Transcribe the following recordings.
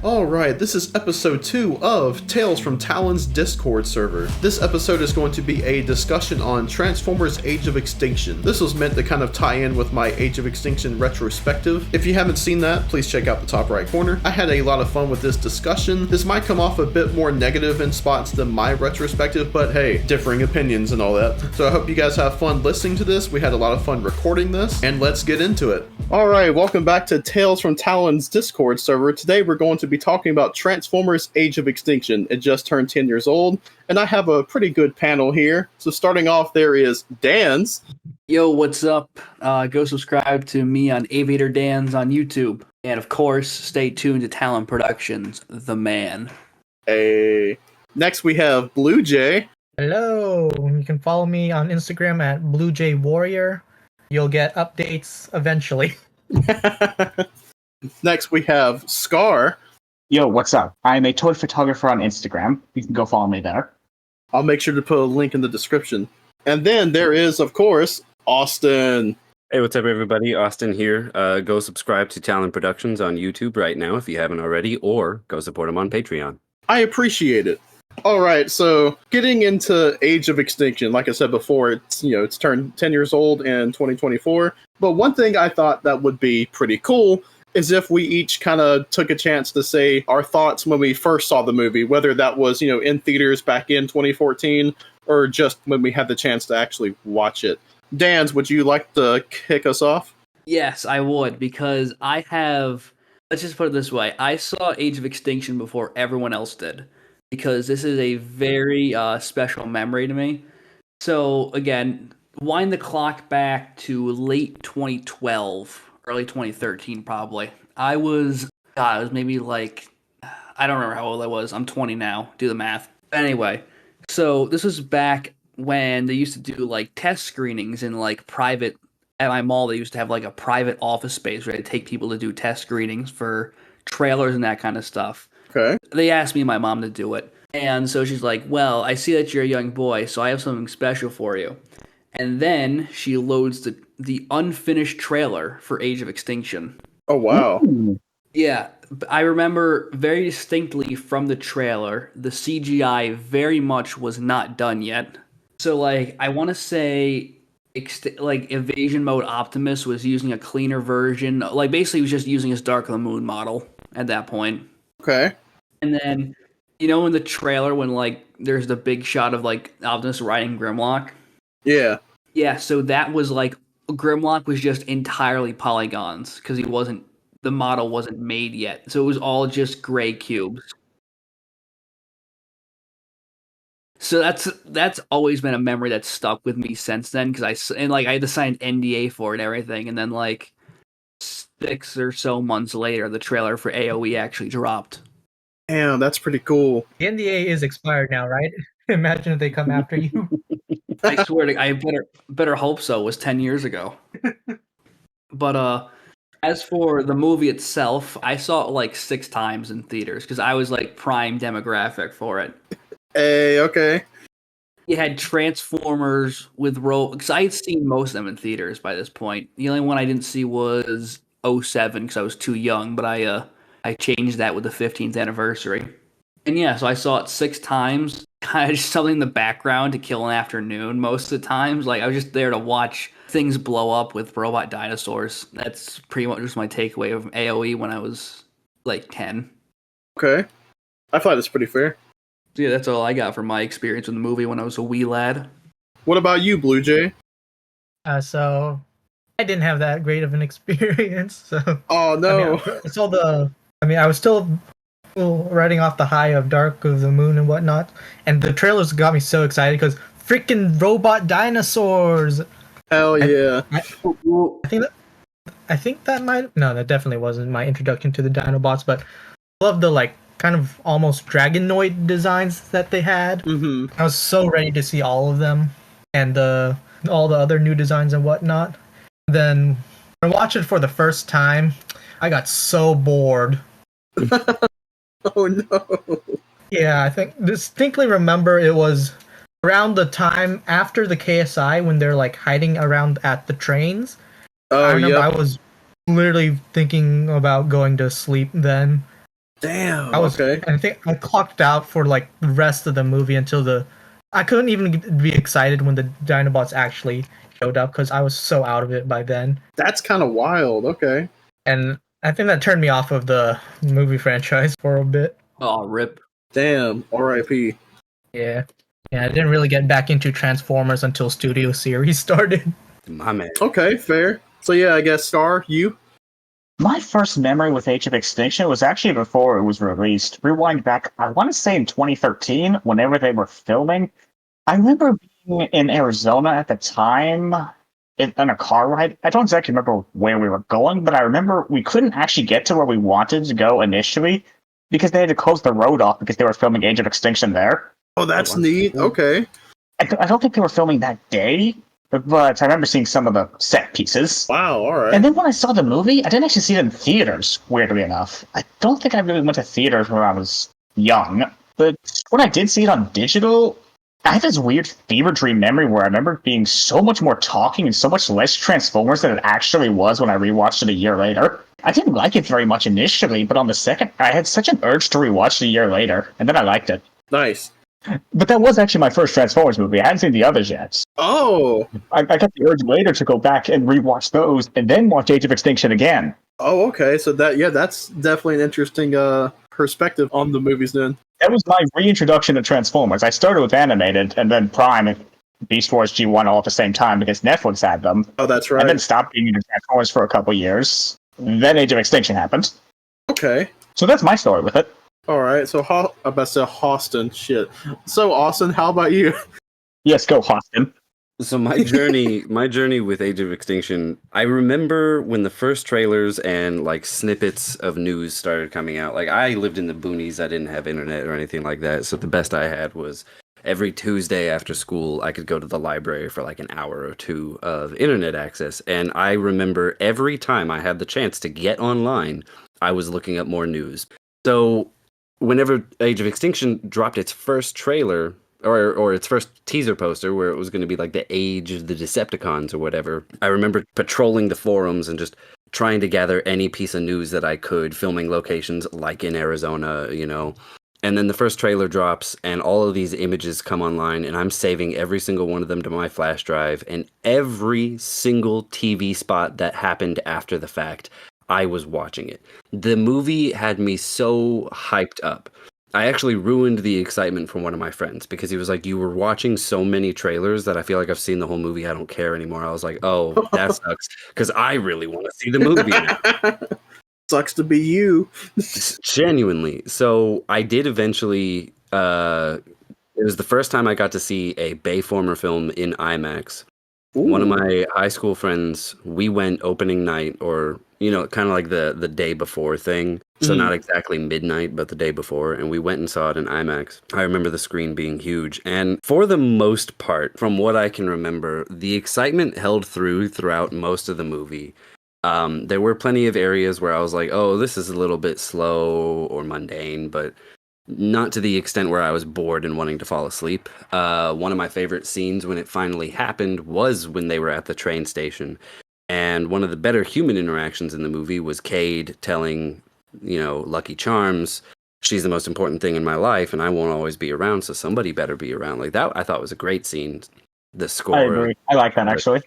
Alright, this is episode 2 of Tales from Talon's Discord server. This episode is going to be a discussion on Transformers Age of Extinction. This was meant to kind of tie in with my Age of Extinction retrospective. If you haven't seen that, please check out the top right corner. I had a lot of fun with this discussion. This might come off a bit more negative in spots than my retrospective, but hey, differing opinions and all that. So I hope you guys have fun listening to this. We had a lot of fun recording this, and let's get into it. Alright, welcome back to Tales from Talon's Discord server. Today we're going to be talking about Transformers Age of Extinction. It just turned 10 years old, and I have a pretty good panel here. So starting off, there is Dan's. Yo, what's up? Go subscribe to me on Aviator Dan's on YouTube. And of course, stay tuned to Talon Productions, the man. Next we have Blue Jay. Hello, you can follow me on Instagram at BlueJayWarrior. You'll get updates eventually. Next we have Scar. Yo, what's up? I'm a toy photographer on Instagram. You can go follow me there. I'll make sure to put a link in the description. And then there is, of course, Austin. Hey, what's up, everybody? Austin here. Go subscribe to Talon Productions on YouTube right now if you haven't already, or go support them on Patreon. I appreciate it. All right, so getting into Age of Extinction, like I said before, it's turned 10 years old in 2024. But one thing I thought that would be pretty cool is if we each kind of took a chance to say our thoughts when we first saw the movie, whether that was, in theaters back in 2014 or just when we had the chance to actually watch it. Dan's, would you like to kick us off? Yes, I would, because let's just put it this way, I saw Age of Extinction before everyone else did, because this is a very special memory to me. So, again, wind the clock back to late 2012, early 2013 probably. I was maybe I don't remember how old I was. I'm 20 now. Do the math. Anyway, so this was back when they used to do test screenings in private, at my mall they used to have a private office space where they take people to do test screenings for trailers and that kind of stuff. Okay. They asked me and my mom to do it. And so she's like, well, I see that you're a young boy, so I have something special for you. And then she loads the unfinished trailer for Age of Extinction. Oh, wow. Ooh. Yeah, I remember very distinctly from the trailer, the CGI very much was not done yet. So, I want to say, Invasion Mode Optimus was using a cleaner version. Basically, he was just using his Dark of the Moon model at that point. Okay. And then, in the trailer when, there's the big shot of, Optimus riding Grimlock? Yeah. Yeah, so that was, Grimlock was just entirely polygons, because the model wasn't made yet. So it was all just gray cubes. So that's always been a memory that's stuck with me since then, because I had to sign an NDA for it and everything, and then 6 or so months later, the trailer for AOE actually dropped. Damn, that's pretty cool. The NDA is expired now, right? Imagine if they come after you. I swear to I better hope so. It was 10 years ago. But as for the movie itself, I saw it 6 times in theaters because I was prime demographic for it. Hey, okay. You had Transformers with because I had seen most of them in theaters by this point. The only one I didn't see was '07 because I was too young, but I changed that with the 15th anniversary. And yeah, so I saw it 6 times. Kind of just something in the background to kill an afternoon most of the times. I was just there to watch things blow up with robot dinosaurs. That's pretty much just my takeaway of AOE when I was 10. Okay. I thought it's pretty fair. So yeah, that's all I got from my experience with the movie when I was a wee lad. What about you, Blue Jay? So I didn't have that great of an experience. So Oh, no. I was still riding off the high of Dark of the Moon and whatnot, and the trailers got me so excited because freaking robot dinosaurs. Hell yeah. I think that definitely wasn't my introduction to the Dinobots, but I love the kind of almost dragonoid designs that they had. Mm-hmm. I was so ready to see all of them and all the other new designs and whatnot. Then when I watched it for the first time, I got so bored. Oh no. Yeah, I distinctly remember it was around the time after the KSI when they're hiding around at the trains. Oh, I remember yep. I was literally thinking about going to sleep then. Damn. I think I clocked out for like the rest of the movie I couldn't even be excited when the Dinobots actually showed up because I was so out of it by then. That's kind of wild. Okay. And I think that turned me off of the movie franchise for a bit. Oh, rip. Damn. R.I.P. Yeah. Yeah, I didn't really get back into Transformers until Studio Series started. My man. Okay, fair. So yeah, I guess Star, you. My first memory with Age of Extinction was actually before it was released. Rewind back, I want to say in 2013, whenever they were filming. I remember being in Arizona at the time on a car ride. I don't exactly remember where we were going, but I remember we couldn't actually get to where we wanted to go initially because they had to close the road off because they were filming Age of Extinction there. Oh, that's wow. neat. Okay. I don't think they were filming that day, but I remember seeing some of the set pieces. Wow. All right. And then when I saw the movie, I didn't actually see it in theaters, weirdly enough. I don't think I really went to theaters when I was young. But when I did see it on digital, I have this weird fever dream memory where I remember being so much more talking and so much less Transformers than it actually was when I rewatched it a year later. I didn't like it very much initially, but on the second, I had such an urge to rewatch it a year later, and then I liked it. Nice. But that was actually my first Transformers movie. I hadn't seen the others yet. Oh. I got the urge later to go back and rewatch those, and then watch Age of Extinction again. Oh, okay. So that's definitely an interesting perspective on the movies then. That was my reintroduction to Transformers. I started with animated, and then Prime and Beast Wars G1 all at the same time because Netflix had them. Oh, that's right. And then stopped being into Transformers for a couple years. Then Age of Extinction happened. Okay. So that's my story with it. All right. So I'm about to say Austin. Shit. So Austin, how about you? Yes, go Austin. So my journey with Age of Extinction, I remember when the first trailers and like snippets of news started coming out. Like I lived in the boonies, I didn't have internet or anything like that. So the best I had was every Tuesday after school, I could go to the library for like an hour or two of internet access. And I remember every time I had the chance to get online, I was looking up more news. So whenever Age of Extinction dropped its first trailer, or its first teaser poster where it was going to be like the age of the Decepticons or whatever, I remember patrolling the forums and just trying to gather any piece of news that I could, filming locations like in Arizona, you know. And then the first trailer drops and all of these images come online and I'm saving every single one of them to my flash drive, and every single TV spot that happened after the fact, I was watching it. The movie had me so hyped up. I actually ruined the excitement for one of my friends because he was like, "You were watching so many trailers that I feel like I've seen the whole movie. I don't care anymore." I was like, "Oh, that sucks," because I really want to see the movie now. Sucks to be you. Genuinely. So I did eventually. It was the first time I got to see a Bayformer film in IMAX. Ooh. One of my high school friends, we went opening night, or kind of like the day before thing. So not exactly midnight, but the day before, and we went and saw it in IMAX. I remember the screen being huge, and for the most part, from what I can remember, the excitement held throughout most of the movie. There were plenty of areas where I was like, "Oh, this is a little bit slow or mundane," but not to the extent where I was bored and wanting to fall asleep. One of my favorite scenes when it finally happened was when they were at the train station. And one of the better human interactions in the movie was Cade telling, Lucky Charms, "She's the most important thing in my life and I won't always be around, so somebody better be around." Like that, I thought was a great scene. The score. I agree. I like that, actually.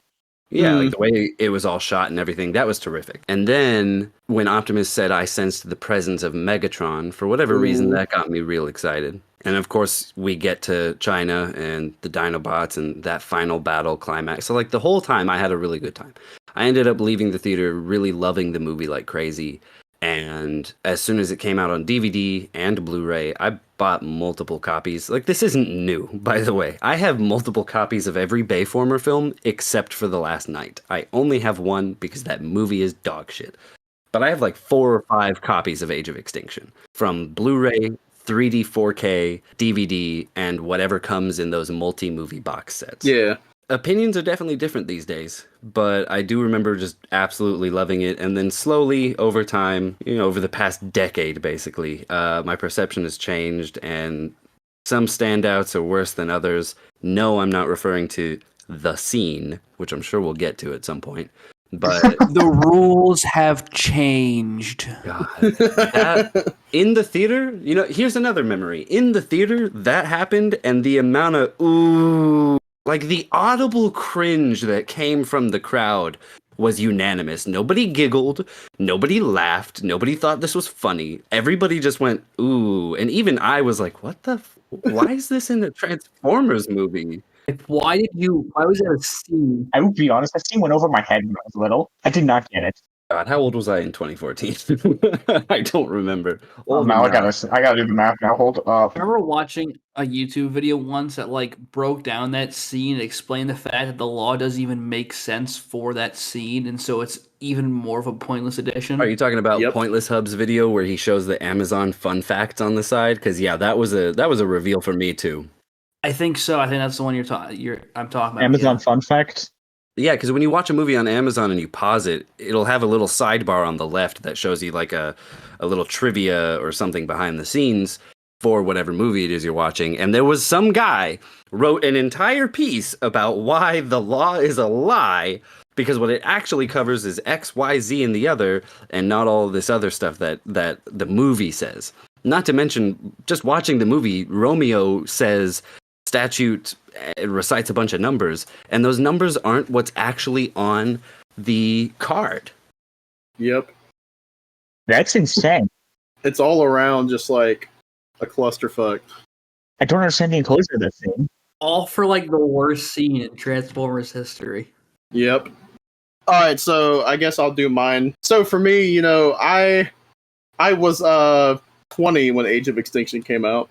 Yeah, like the way it was all shot and everything, that was terrific. And then when Optimus said, "I sensed the presence of Megatron," for whatever reason, that got me real excited. And of course, we get to China and the Dinobots and that final battle climax. So like the whole time, I had a really good time. I ended up leaving the theater really loving the movie like crazy. And as soon as it came out on DVD and Blu-ray, I bought multiple copies. Like, this isn't new, by the way. I have multiple copies of every Bayformer film except for The Last Night. I only have one because that movie is dog shit. But I have like 4 or 5 copies of Age of Extinction from Blu-ray, 3D, 4K, DVD, and whatever comes in those multi-movie box sets. Yeah. Opinions are definitely different these days, but I do remember just absolutely loving it. And then slowly over time, over the past decade, basically, my perception has changed, and some standouts are worse than others. No, I'm not referring to the scene, which I'm sure we'll get to at some point, But The rules have changed. God, that in the theater, here's another memory. In the theater, that happened, and the amount of ooh, like the audible cringe that came from the crowd was unanimous. Nobody giggled, nobody laughed, nobody thought this was funny. Everybody just went ooh, and even I was like, "What the? Why is this in a Transformers movie?" Like, why was that a scene? I will be honest, that scene went over my head when I was little. I did not get it. God, how old was I in 2014? I don't remember. Oh, Old now I enough. gotta do the math now. Hold up. I remember watching a YouTube video once that like broke down that scene and explained the fact that the law doesn't even make sense for that scene, and so it's even more of a pointless addition. Are you talking about Yep. Pointless Hub's video where he shows the Amazon fun facts on the side? Because yeah, that was a reveal for me too. I think so. I think that's the one I'm talking about. Amazon yeah. fun fact. Yeah, because when you watch a movie on Amazon and you pause it, it'll have a little sidebar on the left that shows you like a little trivia or something behind the scenes for whatever movie it is you're watching. And there was some guy wrote an entire piece about why the law is a lie, because what it actually covers is X, Y, Z, and the other, and not all this other stuff that the movie says. Not to mention, just watching the movie, Romeo says statute recites a bunch of numbers, and those numbers aren't what's actually on the card. Yep. That's insane. It's all around just like a clusterfuck. I don't understand the inclusion of this scene. All for like the worst scene in Transformers history. Yep. All right, so I guess I'll do mine. So for me, I was 20 when Age of Extinction came out.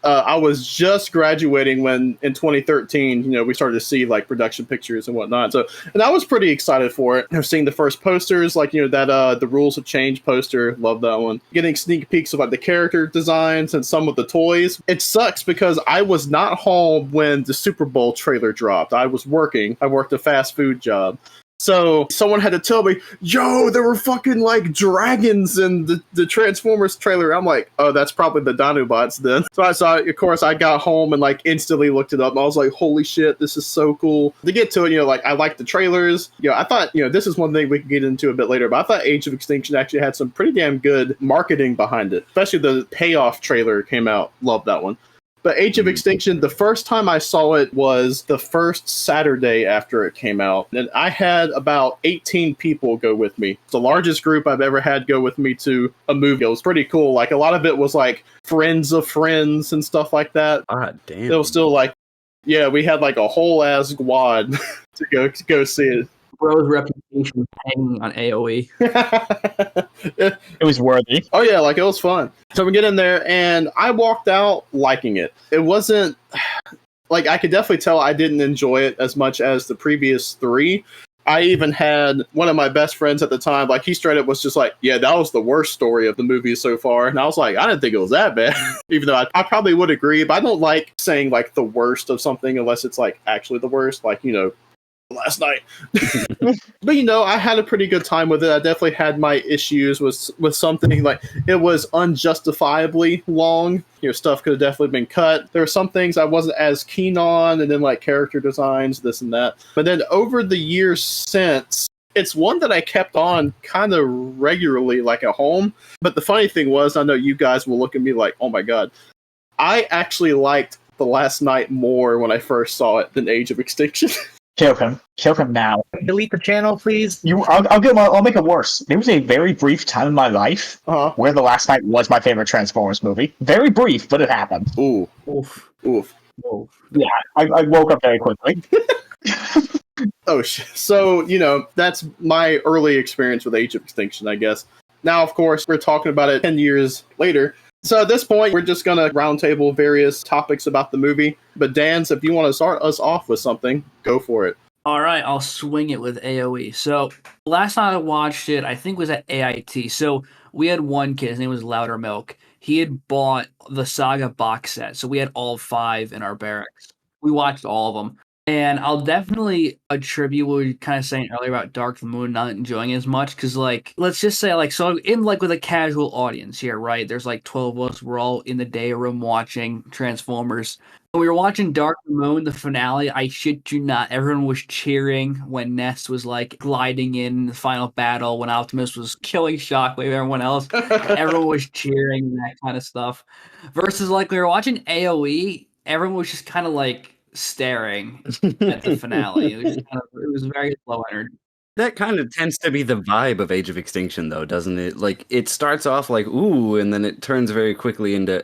I was just graduating when in 2013, we started to see like production pictures and whatnot. So, and I was pretty excited for it. Seeing the first posters, like that the Rules Have Changed poster, love that one. Getting sneak peeks of like the character designs and some of the toys. It sucks because I was not home when the Super Bowl trailer dropped. I was working. I worked a fast food job. So someone had to tell me, yo, there were fucking like dragons in the Transformers trailer. I'm like, oh, that's probably the Dinobots then. So I saw it. Of course, I got home and like instantly looked it up. And I was like, holy shit, this is so cool. To get to it, like I liked the trailers. I thought, this is one thing we could get into a bit later, but I thought Age of Extinction actually had some pretty damn good marketing behind it. Especially the payoff trailer came out. Loved that one. But Age of Extinction, the first time I saw it was the first Saturday after it came out. And I had about 18 people go with me. It's the largest group I've ever had go with me to a movie. It was pretty cool. Like, a lot of it was like friends of friends and stuff like that. God damn. It was still like, yeah, we had like a whole ass squad to go see it. Bro's reputation was hanging on AoE. It was worthy. Oh yeah, like it was fun. So we get in there and I walked out liking it. It wasn't like, I could definitely tell I didn't enjoy it as much as the previous three. I even had one of my best friends at the time, like he straight up was just like, yeah, that was the worst story of the movie so far. And I was like, I didn't think it was that bad. Even though I probably would agree, but I don't like saying like the worst of something unless it's like actually the worst, like, last night. But I had a pretty good time with it. I definitely had my issues with something like it was unjustifiably long. Stuff could have definitely been cut. There were some things I wasn't as keen on, and then like character designs, this and that. But then over the years since, it's one that I kept on kind of regularly, like at home. But the funny thing was, I know you guys will look at me like, oh my god, I actually liked The Last Night more when I first saw it than Age of Extinction. Kill him. Kill him now. Delete the channel, please. I'll make it worse. There was a very brief time in my life where The Last Night was my favorite Transformers movie. Very brief, but it happened. Ooh. Oof. Oof. Oof. Yeah, I woke up very quickly. Oh, so, that's my early experience with Age of Extinction, I guess. Now, of course, we're talking about it 10 years later. So at this point, we're just going to roundtable various topics about the movie. But Dans, if you want to start us off with something, go for it. All right, I'll swing it with AoE. So last night I watched it, I think was at AIT. So we had one kid, his name was Loudermilk. He had bought the Saga box set. So we had all 5 in our barracks. We watched all of them. And I'll definitely attribute what we were kind of saying earlier about Dark of the Moon not enjoying it as much. Because, like, let's just say, like, so in, like, with a casual audience here, right? There's, like, 12 of us. We're all in the day room watching Transformers. We were watching Dark Moon, the finale. I shit you not. Everyone was cheering when Ness was like gliding in the final battle, when Optimus was killing Shockwave, everyone else. Everyone was cheering and that kind of stuff. Versus like we were watching AoE, everyone was just kind of like staring at the finale. It was very low energy. That kind of tends to be the vibe of Age of Extinction, though, doesn't it? Like, it starts off like, ooh, and then it turns very quickly into,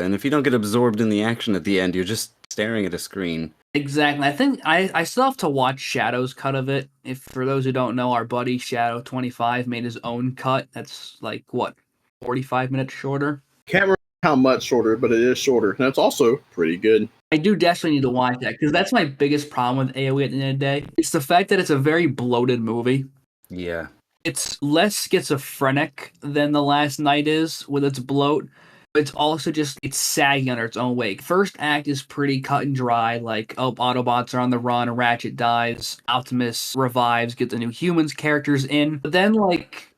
and if you don't get absorbed in the action at the end, you're just staring at a screen. Exactly. I think I still have to watch Shadow's cut of it. If for those who don't know, our buddy Shadow25 made his own cut. That's like what, 45 minutes shorter. Can't remember how much shorter, but it is shorter, and it's also pretty good. I do desperately need to watch that because that's my biggest problem with AoE at the end of the day. It's the fact that it's a very bloated movie. Yeah. It's less schizophrenic than The Last Night is with its bloat. But it's also just, it's sagging under its own weight. First act is pretty cut and dry, like, oh, Autobots are on the run, Ratchet dies, Optimus revives, get the new humans characters in. But then, like,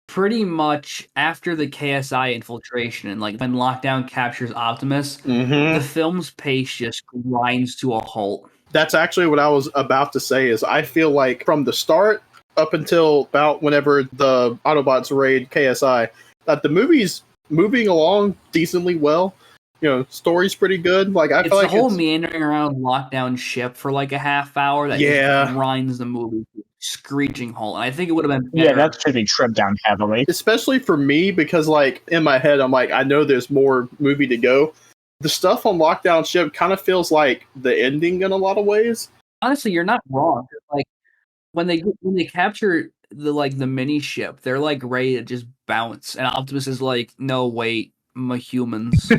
pretty much after the KSI infiltration and, like, when Lockdown captures Optimus, the film's pace just grinds to a halt. That's actually what I was about to say, is I feel like from the start up until about whenever the Autobots raid KSI, that the movie's moving along decently well. You know, story's pretty good. Like I It's feel the like whole meandering around Lockdown ship for like a half hour that just grinds the movie to a screeching halt. And I think it would have been better. Yeah, that should be trimmed down heavily. Especially for me, because like in my head, I'm like, I know there's more movie to go. The stuff on Lockdown Ship kind of feels like the ending in a lot of ways. Honestly, you're not wrong. Like when they capture the mini ship, they're like ready to just bounce, and Optimus is like, "No, wait, my humans."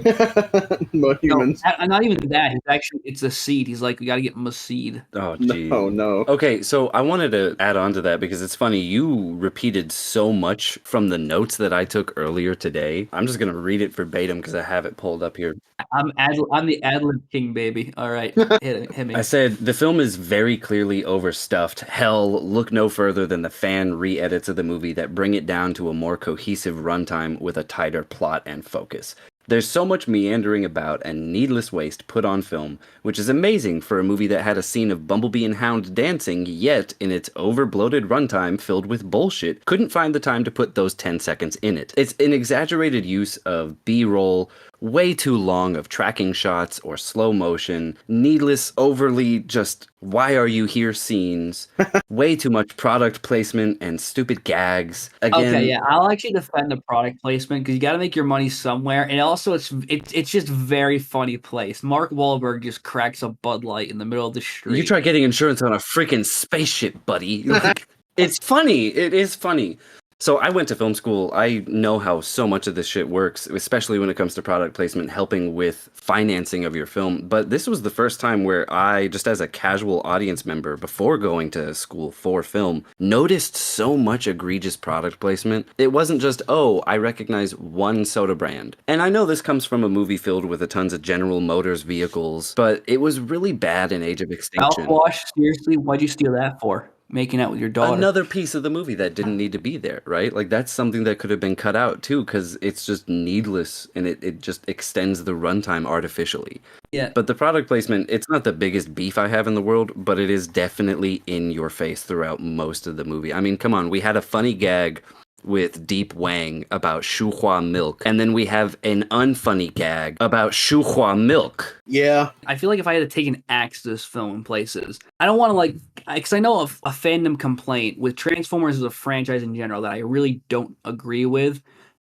No humans. No, not even that. It's a seed. He's like, "We got to get him a seed." Oh, geez. No. Okay, so I wanted to add on to that because it's funny. You repeated so much from the notes that I took earlier today. I'm just going to read it verbatim because I have it pulled up here. I'm the ad-lib king, baby. All right, hit me. I said, the film is very clearly overstuffed. Hell, look no further than the fan re-edits of the movie that bring it down to a more cohesive runtime with a tighter plot and focus. There's so much meandering about and needless waste put on film, which is amazing for a movie that had a scene of Bumblebee and Hound dancing, yet, in its over-bloated runtime filled with bullshit, couldn't find the time to put those 10 seconds in it. It's an exaggerated use of B-roll, way too long of tracking shots or slow motion, needless, overly just why are you here scenes, way too much product placement and stupid gags. Again, okay, yeah, I'll actually defend the product placement because you got to make your money somewhere, and also it's just very funny placed. Mark Wahlberg just cracks a Bud Light in the middle of the street. You try getting insurance on a freaking spaceship, buddy. Like, it's funny. It is funny. So I went to film school. I know how so much of this shit works, especially when it comes to product placement, helping with financing of your film. But this was the first time where I, just as a casual audience member, before going to school for film, noticed so much egregious product placement. It wasn't just, oh, I recognize one soda brand. And I know this comes from a movie filled with a tons of General Motors vehicles, but it was really bad in Age of Extinction. Mouthwash? Seriously? Why'd you steal that for? Making out with your daughter. Another piece of the movie that didn't need to be there, right? Like, that's something that could have been cut out too, because it's just needless and it just extends the runtime artificially. Yeah. But the product placement, it's not the biggest beef I have in the world, but it is definitely in your face throughout most of the movie. I mean, come on, we had a funny gag with Deep Wang about Shuhua milk, and then we have an unfunny gag about Shuhua milk. Yeah. I feel like if I had to take an axe to this film in places, I don't want to because I know a fandom complaint with Transformers as a franchise in general that I really don't agree with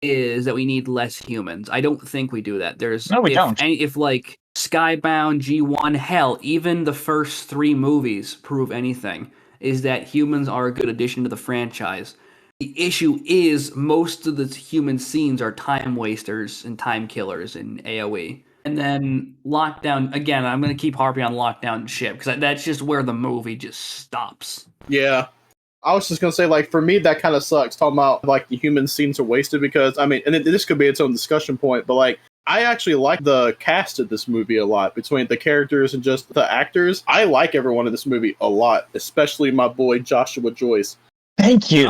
is that we need less humans. I don't think we do that. No, we don't. If like Skybound, G1, hell, even the first 3 movies prove anything, is that humans are a good addition to the franchise. The issue is most of the human scenes are time wasters and time killers in AoE. And then Lockdown, again, I'm going to keep harping on Lockdown Ship, because that's just where the movie just stops. Yeah. I was just going to say, like, for me, that kind of sucks, talking about, like, the human scenes are wasted, because, I mean, and this could be its own discussion point, but, like, I actually like the cast of this movie a lot, between the characters and just the actors. I like everyone in this movie a lot, especially my boy Joshua Joyce. Thank you.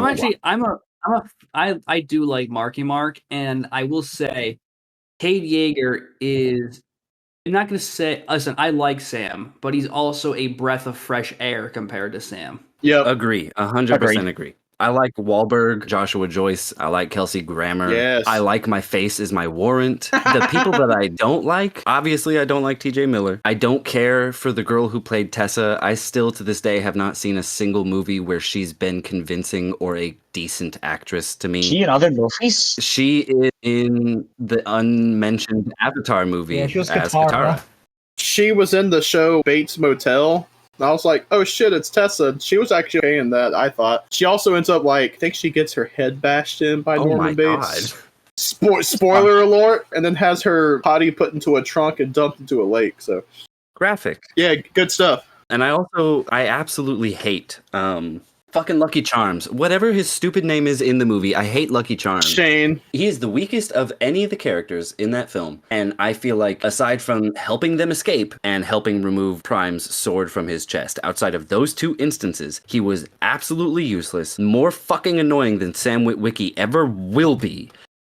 I do like Marky Mark, and I will say, Cade Yeager is I'm not going to say, listen, I like Sam, but he's also a breath of fresh air compared to Sam. Yep. Agree. 100% agree. I like Wahlberg, Joshua Joyce. I like Kelsey Grammer. Yes. I like My Face is My Warrant. The people that I don't like, obviously I don't like TJ Miller. I don't care for the girl who played Tessa. I still to this day have not seen a single movie where she's been convincing or a decent actress to me. She in other movies? She is in the unmentioned Avatar movie Yeah, she was as Katara. Katara. She was in the show Bates Motel. And I was like, oh shit, it's Tessa. She was actually okay in that, I thought. She also ends up like, I think she gets her head bashed in by Oh Norman my Bates. God. Spoiler alert, and then has her body put into a trunk and dumped into a lake. So Graphic. yeah, good stuff. And I absolutely hate fucking Lucky Charms. Whatever his stupid name is in the movie, I hate Lucky Charms. Shane. He is the weakest of any of the characters in that film. And I feel like, aside from helping them escape and helping remove Prime's sword from his chest, outside of those two instances, he was absolutely useless, more fucking annoying than Sam Witwicky ever will be,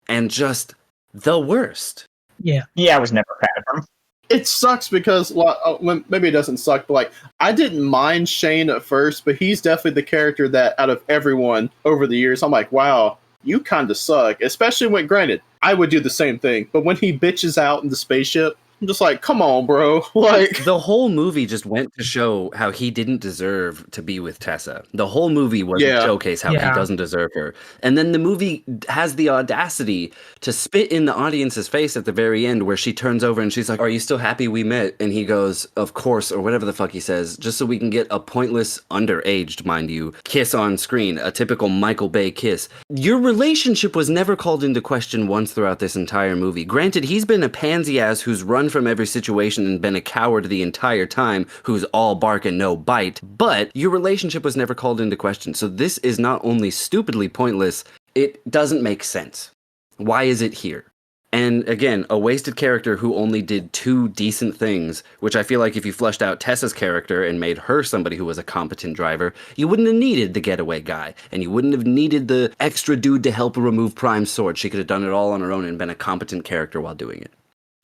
and just the worst. Yeah. Yeah, I was never a fan of him. It sucks because, well, maybe it doesn't suck, but like, I didn't mind Shane at first, but he's definitely the character that, out of everyone over the years, I'm like, wow, you kind of suck. Especially when, granted, I would do the same thing, but when he bitches out in the spaceship, I'm just like, come on, bro. Like, the whole movie just went to show how he didn't deserve to be with Tessa. The whole movie was to showcase how he doesn't deserve her. And then the movie has the audacity to spit in the audience's face at the very end where she turns over and she's like, are you still happy we met? And he goes, of course, or whatever the fuck he says, just so we can get a pointless, underaged, mind you, kiss on screen, a typical Michael Bay kiss. Your relationship was never called into question once throughout this entire movie. Granted, he's been a pansy ass who's run from every situation and been a coward the entire time, who's all bark and no bite, but your relationship was never called into question. So this is not only stupidly pointless, it doesn't make sense. Why is it here? And again, a wasted character who only did two decent things, which I feel like if you fleshed out Tessa's character and made her somebody who was a competent driver, you wouldn't have needed the getaway guy, and you wouldn't have needed the extra dude to help remove Prime's sword. She could have done it all on her own and been a competent character while doing it.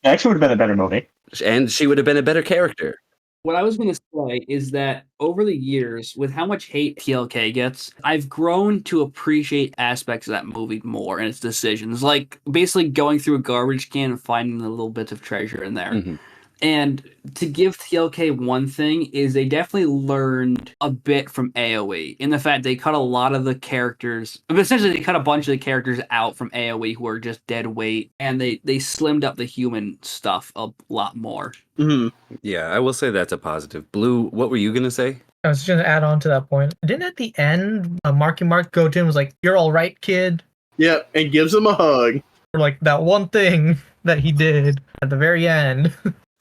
It actually would have been a better movie. And she would have been a better character. What I was going to say is that over the years, with how much hate TLK gets, I've grown to appreciate aspects of that movie more and its decisions. Like, basically going through a garbage can and finding the little bits of treasure in there. Mm-hmm. And to give TLK one thing is they definitely learned a bit from AoE in the fact they cut a lot of the characters. Essentially, they cut a bunch of the characters out from AoE who are just dead weight, and they slimmed up the human stuff a lot more. mm-hmm. Yeah, I will say that's a positive. Blue, what were you going to say? I was just going to add on to that point. Didn't at the end, Marky Mark go to him and was like, you're all right, kid? Yep, and gives him a hug. Or like that one thing that he did at the very end.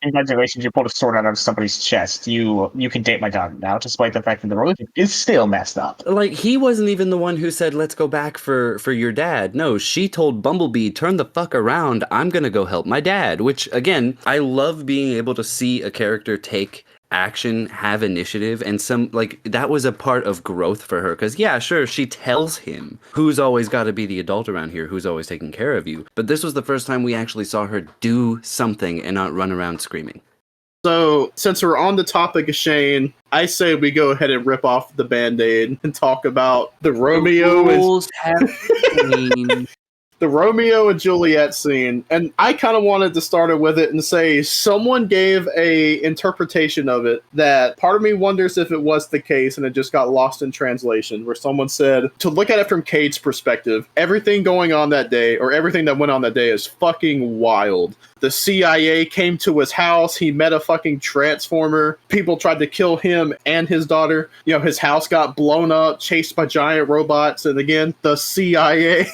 Congratulations, you pulled a sword out of somebody's chest. You can date my daughter now, despite the fact that the relationship is still messed up. Like, he wasn't even the one who said, let's go back for your dad. No, she told Bumblebee, turn the fuck around. I'm gonna go help my dad. Which, again, I love being able to see a character take action, have initiative, and that was a part of growth for her. Because yeah, sure, she tells him who's always got to be the adult around here, who's always taking care of you, but this was the first time we actually saw her do something and not run around screaming. So, since we're on the topic of Shane, I say we go ahead and rip off the Band-Aid and talk about the Romeo the Romeo and Juliet scene. And I kind of wanted to start it with it and say someone gave a interpretation of it that part of me wonders if it was the case and it just got lost in translation, where someone said, to look at it from Cade's perspective, everything going on that day, or everything that went on that day, is fucking wild. The CIA came to his house. He met a fucking transformer. People tried to kill him and his daughter. You know, his house got blown up, chased by giant robots. And again, the CIA.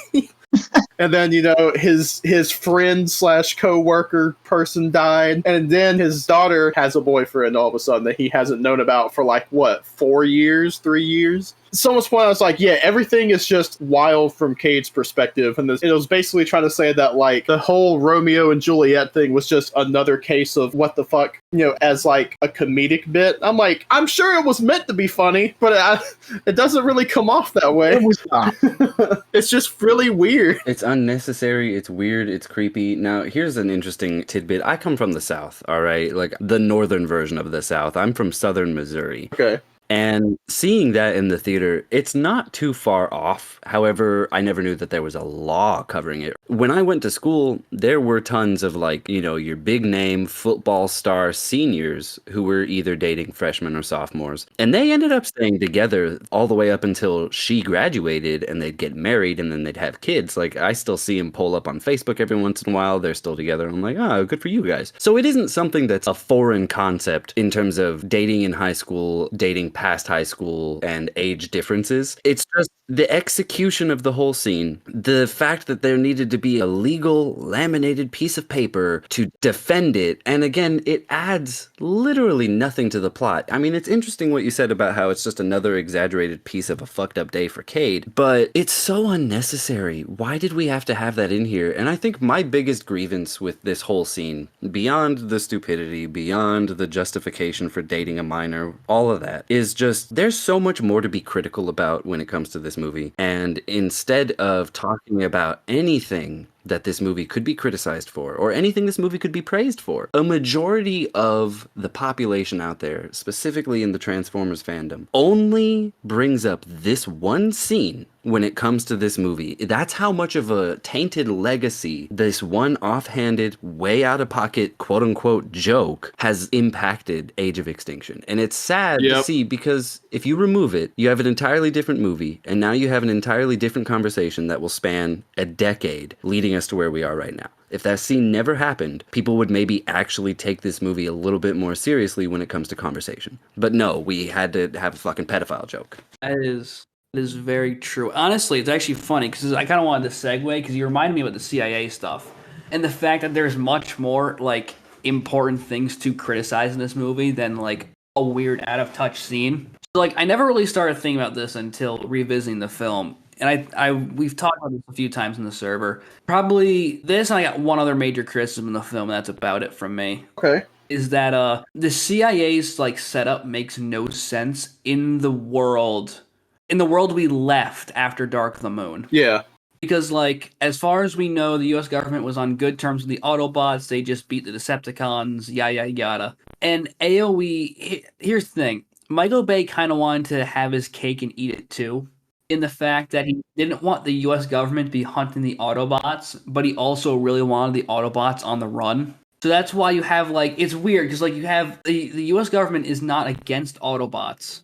And then, you know, his friend / co-worker person died. And then his daughter has a boyfriend all of a sudden that he hasn't known about for 4 years, 3 years. At someone's point, I was like, yeah, everything is just wild from Cade's perspective. And it was basically trying to say that, the whole Romeo and Juliet thing was just another case of what the fuck, as, a comedic bit. I'm like, I'm sure it was meant to be funny, but it doesn't really come off that way. It was not. It's just really weird. It's unnecessary, it's weird, it's creepy. Now, here's an interesting tidbit. I come from the South, all right? Like the northern version of the South. I'm from southern Missouri. Okay. And seeing that in the theater, it's not too far off. However, I never knew that there was a law covering it. When I went to school, there were tons of like, you know, your big name football star seniors who were either dating freshmen or sophomores. And they ended up staying together all the way up until she graduated and they'd get married and then they'd have kids. Like I still see them pull up on Facebook every once in a while. They're still together. I'm like, oh, good for you guys. So it isn't something that's a foreign concept in terms of dating in high school, dating past high school, and age differences. It's just the execution of the whole scene, the fact that there needed to be a legal laminated piece of paper to defend it, and again, it adds literally nothing to the plot. I mean, it's interesting what you said about how it's just another exaggerated piece of a fucked up day for Cade, but it's so unnecessary. Why did we have to have that in here? And I think my biggest grievance with this whole scene, beyond the stupidity, beyond the justification for dating a minor, all of that, is just there's so much more to be critical about when it comes to this movie. And instead of talking about anything that this movie could be criticized for or anything this movie could be praised for, a majority of the population out there, specifically in the Transformers fandom, only brings up this one scene when it comes to this movie. That's how much of a tainted legacy this one offhanded, way out of pocket, quote unquote joke has impacted Age of Extinction. And it's sad to see, because if you remove it, you have an entirely different movie, and now you have an entirely different conversation that will span a decade leading us to where we are right now. If that scene never happened, people would maybe actually take this movie a little bit more seriously when it comes to conversation. But no, we had to have a fucking pedophile joke. That is very true. Honestly, it's actually funny because I kind of wanted to segue because you reminded me about the CIA stuff and the fact that there's much more like important things to criticize in this movie than like a weird out of touch scene. So, like I never really started thinking about this until revisiting the film. And we've talked about this a few times in the server. Probably this, and I got one other major criticism in the film, and that's about it from me. Okay. Is that the CIA's like setup makes no sense in the world we left after Dark of the Moon. Yeah. Because like as far as we know, the US government was on good terms with the Autobots, they just beat the Decepticons, yada yada. And AoE, here's the thing. Michael Bay kind of wanted to have his cake and eat it too, in the fact that he didn't want the US government to be hunting the Autobots, but he also really wanted the Autobots on the run. So that's why you have, like, it's weird, because, like, you have, the US government is not against Autobots,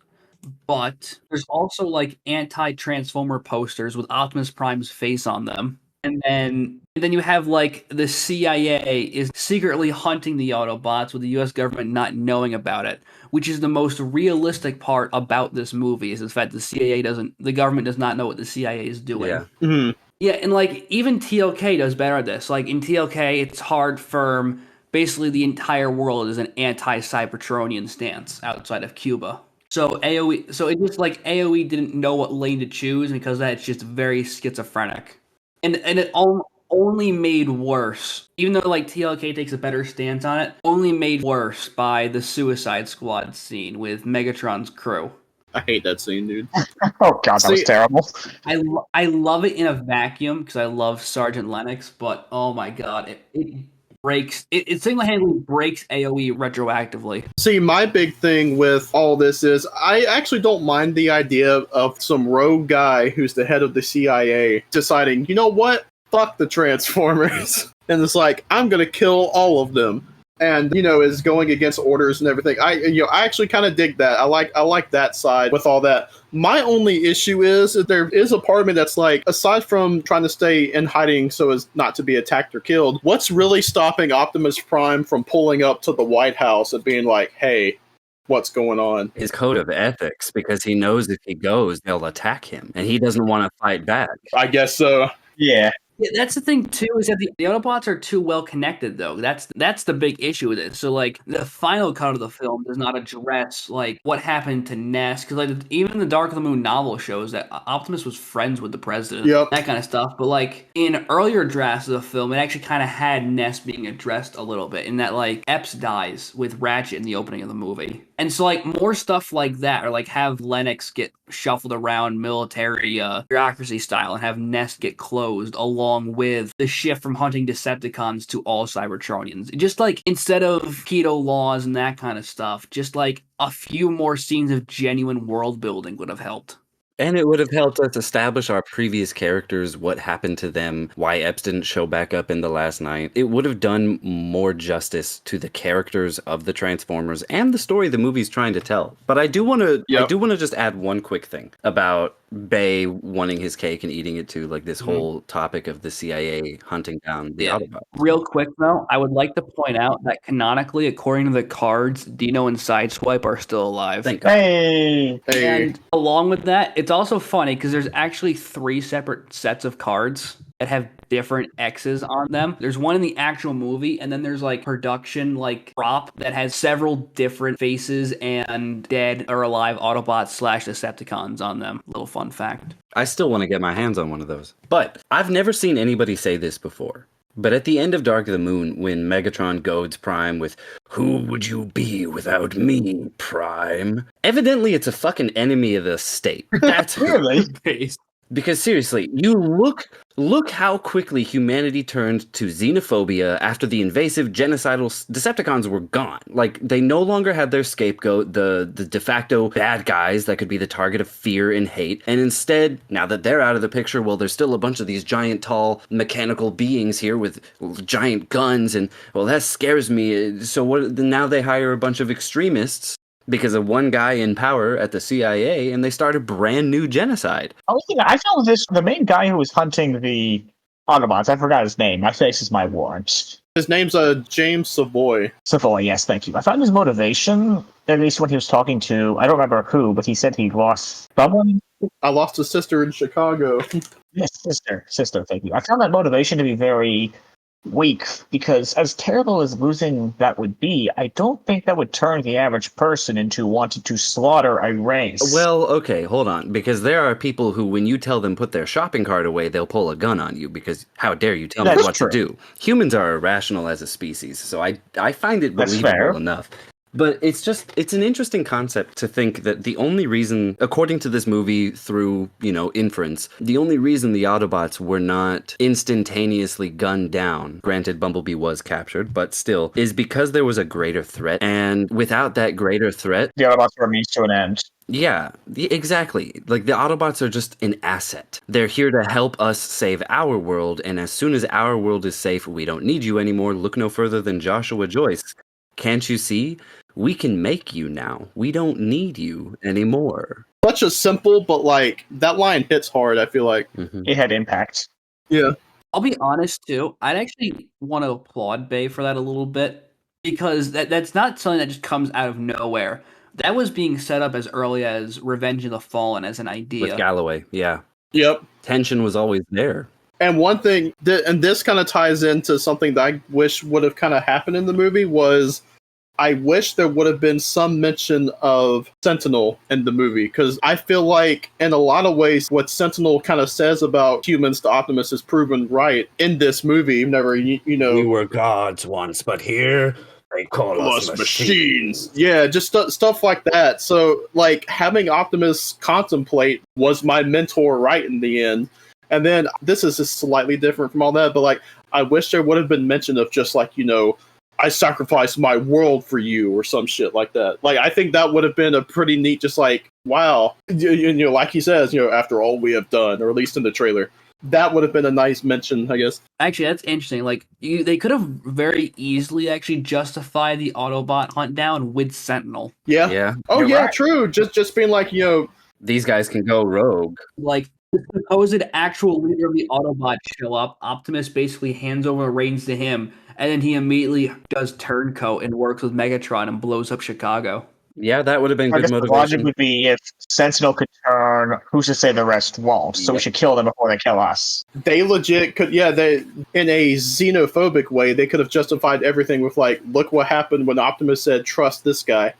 but there's also, like, anti-Transformer posters with Optimus Prime's face on them. And then you have, like, the CIA is secretly hunting the Autobots with the US government not knowing about it, which is the most realistic part about this movie, is the fact the government does not know what the CIA is doing. Yeah. Mm-hmm. Yeah, and, like, even TLK does better at this. Like, in TLK, it's hard, firm. Basically, the entire world is an anti-Cybertronian stance outside of Cuba. So AoE, so it just like AoE didn't know what lane to choose, and because of that, it's just very schizophrenic, and it only made worse. Even though like TLK takes a better stance on it, only made worse by the Suicide Squad scene with Megatron's crew. I hate that scene, dude. Oh god, that was terrible. I love it in a vacuum because I love Sergeant Lennox, but oh my god, it breaks. It single-handedly breaks AoE retroactively. See, my big thing with all this is I actually don't mind the idea of some rogue guy who's the head of the CIA deciding, you know what? Fuck the Transformers. And it's like, I'm gonna kill all of them. And, you know, is going against orders and everything. I actually kind of dig that. I like that side with all that. My only issue is that there is a part of me that's like, aside from trying to stay in hiding so as not to be attacked or killed, what's really stopping Optimus Prime from pulling up to the White House and being like, hey, what's going on? His code of ethics, because he knows if he goes, they'll attack him, and he doesn't want to fight back. I guess so. Yeah. Yeah, that's the thing too, is that the Autobots are too well connected though. That's the big issue with it. So like the final cut of the film does not address like what happened to Ness, because like even the Dark of the Moon novel shows that Optimus was friends with the president, that kind of stuff. But like in earlier drafts of the film, it actually kind of had Ness being addressed a little bit, in that like Epps dies with Ratchet in the opening of the movie. And so like more stuff like that, or like have Lennox get shuffled around military bureaucracy style and have Ness get closed along along with the shift from hunting Decepticons to all Cybertronians. Just like instead of keto laws and that kind of stuff, just like a few more scenes of genuine world building would have helped. And it would have helped us establish our previous characters, what happened to them, why Epps didn't show back up in the last night. It would have done more justice to the characters of the Transformers and the story the movie's trying to tell. But I do want to just add one quick thing about Bay wanting his cake and eating it too, like this whole topic of the CIA hunting down the Autobots. Real quick though, I would like to point out that canonically, according to the cards, Dino and Sideswipe are still alive. Thank God. Hey, And along with that, it's also funny because there's actually 3 separate sets of cards that have different X's on them. There's one in the actual movie, and then there's like production like prop that has several different faces and dead or alive Autobots / Decepticons on them. Little fun fact. I still want to get my hands on one of those. But I've never seen anybody say this before. But at the end of Dark of the Moon, when Megatron goads Prime with, "Who would you be without me, Prime?" Evidently, it's a fucking enemy of the state. That's really? Because seriously, you look how quickly humanity turned to xenophobia after the invasive genocidal Decepticons were gone. Like, they no longer had their scapegoat, the de facto bad guys that could be the target of fear and hate. And instead, now that they're out of the picture, well, there's still a bunch of these giant, tall, mechanical beings here with giant guns. And, well, that scares me. So now they hire a bunch of extremists because of one guy in power at the CIA, and they start a brand new genocide. Oh, yeah, I found the main guy who was hunting the Autobots, I forgot his name. My face is my warrant. His name's James Savoy. Savoy, yes, thank you. I found his motivation, at least when he was talking to, I don't remember who, but he said he lost someone. I lost a sister in Chicago. Yes, sister, thank you. I found that motivation to be very weak, because as terrible as losing that would be, I don't think that would turn the average person into wanting to slaughter a race. Well, okay, hold on, because there are people who, when you tell them put their shopping cart away, they'll pull a gun on you, because how dare you tell me That's what true. to do. Humans are irrational as a species, so I find it That's believable fair. enough. But it's an interesting concept to think that the only reason, according to this movie through, inference, the only reason the Autobots were not instantaneously gunned down, granted Bumblebee was captured, but still, is because there was a greater threat. And without that greater threat, The Autobots were a means to an end. yeah, exactly. Like, the Autobots are just an asset. They're here to help us save our world, and as soon as our world is safe, we don't need you anymore. Look no further than Joshua Joyce. Can't you see? We can make you now. We don't need you anymore. Such a simple, but like that line hits hard. I feel like. It had impact. Yeah. I'll be honest too. I'd actually want to applaud Bay for that a little bit because that's not something that just comes out of nowhere. That was being set up as early as Revenge of the Fallen as an idea. With Galloway, yeah. Yep. Tension was always there. And one thing, and this kind of ties into something that I wish would have kind of happened in the movie, was I wish there would have been some mention of Sentinel in the movie, because I feel like in a lot of ways what Sentinel kind of says about humans to Optimus is proven right in this movie. Never, We were gods once, but here they call us machines. Yeah, just stuff like that. So, like, having Optimus contemplate, was my mentor right in the end? And then this is just slightly different from all that, but like, I wish there would have been mention of just like, I sacrificed my world for you or some shit like that. Like, I think that would have been a pretty neat, just like, wow. Like he says, after all we have done, or at least in the trailer. That would have been a nice mention, I guess. Actually, that's interesting. Like, they could have very easily actually justified the Autobot hunt down with Sentinel. Yeah. Yeah. Oh, You're yeah, right. true. Just being like, These guys can go rogue. Like, the supposed actual leader of the Autobots show up. Optimus basically hands over the reins to him, and then he immediately does turncoat and works with Megatron and blows up Chicago. Yeah, that would have been I good guess the logic motivation. would be if Sentinel could turn, who's to say the rest won't? So we Yep. should kill them before they kill us. they legit could, they, in a xenophobic way, they could have justified everything with like, look what happened when Optimus said, trust this guy.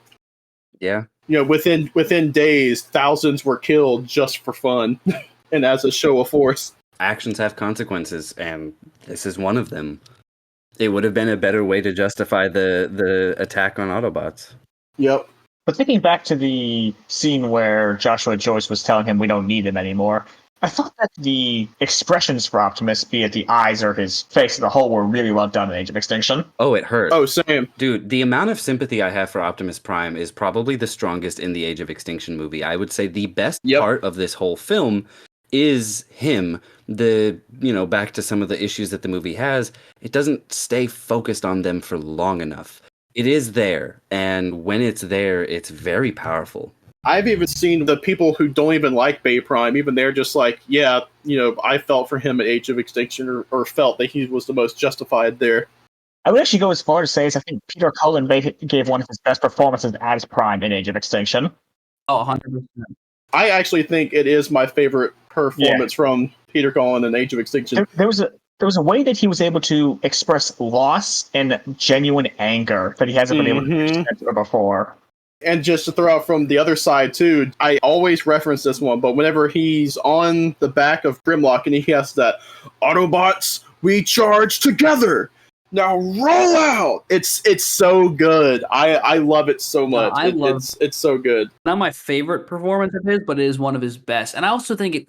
Yeah. Within days, thousands were killed just for fun and as a show of force. Actions have consequences, and this is one of them. It would have been a better way to justify the attack on Autobots. Yep. But thinking back to the scene where Joshua Joyce was telling him we don't need him anymore, I thought that the expressions for Optimus, be it the eyes or his face as a whole, were really well done in Age of Extinction. Oh, it hurt. Oh, same. Dude, the amount of sympathy I have for Optimus Prime is probably the strongest in the Age of Extinction movie. I would say the best Yep. part of this whole film is him. Back to some of the issues that the movie has, it doesn't stay focused on them for long enough. It is there, and when it's there, it's very powerful. I've even seen the people who don't even like Bay Prime, even they're just like, yeah, I felt for him at Age of Extinction, or felt that he was the most justified there. I would actually go as far as to say I think Peter Cullen gave one of his best performances as Prime in Age of Extinction. Oh, 100%. I actually think it is my favorite performance from Peter Cullen in Age of Extinction. There was a way that he was able to express loss and genuine anger that he hasn't been able to do before. And just to throw out from the other side too, I always reference this one, but whenever he's on the back of Grimlock and he has that, Autobots, we charge together! Now roll out! It's so good. I love it so much. It's so good. Not my favorite performance of his, but it is one of his best. And I also think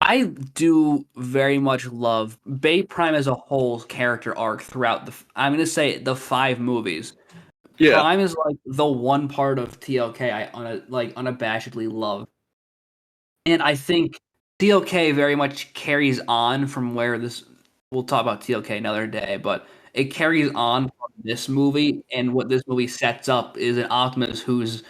I do very much love Bay Prime as a whole character arc throughout I'm going to say the 5 movies. Yeah. Prime is like the one part of TLK I unabashedly love. And I think TLK very much carries on from where we'll talk about TLK another day, but it carries on from this movie, and what this movie sets up is an Optimus who's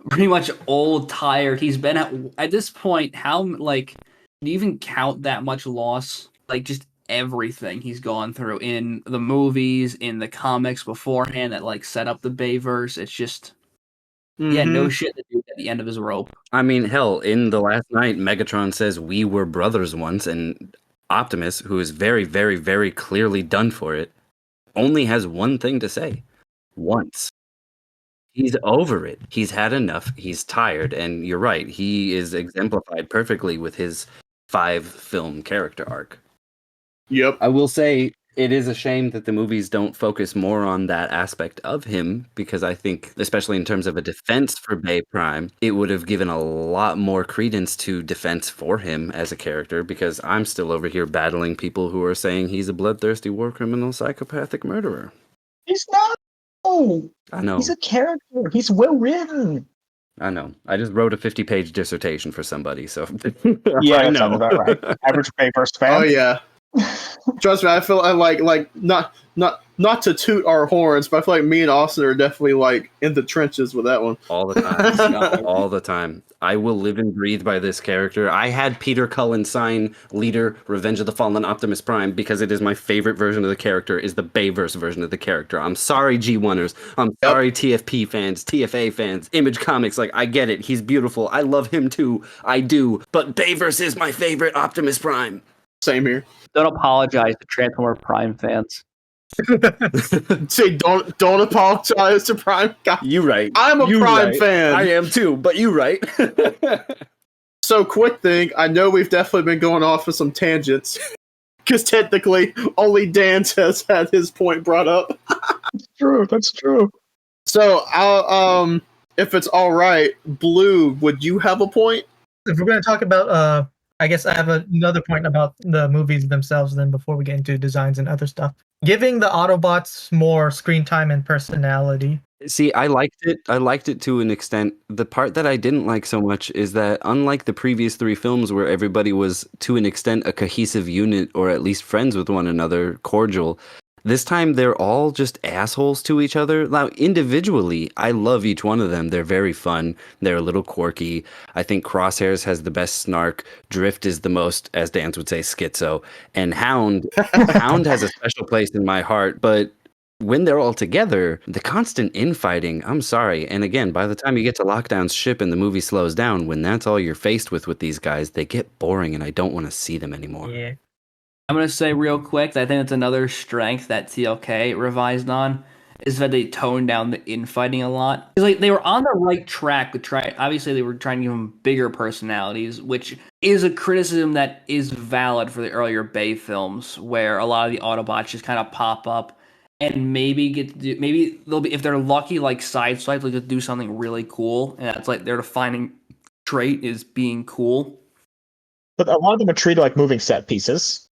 pretty much old, tired. He's been at this point, how, like, do you even count that much loss? Like, just everything he's gone through in the movies, in the comics beforehand that, like, set up the Bayverse. It's just, yeah, no shit to do at the end of his rope. I mean, hell, in The Last Night, Megatron says, we were brothers once, and Optimus, who is very, very, very clearly done for it, only has one thing to say. Once. He's over it. He's had enough. He's tired. And you're right. He is exemplified perfectly with his 5-film character arc. Yep. I will say it is a shame that the movies don't focus more on that aspect of him, because I think, especially in terms of a defense for Bay Prime, it would have given a lot more credence to defense for him as a character, because I'm still over here battling people who are saying he's a bloodthirsty war criminal, psychopathic murderer. He's not. Oh, I know. He's a character. He's well written. I know. I just wrote a 50-page dissertation for somebody, so yeah, I that know. sounds about right. Average Bayverse fan. Oh yeah. Trust me, I feel like not to toot our horns, but I feel like me and Austin are definitely like in the trenches with that one. All the time. All the time. I will live and breathe by this character. I had Peter Cullen sign Leader, Revenge of the Fallen Optimus Prime, because it is my favorite version of the character, is the Bayverse version of the character. I'm sorry, G1ers. I'm sorry, TFP fans, TFA fans, Image Comics. Like, I get it. He's beautiful. I love him too. I do. But Bayverse is my favorite Optimus Prime. Same here. Don't apologize to Transformer Prime fans. Say don't apologize to Prime. God, You right. I'm a You Prime right. fan. I am too, but you right. So quick thing, I know we've definitely been going off of some tangents, because technically only Dan has had his point brought up. That's true. So I'll if it's all right, Blue, would you have a point? If we're going to talk about, I guess I have another point about the movies themselves. Then before we get into designs and other stuff, giving the Autobots more screen time and personality. See, I liked it. I liked it to an extent. The part that I didn't like so much is that, unlike the previous 3 films where everybody was, to an extent, a cohesive unit, or at least friends with one another, cordial, this time they're all just assholes to each other. Now, individually, I love each one of them. They're very fun. They're a little quirky. I think Crosshairs has the best snark. Drift is the most, as Dan would say, schizo. And Hound has a special place in my heart, but when they're all together, the constant infighting, I'm sorry. And again, by the time you get to Lockdown's ship and the movie slows down, when that's all you're faced with these guys, they get boring and I don't want to see them anymore. Yeah. I'm going to say real quick that I think that's another strength that TLK revised on, is that they toned down the infighting a lot. It's like they were on the right track obviously they were trying to give them bigger personalities, which is a criticism that is valid for the earlier Bay films, where a lot of the Autobots just kind of pop up and maybe they'll be, if they're lucky, like Sideswipe, they'll just do something really cool, and that's like their defining trait is being cool. But a lot of them are treated like moving set pieces.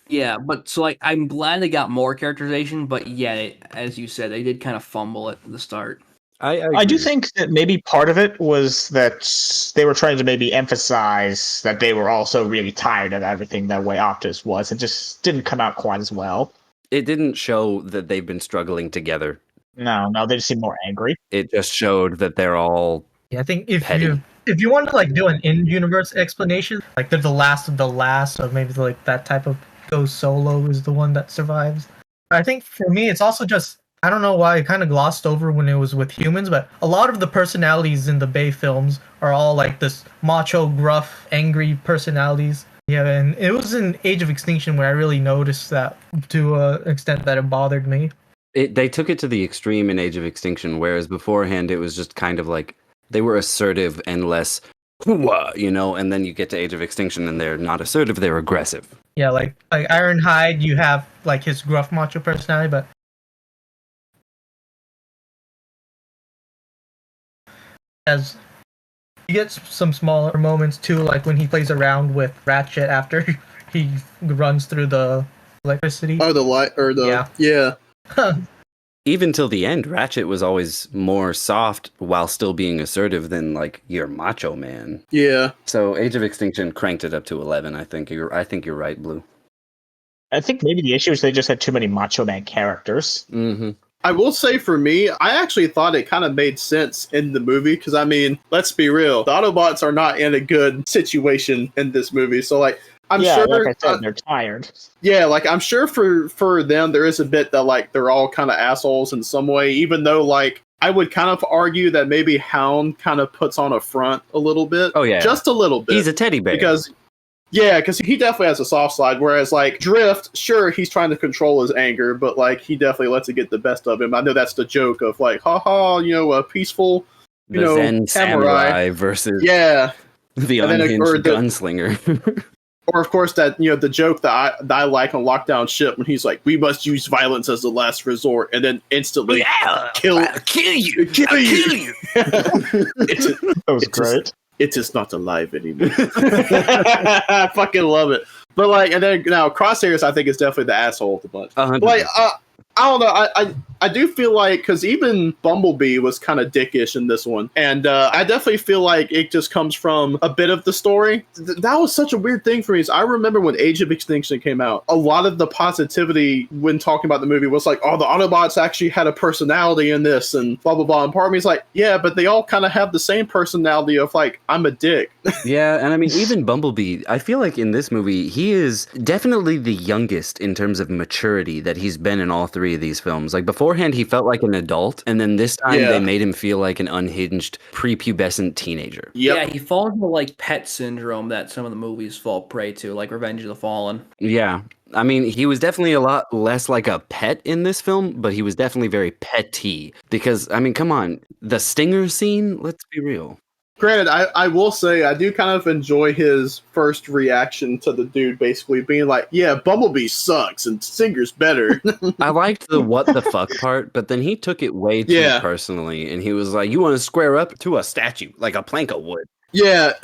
Yeah, but so like I'm glad they got more characterization, but yeah, as you said, they did kind of fumble at the start. I do think that maybe part of it was that they were trying to maybe emphasize that they were also really tired of everything that way Optus was. It just didn't come out quite as well. It didn't show that they've been struggling together. No, they just seem more angry. It just showed that they're all Yeah, I think if petty. you want to like do an in-universe explanation, like they're the last of the last, or maybe like that type of goes solo is the one that survives. I think for me, it's also just I don't know why I kind of glossed over when it was with humans, but a lot of the personalities in the Bay films are all like this macho, gruff, angry personalities. Yeah, and it was in Age of Extinction where I really noticed that to an extent that it bothered me. They took it to the extreme in Age of Extinction, whereas beforehand it was just kind of like they were assertive and less, you know, and then you get to Age of Extinction and they're not assertive, they're aggressive. Yeah, like Ironhide, you have like his gruff macho personality, but as you get some smaller moments too, like when he plays around with Ratchet after he runs through the electricity. Oh, the light or the Yeah. Even till the end, Ratchet was always more soft while still being assertive than like your macho man. Yeah. So Age of Extinction cranked it up to 11. I think you're right, Blue. I think maybe the issue is they just had too many Macho Man characters. Mm-hmm. I will say for me, I actually thought it kind of made sense in the movie because, I mean, let's be real. The Autobots are not in a good situation in this movie. So, like, I'm sure... like I said, they're tired. Yeah, like, I'm sure for them, there is a bit that, like, they're all kind of assholes in some way, even though, like, I would kind of argue that maybe Hound kind of puts on a front a little bit. Oh, yeah. Just a little bit. He's a teddy bear. Because he definitely has a soft side, whereas, like, Drift, sure, he's trying to control his anger, but, like, he definitely lets it get the best of him. I know that's the joke of, like, haha, you know, a peaceful, you the know, Zen samurai versus the unhinged gunslinger. Or, of course, that, you know, the joke that I like on Lockdown Ship when he's like, we must use violence as the last resort, and then instantly kill you. That was great. It is not alive anymore. I fucking love it. But, like, and then now Crosshairs, I think, is definitely the asshole of the bunch. Like, I don't know. I do feel like, because even Bumblebee was kind of dickish in this one. And I definitely feel like it just comes from a bit of the story. That was such a weird thing for me. I remember when Age of Extinction came out, a lot of the positivity when talking about the movie was like, oh, the Autobots actually had a personality in this and blah, blah, blah. And part of me is like, yeah, but they all kind of have the same personality of like, I'm a dick. Yeah, and I mean, even Bumblebee, I feel like in this movie, he is definitely the youngest in terms of maturity that he's been in all three of these films. Like, beforehand, he felt like an adult, and then this time they made him feel like an unhinged, prepubescent teenager. Yep. Yeah, he falls into, like, pet syndrome that some of the movies fall prey to, like Revenge of the Fallen. Yeah. I mean, he was definitely a lot less like a pet in this film, but he was definitely very petty. Because, I mean, come on, the Stinger scene, let's be real. Granted, I will say I do kind of enjoy his first reaction to the dude basically being like, yeah, Bumblebee sucks and Stinger's better. I liked the what the fuck part, but then he took it way too personally, and he was like, you want to square up to a statue, like a plank of wood. Yeah.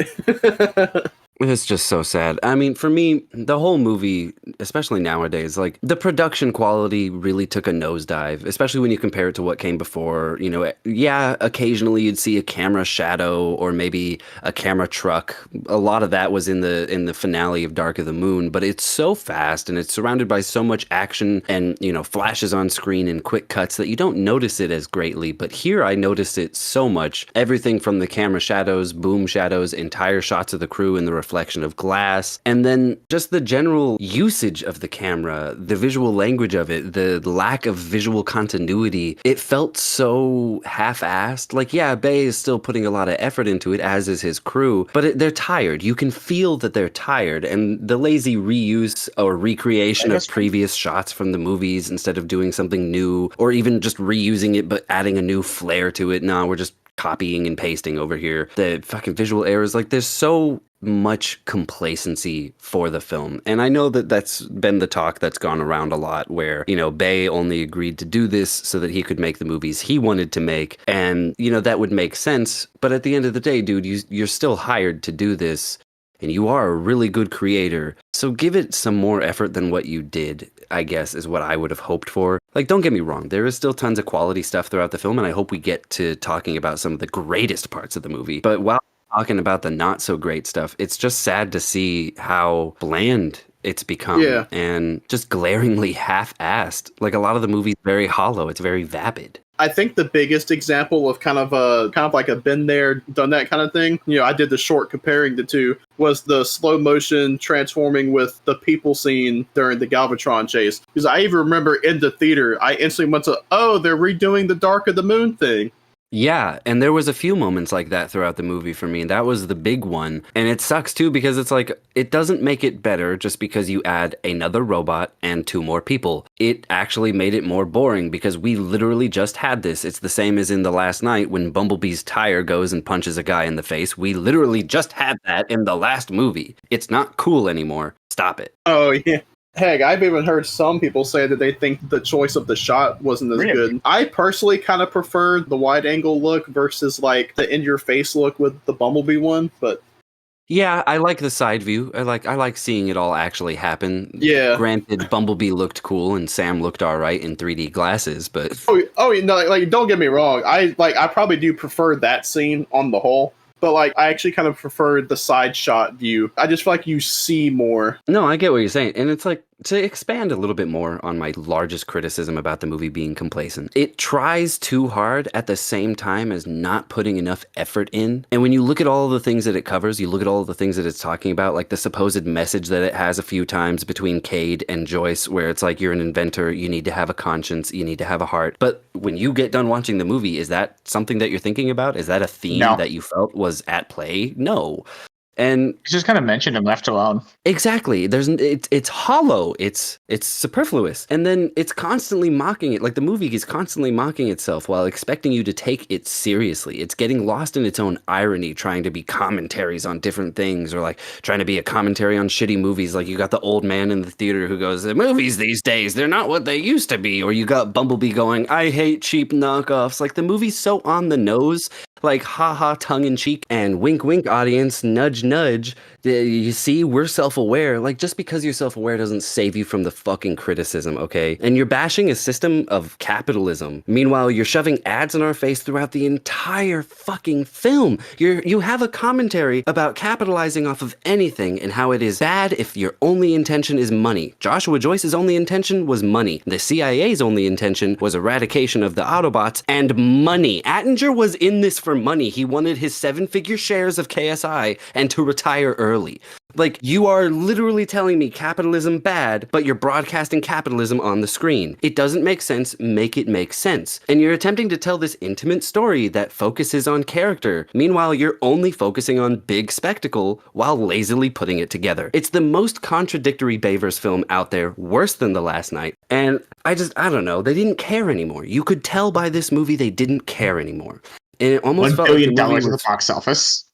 It's just so sad. I mean, for me, the whole movie, especially nowadays, like the production quality really took a nosedive, especially when you compare it to what came before. You know, yeah, occasionally you'd see a camera shadow or maybe a camera truck. A lot of that was in the finale of Dark of the Moon, but it's so fast and it's surrounded by so much action and, you know, flashes on screen and quick cuts that you don't notice it as greatly. But here I noticed it so much. Everything from the camera shadows, boom shadows, entire shots of the crew in the reflection of glass, and then just the general usage of the camera, the visual language of it, the lack of visual continuity. It felt so half-assed. Like, yeah, Bay is still putting a lot of effort into it, as is his crew, but they're tired. You can feel that they're tired, and the lazy reuse or recreation of previous shots from the movies instead of doing something new, or even just reusing it but adding a new flair to it. No, we're just copying and pasting over here. The fucking visual errors, like, there's so much complacency for the film. And I know that that's been the talk that's gone around a lot where, you know, Bay only agreed to do this so that he could make the movies he wanted to make. And, you know, that would make sense. But at the end of the day, dude, you're still hired to do this. and you are a really good creator. So give it some more effort than what you did, I guess, is what I would have hoped for. Like, don't get me wrong, there is still tons of quality stuff throughout the film, and I hope we get to talking about some of the greatest parts of the movie. But while talking about the not so great stuff, it's just sad to see how bland it's become, Yeah. and just glaringly half-assed. Like, a lot of the movie's very hollow. It's very vapid. I think the biggest example of kind of like a been there, done that kind of thing, I did the short comparing the two, was the slow motion transforming with the people scene during the Galvatron chase. Because I even remember in the theater, I instantly went to, oh, they're redoing the Dark of the Moon thing. Yeah, and there was a few moments like that throughout the movie for me. That was the big one. And it sucks too, because it's like, it doesn't make it better just because you add another robot and 2 more people. It actually made it more boring, because we literally just had this. It's the same as in The Last Night when Bumblebee's tire goes and punches a guy in the face. We literally just had that in the last movie. It's not cool anymore. Stop it. Oh, yeah. Heck, I've even heard some people say that they think the choice of the shot wasn't as good. I personally kind of prefer the wide angle look versus like the in your face look with the Bumblebee one, but yeah, I like the side view. I like seeing it all actually happen. Yeah. Granted, Bumblebee looked cool and Sam looked all right in 3D glasses, but like don't get me wrong. I probably do prefer that scene on the whole. But, like, I actually kind of prefer the side shot view. I just feel like you see more. No, I get what you're saying. And it's like, to expand a little bit more on my largest criticism about the movie being complacent, it tries too hard at the same time as not putting enough effort in. And when you look at all the things that it covers, you look at all the things that it's talking about, like the supposed message that it has a few times between Cade and Joyce, where it's like, you're an inventor, you need to have a conscience, you need to have a heart. But when you get done watching the movie, is that something that you're thinking about? Is that a theme that you felt was at play? No. And it's just kind of mentioned and left alone. Exactly. It's hollow. It's superfluous. And then it's constantly mocking it. Like, the movie is constantly mocking itself while expecting you to take it seriously. It's getting lost in its own irony, trying to be commentaries on different things, or like trying to be a commentary on shitty movies. Like, you got the old man in the theater who goes, the movies these days, they're not what they used to be. Or you got Bumblebee going, I hate cheap knockoffs. Like, the movie's so on the nose. Like, haha, tongue-in-cheek, and wink-wink, audience, nudge-nudge. You see, we're self-aware. Like, just because you're self-aware doesn't save you from the fucking criticism, okay? And you're bashing a system of capitalism. Meanwhile, you're shoving ads in our face throughout the entire fucking film. You have a commentary about capitalizing off of anything and how it is bad if your only intention is money. Joshua Joyce's only intention was money. The CIA's only intention was eradication of the Autobots and money. Attinger was in this for money. He wanted his 7-figure shares of KSI and to retire early. Like, you are literally telling me capitalism bad, but you're broadcasting capitalism on the screen. It doesn't make sense. Make it make sense. And you're attempting to tell this intimate story that focuses on character. Meanwhile, you're only focusing on big spectacle while lazily putting it together. It's the most contradictory Bayverse film out there, worse than The Last Night. And I don't know. They didn't care anymore. You could tell by this movie they didn't care anymore. And it almost felt like the movie was, in the box office.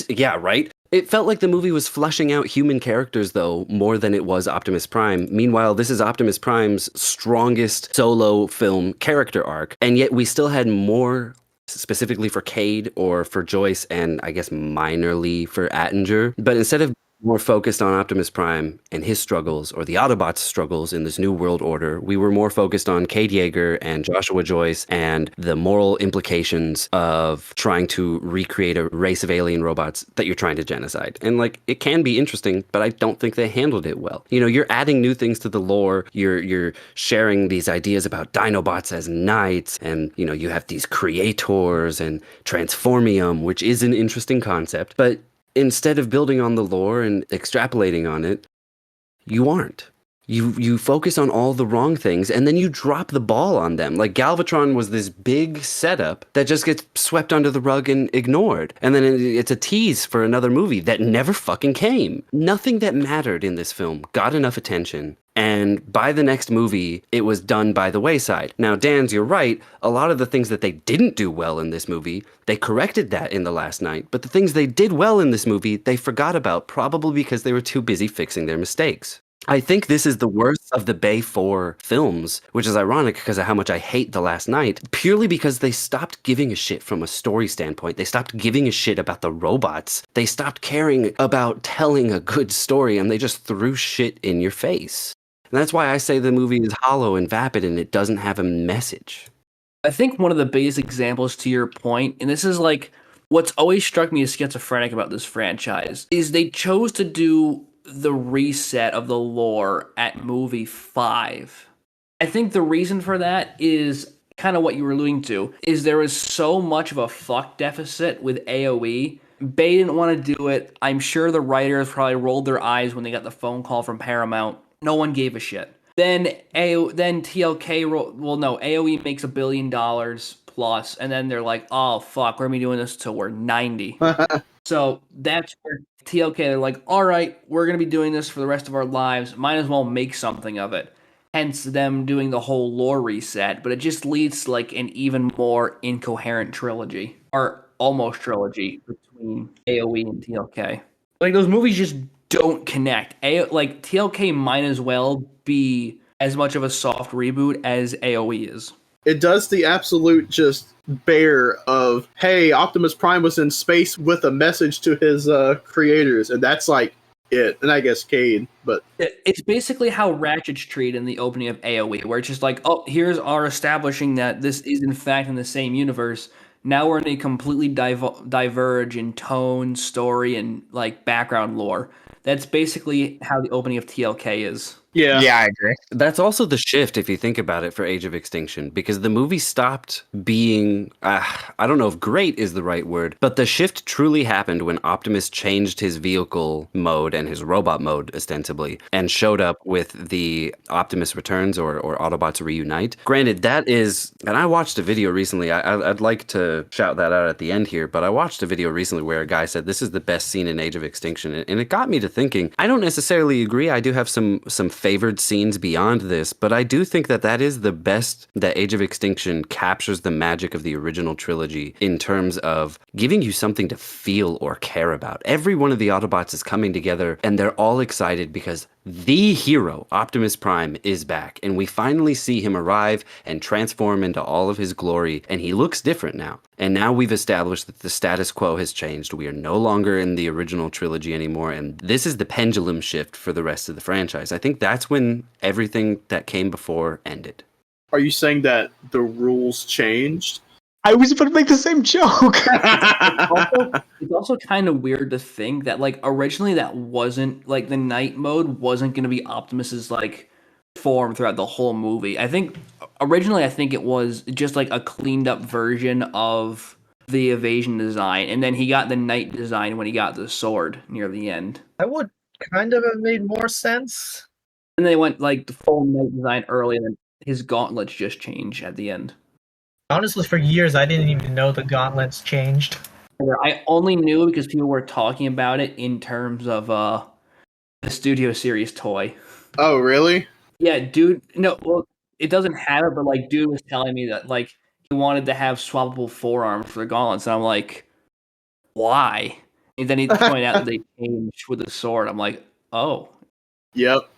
Yeah, right? It felt like the movie was fleshing out human characters, though, more than it was Optimus Prime. Meanwhile, this is Optimus Prime's strongest solo film character arc, and yet we still had more specifically for Cade or for Joyce, and I guess minorly for Attinger. But instead of more focused on Optimus Prime and his struggles, or the Autobots' struggles in this new world order, we were more focused on Cade Yeager and Joshua Joyce and the moral implications of trying to recreate a race of alien robots that you're trying to genocide. And like, it can be interesting, but I don't think they handled it well. You know, you're adding new things to the lore, you're sharing these ideas about Dinobots as knights, and you know, you have these creators and Transformium, which is an interesting concept, but instead of building on the lore and extrapolating on it, you aren't. You focus on all the wrong things, and then you drop the ball on them. Like, Galvatron was this big setup that just gets swept under the rug and ignored. And then it's a tease for another movie that never fucking came. Nothing that mattered in this film got enough attention. And by the next movie, it was done by the wayside. Now, Dan's, you're right. A lot of the things that they didn't do well in this movie, they corrected that in The Last Night. But the things they did well in this movie, they forgot about, probably because they were too busy fixing their mistakes. I think this is the worst of the Bay 4 films, which is ironic because of how much I hate The Last Night, purely because they stopped giving a shit from a story standpoint. They stopped giving a shit about the robots. They stopped caring about telling a good story, and they just threw shit in your face. And that's why I say the movie is hollow and vapid and it doesn't have a message. I think one of the biggest examples to your point, and this is like what's always struck me as schizophrenic about this franchise, is they chose to do the reset of the lore at movie 5. I think the reason for that is kind of what you were alluding to, is there was so much of a fuck deficit with AoE. Bay didn't want to do it. I'm sure the writers probably rolled their eyes when they got the phone call from Paramount. No one gave a shit. Then TLK, AoE makes $1 billion plus, and then they're like, oh fuck, we're gonna be doing this till we're 90. So that's where TLK, they're like, all right, we're gonna be doing this for the rest of our lives. Might as well make something of it. Hence them doing the whole lore reset, but it just leads to like an even more incoherent trilogy, or almost trilogy, between AoE and TLK. Like those movies just don't connect. Like TLK might as well be as much of a soft reboot as AoE is. It does the absolute just bear of, hey, Optimus Prime was in space with a message to his creators, and that's like it. And I guess Cade, but it's basically how Ratchet's treated in the opening of AoE, where it's just like, oh, here's our establishing that this is in fact in the same universe. Now we're in a completely diverge in tone, story, and like background lore. That's basically how the opening of TLK is. yeah. Yeah, I agree. That's also the shift, if you think about it, for Age of Extinction, because the movie stopped being, I don't know if great is the right word, but the shift truly happened when Optimus changed his vehicle mode and his robot mode, ostensibly, and showed up with the Optimus Returns or Autobots Reunite. Granted, that is, and I watched a video recently, I'd like to shout that out at the end here, but I watched a video recently where a guy said this is the best scene in Age of Extinction, and it got me to thinking. I don't necessarily agree. I do have some favored scenes beyond this, but I do think that is the best that Age of Extinction captures the magic of the original trilogy in terms of giving you something to feel or care about. Every one of the Autobots is coming together and they're all excited because the hero, Optimus Prime, is back, and we finally see him arrive and transform into all of his glory, and he looks different now. And now we've established that the status quo has changed. We are no longer in the original trilogy anymore, and this is the pendulum shift for the rest of the franchise. I think that's when everything that came before ended. Are you saying that the rules changed? I was about to make the same joke. It's also kind of weird to think that like originally that wasn't like the night mode wasn't going to be Optimus's like form throughout the whole movie. I think it was just like a cleaned up version of the evasion design, and then he got the night design when he got the sword near the end. That would kind of have made more sense. And they went like the full night design early, and then his gauntlets just change at the end. Honestly, for years, I didn't even know the gauntlets changed. I only knew because people were talking about it in terms of the Studio Series toy. Oh, really? Yeah, dude. No, well, it doesn't have it, but like, dude was telling me that like he wanted to have swappable forearms for the gauntlets, and I'm like, why? And then he pointed out that they changed with the sword. I'm like, oh. Yep.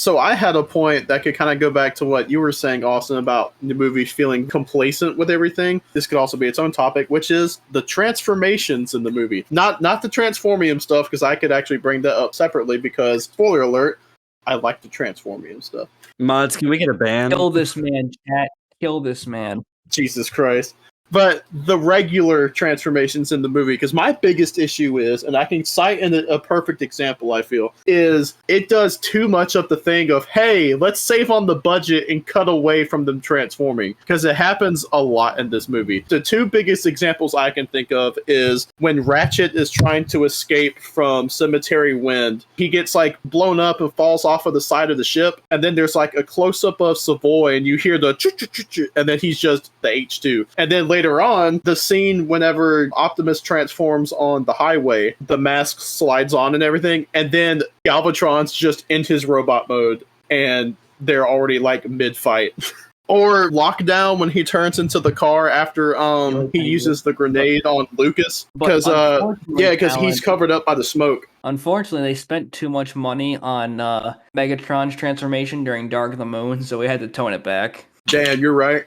So I had a point that could kind of go back to what you were saying, Austin, about the movie feeling complacent with everything. This could also be its own topic, which is the transformations in the movie. Not the Transformium stuff, because I could actually bring that up separately, because, spoiler alert, I like the Transformium stuff. Mods, can we get a ban? Kill this man, chat. Kill this man. Jesus Christ. But the regular transformations in the movie, because my biggest issue is, and I can cite a perfect example, I feel, is it does too much of the thing of, hey, let's save on the budget and cut away from them transforming, because it happens a lot in this movie. The two biggest examples I can think of is when Ratchet is trying to escape from Cemetery Wind. He gets like blown up and falls off of the side of the ship, and then there's like a close-up of Savoy, and you hear the choo-choo-choo-choo, and then he's just the H2. And then later on, the scene whenever Optimus transforms on the highway, the mask slides on and everything, and then Galvatron's just in his robot mode, and they're already like mid-fight. Or Lockdown when he turns into the car after he Penny uses the grenade on Lucas. But Because unfortunately, because he's Talon- covered up by the smoke. Unfortunately, they spent too much money on Megatron's transformation during Dark of the Moon, so we had to tone it back. Damn, you're right.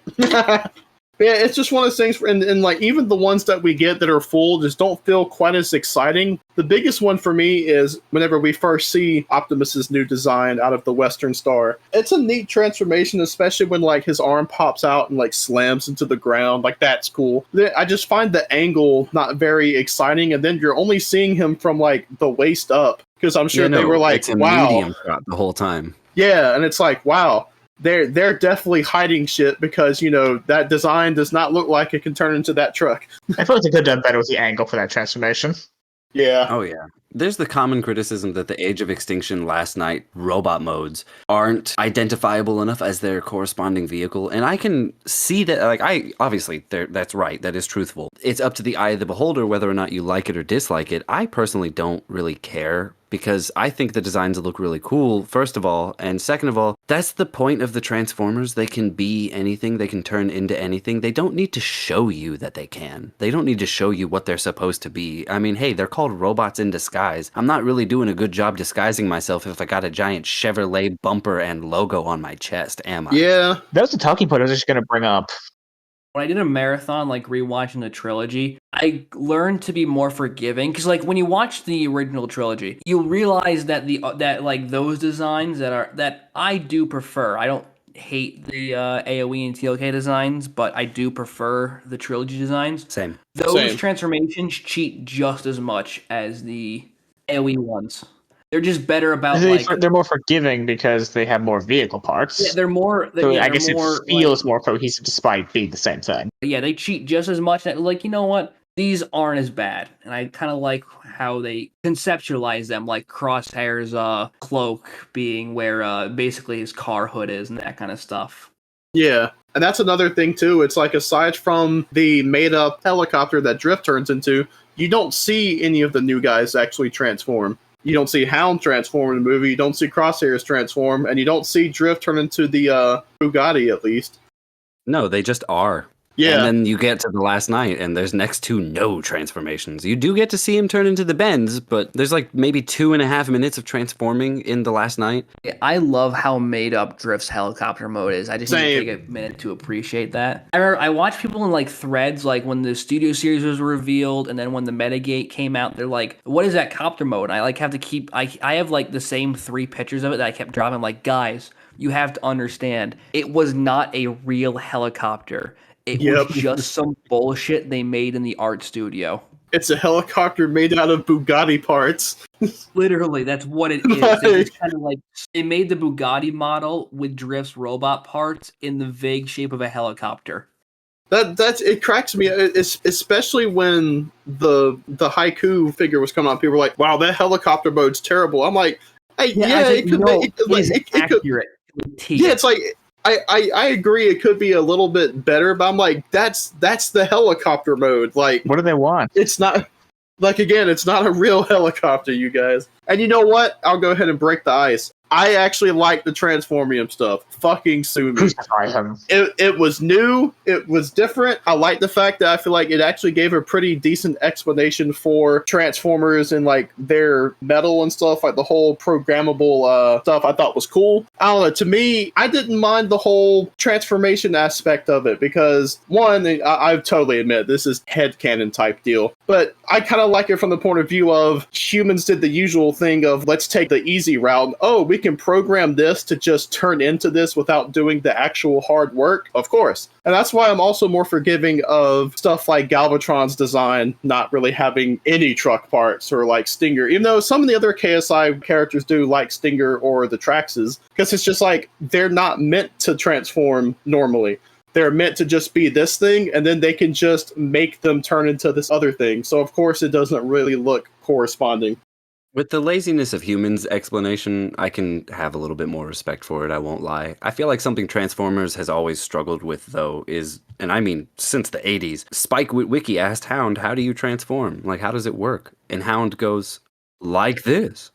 Yeah, it's just one of those things, and like even the ones that we get that are full just don't feel quite as exciting. The biggest one for me is whenever we first see Optimus's new design out of the Western Star. It's a neat transformation, especially when like his arm pops out and like slams into the ground. Like that's cool. I just find the angle not very exciting, and then you're only seeing him from like the waist up because I'm sure they were like, it's a "Wow, medium shot the whole time." yeah," and it's like, "Wow." They're definitely hiding shit because, you know, that design does not look like it can turn into that truck. I feel like they could have done better with the angle for that transformation. Yeah. Oh, yeah. There's the common criticism that the Age of Extinction Last Night robot modes aren't identifiable enough as their corresponding vehicle. And I can see that, like, obviously, that's right. That is truthful. It's up to the eye of the beholder whether or not you like it or dislike it. I personally don't really care because I think the designs look really cool, first of all. And second of all, that's the point of the Transformers. They can be anything. They can turn into anything. They don't need to show you that they can. They don't need to show you what they're supposed to be. I mean, hey, they're called robots in disguise. I'm not really doing a good job disguising myself if I got a giant Chevrolet bumper and logo on my chest, am I? Yeah. That was the talking point I was just going to bring up. When I did a marathon, like rewatching the trilogy, I learned to be more forgiving because, like, when you watch the original trilogy, you'll realize that like those designs that I do prefer. I don't hate the AOE and TLK designs, but I do prefer the trilogy designs. Same. Those Same. transformations cheat just as much as the AOE ones. They're just better about like They're more forgiving because they have more vehicle parts. yeah, they're more. So Yeah, I they're guess more, it feels like, more cohesive despite being the same thing. yeah, they cheat just as much. Like, you know what? These aren't as bad, and I kind of like how they conceptualize them, like Crosshair's cloak being where basically his car hood is and that kind of stuff. Yeah. And that's another thing too. It's like aside from the made up helicopter that Drift turns into, you don't see any of the new guys actually transform. You don't see Hound transform in the movie, you don't see Crosshairs transform, and you don't see Drift turn into the Bugatti at least. No, they just are. Yeah. And then you get to the Last Night, and there's next to no transformations. You do get to see him turn into the Benz, but there's like maybe 2.5 minutes of transforming in the Last Night. Yeah, I love how made up Drift's helicopter mode is. I just need Same. to take a minute to appreciate that. I remember I watched people in like threads, like when the studio series was revealed, and then when the Metagate came out, they're like, "What is that copter mode?" And I like have to keep. I have like the same 3 pictures of it that I kept dropping. I'm like, guys, you have to understand, it was not a real helicopter. It was just some bullshit they made in the art studio. It's a helicopter made out of Bugatti parts. Literally, that's what it is. They just kind of like it made the Bugatti model with Drift's robot parts in the vague shape of a helicopter. That's it cracks me, especially when the haiku figure was coming out. People were like, "Wow, that helicopter mode's terrible." I'm like, "Hey, yeah, it could be accurate. Yeah, it's like I agree it could be a little bit better, but I'm like, that's the helicopter mode. Like, What do they want? it's not like again, it's not a real helicopter, you guys. And you know what? I'll go ahead and break the ice. I actually like the Transformium stuff. Fucking sue me. Crucify him. It was new. It was different. I like the fact that I feel like it actually gave a pretty decent explanation for Transformers and like their metal and stuff. Like the whole programmable stuff I thought was cool. I don't know. To me, I didn't mind the whole transformation aspect of it because one, I totally admit this is headcanon type deal. But I kind of like it from the point of view of humans did the usual thing of let's take the easy route. Oh, we can program this to just turn into this without doing the actual hard work, of course. And that's why I'm also more forgiving of stuff like Galvatron's design not really having any truck parts or like Stinger, even though some of the other KSI characters do like Stinger or the Traxes, because it's just like they're not meant to transform normally. They're meant to just be this thing, and then they can just make them turn into this other thing. So of course it doesn't really look corresponding. With the laziness of humans explanation, I can have a little bit more respect for it, I won't lie. I feel like something Transformers has always struggled with, though, is, and I mean since the 80s, Spike Witwicky asked Hound, how do you transform? Like, how does it work? And Hound goes, like this.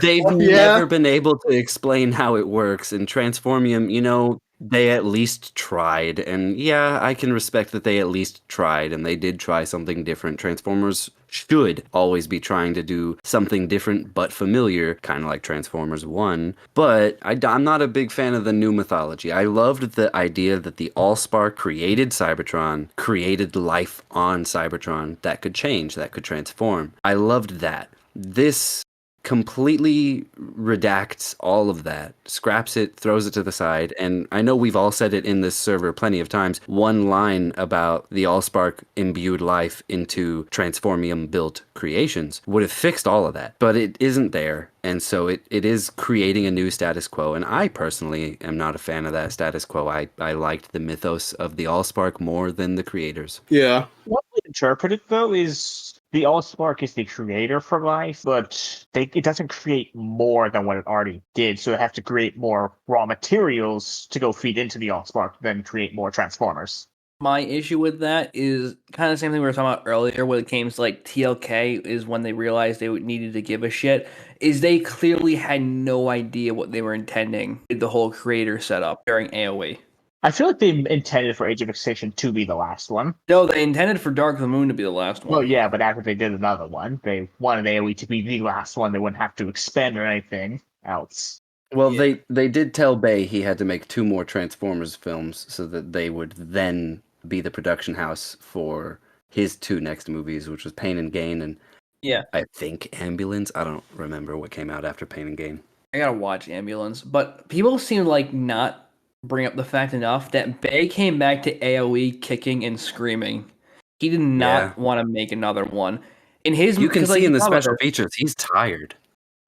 They've never been able to explain how it works, and Transformium, you know, they at least tried. And yeah, I can respect that they at least tried, and they did try something different. Transformers should always be trying to do something different but familiar, kind of like Transformers 1. But I'm not a big fan of the new mythology. I loved the idea that the Allspark created Cybertron, created life on Cybertron that could change, that could transform. I loved that. This completely redacts all of that, scraps it, throws it to the side. And I know we've all said it in this server plenty of times. One line about the Allspark imbued life into Transformium built creations would have fixed all of that, but it isn't there. And so it is creating a new status quo. And I personally am not a fan of that status quo. I liked the mythos of the Allspark more than the creators. Yeah. What we interpret it though is the Allspark is the creator for life, but it doesn't create more than what it already did. So they have to create more raw materials to go feed into the Allspark, then create more Transformers. My issue with that is kind of the same thing we were talking about earlier when it came to like TLK is when they realized they needed to give a shit, is they clearly had no idea what they were intending with the whole creator setup during AoE. I feel like they intended for Age of Extinction to be the last one. No, they intended for Dark of the Moon to be the last one. Well, yeah, but after they did another one, they wanted AoE to be the last one. They wouldn't have to expand or anything else. Well, Yeah. they did tell Bay he had to make 2 more Transformers films so that they would then be the production house for his 2 next movies, which was Pain and Gain and Yeah. I think Ambulance. I don't remember what came out after Pain and Gain. I gotta watch Ambulance, but people seem to like not bring up the fact enough that Bay came back to AoE kicking and screaming. He did not want to make another one. In his, You can 'cause, like, see in you the talk about special this. features, he's tired.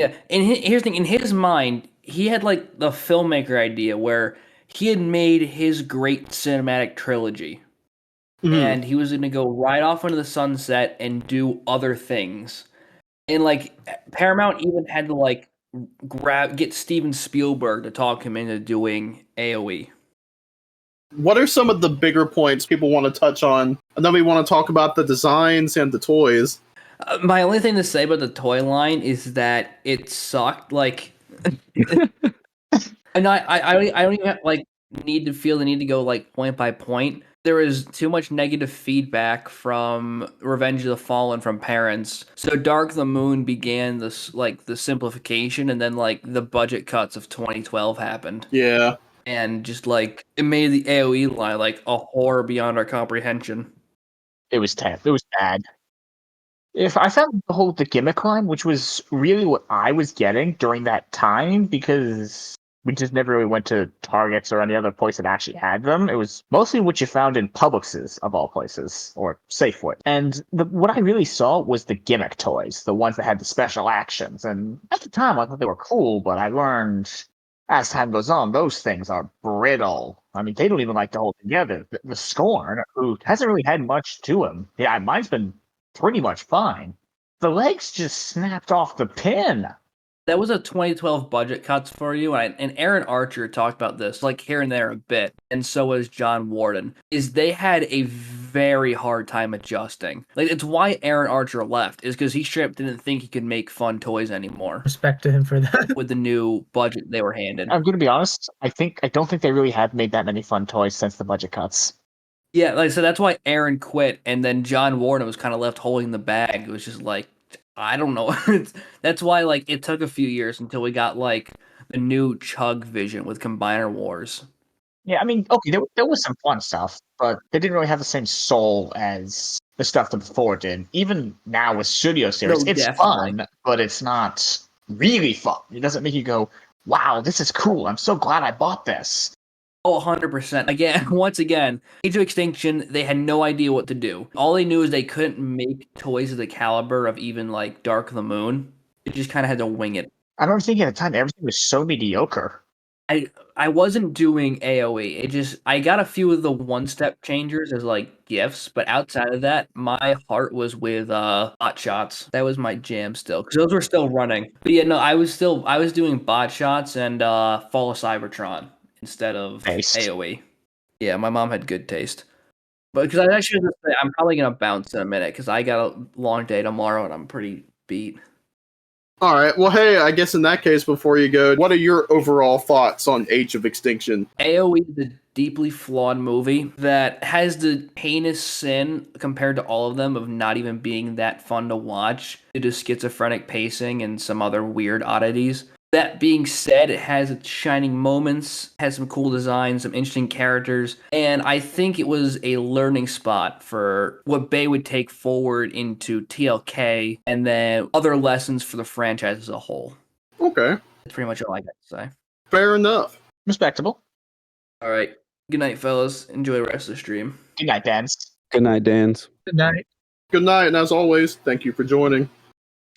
Yeah, and here's the thing: in his mind, he had like the filmmaker idea where he had made his great cinematic trilogy, and he was going to go right off into the sunset and do other things. And like Paramount even had to like get Steven Spielberg to talk him into doing AoE. What are some of the bigger points people want to touch on? And then we want to talk about the designs and the toys. My only thing to say about the toy line is that it sucked. Like, and I don't even have, like feel the need to go like point by point. There is too much negative feedback from Revenge of the Fallen from parents. So Dark of the Moon began this like the simplification, and then like the budget cuts of 2012 happened. Yeah. And just like it made the AoE line like a horror beyond our comprehension. It was tough. It was bad. If I found the gimmick line, which was really what I was getting during that time, because we just never really went to Targets or any other place that actually had them. It was mostly what you found in Publixes, of all places, or Safeway. And what I really saw was the gimmick toys, the ones that had the special actions. And at the time, I thought they were cool, but I learned as time goes on, those things are brittle. I mean, they don't even like to hold together. The Scorn, who hasn't really had much to him, yeah, mine's been pretty much fine. The legs just snapped off the pin. That was a 2012 budget cuts for you, and Aaron Archer talked about this like here and there a bit, and so was John Warden. Is they had a very hard time adjusting. Like it's why Aaron Archer left is because he straight up didn't think he could make fun toys anymore. Respect to him for that. With the new budget they were handed. I'm going to be honest. I don't think they really have made that many fun toys since the budget cuts. Yeah, like so that's why Aaron quit, and then John Warden was kind of left holding the bag. It was just like I don't know. That's why like it took a few years until we got like the new Chug Vision with Combiner Wars. Yeah, I mean, okay, there was some fun stuff, but they didn't really have the same soul as the stuff that before did. Even now with Studio Series, No, it's definitely. fun, but it's not really fun. It doesn't make you go, wow, this is cool. I'm so glad I bought this. Oh, 100%. Again, once again, Age of Extinction, they had no idea what to do. All they knew is they couldn't make toys of the caliber of even like Dark of the Moon. They just kind of had to wing it. I remember thinking at the time everything was so mediocre. I wasn't doing AoE. It just I got a few of the one-step changers as like gifts, but outside of that, my heart was with bot shots. That was my jam still because those were still running. But yeah, no, I was doing bot shots and Fall of Cybertron instead of Taste. AoE. Yeah, my mom had good taste. But because I actually I'm probably gonna bounce in a minute because I got a long day tomorrow and I'm pretty beat. All right. Well, hey, I guess in that case, before you go, what are your overall thoughts on Age of Extinction? AoE is a deeply flawed movie that has the heinous sin compared to all of them of not even being that fun to watch due to schizophrenic pacing and some other weird oddities. That being said, it has its shining moments, has some cool designs, some interesting characters, and I think it was a learning spot for what Bay would take forward into TLK and then other lessons for the franchise as a whole. Okay. That's pretty much all I got to say. Fair enough. Respectable. All right. Good night, fellas. Enjoy the rest of the stream. Good night, Dan. Good night, Dans. Good night. Good night, and as always, thank you for joining.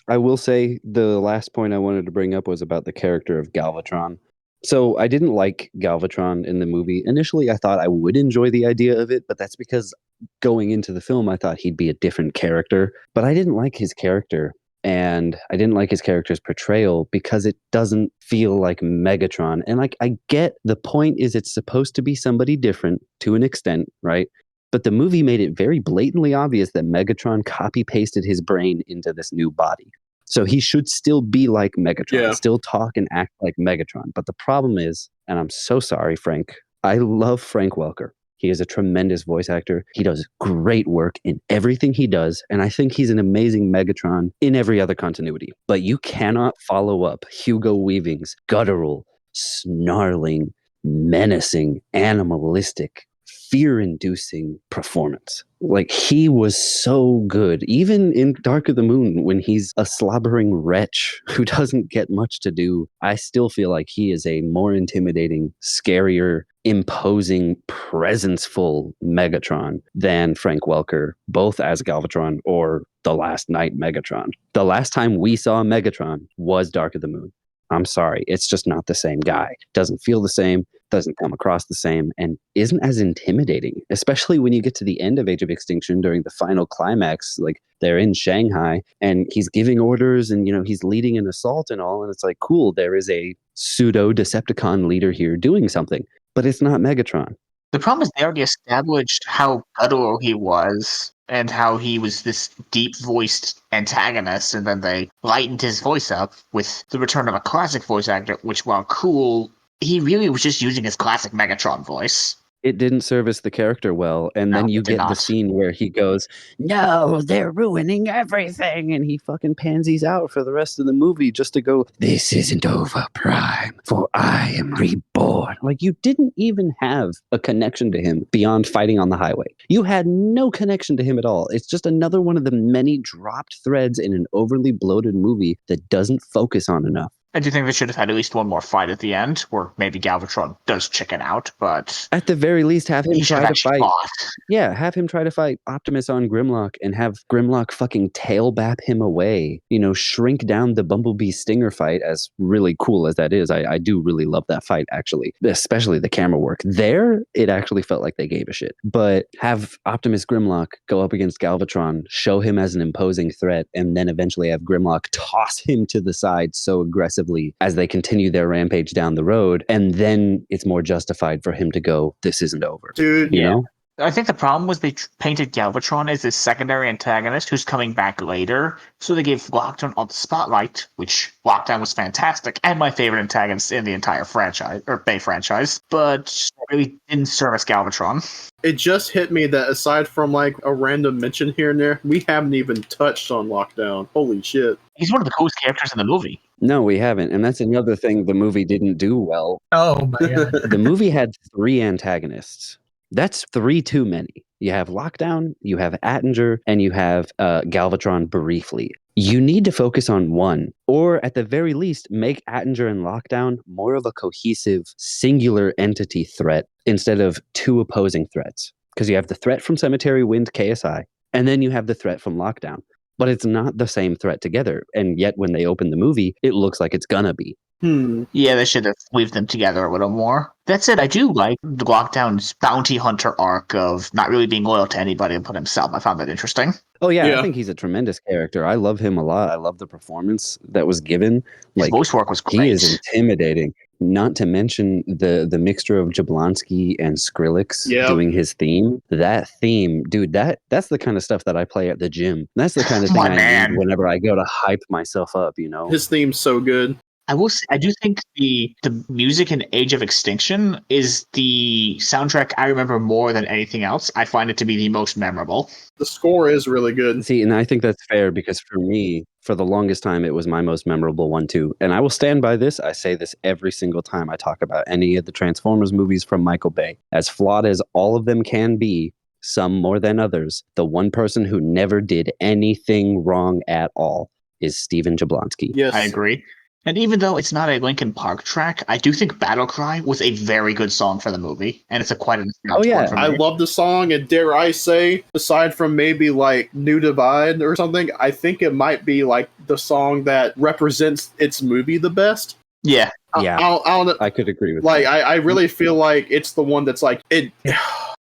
I will say the last point I wanted to bring up was about the character of Galvatron. So I didn't like Galvatron in the movie. Initially, I thought I would enjoy the idea of it, but that's because going into the film, I thought he'd be a different character. But I didn't like his character, and I didn't like his character's portrayal because it doesn't feel like Megatron. And like, I get the point is it's supposed to be somebody different to an extent, right? But the movie made it very blatantly obvious that Megatron copy-pasted his brain into this new body. So he should still be like Megatron, still talk and act like Megatron. But the problem is, and I'm so sorry, Frank, I love Frank Welker. He is a tremendous voice actor. He does great work in everything he does. And I think he's an amazing Megatron in every other continuity. But you cannot follow up Hugo Weaving's guttural, snarling, menacing, animalistic, fear-inducing performance. Like, he was so good. Even in Dark of the Moon, when he's a slobbering wretch who doesn't get much to do, I still feel like he is a more intimidating, scarier, imposing, presenceful Megatron than Frank Welker, both as Galvatron or the Last Night Megatron. The last time we saw Megatron was Dark of the Moon. I'm sorry, it's just not the same guy. Doesn't feel the same, doesn't come across the same, and isn't as intimidating, especially when you get to the end of Age of Extinction during the final climax. Like, they're in Shanghai and he's giving orders and, you know, he's leading an assault and all. And it's like, cool, there is a pseudo Decepticon leader here doing something, but it's not Megatron. The problem is they already established how guttural he was and how he was this deep-voiced antagonist, and then they lightened his voice up with the return of a classic voice actor, which, while cool, he really was just using his classic Megatron voice. It didn't service the character well. And then you get the scene where he goes, no, they're ruining everything. And he fucking pansies out for the rest of the movie just to go, this isn't over, Prime, for I am reborn. Like, you didn't even have a connection to him beyond fighting on the highway. You had no connection to him at all. It's just another one of the many dropped threads in an overly bloated movie that doesn't focus on enough. I do think they should have had at least one more fight at the end, where maybe Galvatron does chicken out, but at the very least, have him try to fight. Fought. Yeah, have him try to fight Optimus on Grimlock and have Grimlock fucking tail bap him away. You know, shrink down the Bumblebee Stinger fight, as really cool as that is. I do really love that fight, actually, especially the camera work. There, it actually felt like they gave a shit. But have Optimus Grimlock go up against Galvatron, show him as an imposing threat, and then eventually have Grimlock toss him to the side so aggressively as they continue their rampage down the road, and then it's more justified for him to go, this isn't over. Dude, you know? I think the problem was they painted Galvatron as this secondary antagonist who's coming back later, so they gave Lockdown all the spotlight, which Lockdown was fantastic, and my favorite antagonist in the entire franchise, or Bay franchise, but really didn't service Galvatron. It just hit me that aside from like a random mention here and there, we haven't even touched on Lockdown. Holy shit. He's one of the coolest characters in the movie. No, we haven't. And that's another thing the movie didn't do well. Oh my god. The movie had 3 antagonists. That's 3 too many. You have Lockdown, you have Attinger, and you have Galvatron briefly. You need to focus on one, or at the very least, make Attinger and Lockdown more of a cohesive, singular entity threat instead of 2 opposing threats. Because you have the threat from Cemetery Wind KSI, and then you have the threat from Lockdown. But it's not the same threat together. And yet, when they open the movie, it looks like it's gonna be. Yeah, they should have weaved them together a little more. That said, I do like the Lockdown's bounty hunter arc of not really being loyal to anybody but himself. I found that interesting. Oh, yeah, I think he's a tremendous character. I love him a lot. I love the performance that was given. His voice work was great. He is intimidating. Not to mention the mixture of Jablonski and Skrillex Yep. doing his theme. That theme, dude, that's the kind of stuff that I play at the gym. That's the kind of thing My I man. need whenever I go to hype myself up, you know? His theme's so good. I will say, I do think the music in Age of Extinction is the soundtrack I remember more than anything else. I find it to be the most memorable. The score is really good. See, and I think that's fair because for me, for the longest time, it was my most memorable one too. And I will stand by this. I say this every single time I talk about any of the Transformers movies from Michael Bay. As flawed as all of them can be, some more than others, the one person who never did anything wrong at all is Steven Jablonski. Yes. I agree. And even though it's not a Linkin Park track, I do think Battle Cry was a very good song for the movie, and it's quite a nostalgic one for me. I love the song, and dare I say, aside from maybe like New Divide or something, I think it might be like the song that represents its movie the best. Yeah. Yeah. I could agree with like that. I really feel like it's the one that's like it.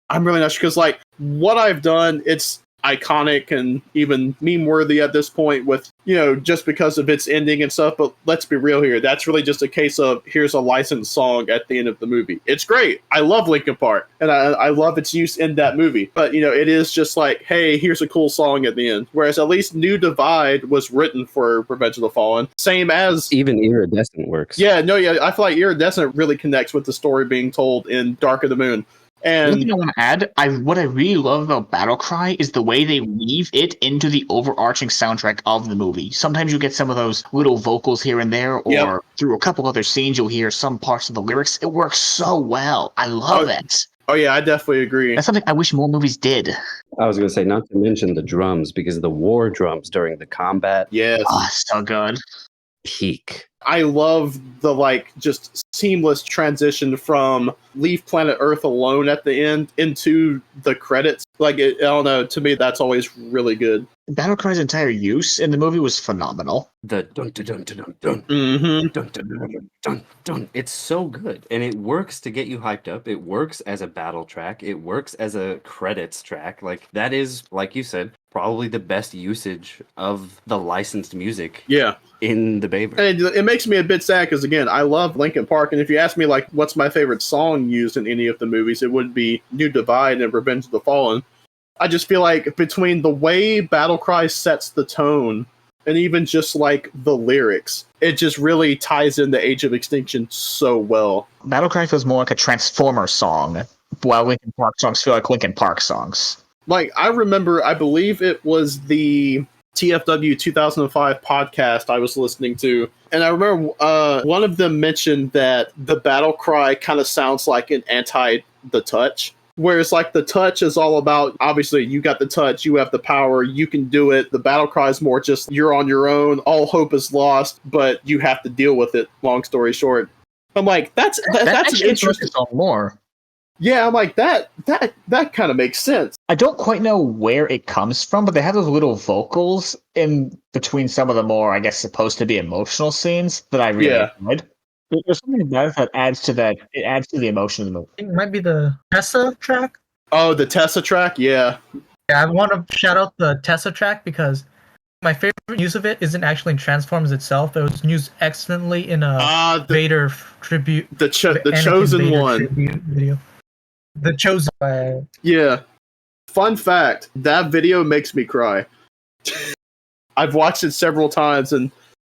I'm really not sure because like what I've done, it's iconic and even meme worthy at this point with, you know, just because of its ending and stuff. But let's be real here. That's really just a case of here's a licensed song at the end of the movie. It's great. I love Linkin Park and I love its use in that movie. But, you know, it is just like, hey, here's a cool song at the end. Whereas at least New Divide was written for Revenge of the Fallen. Same as even Iridescent works. Yeah, no, yeah. I feel like Iridescent really connects with the story being told in Dark of the Moon. And one thing I want to add, what I really love about Battle Cry is the way they weave it into the overarching soundtrack of the movie. Sometimes you get some of those little vocals here and there, or through a couple other scenes, you'll hear some parts of the lyrics. It works so well. I love it. Oh yeah, I definitely agree. That's something I wish more movies did. I was going to say, not to mention the drums, because the war drums during the combat. Yes. Oh, so good. Peak. I love the like just seamless transition from Leave Planet Earth Alone at the end into the credits. Like, I don't know, to me that's always really good. Battle Cry's entire use in the movie was phenomenal. The dun dun dun dun dun Mm-hmm. dun dun dun dun dun. It's so good, and it works to get you hyped up. It works as a battle track. It works as a credits track. Like that is, like you said, probably the best usage of the licensed music. Yeah. In the Baber. And it makes me a bit sad because, again, I love Linkin Park. And if you ask me, like, what's my favorite song used in any of the movies, it would be New Divide and Revenge of the Fallen. I just feel like between the way Battle Cry sets the tone and even just, like, the lyrics, it just really ties into Age of Extinction so well. Battle Cry feels more like a Transformer song, while Linkin Park songs feel like Linkin Park songs. Like, I remember, I believe it was the TFW 2005 podcast I was listening to, and I remember one of them mentioned that the Battle Cry kind of sounds like an anti-The Touch, whereas like The Touch is all about, obviously you got the touch, you have the power, you can do it. The Battle Cry is more just you're on your own, all hope is lost, but you have to deal with it, long story short. I'm like, that's an interesting song more. Yeah, I'm like, that kind of makes sense. I don't quite know where it comes from, but they have those little vocals in between some of the more, I guess, supposed to be emotional scenes that I really enjoyed. There's something about it that adds to that. It adds to the emotion of the movie. I think it might be the Tessa track. Oh, the Tessa track? Yeah. Yeah, I want to shout out the Tessa track because my favorite use of it isn't actually in Transformers itself. It was used excellently in a Vader tribute. The Chosen Vader One video. The Chosen One. Yeah. Fun fact, that video makes me cry. I've watched it several times, and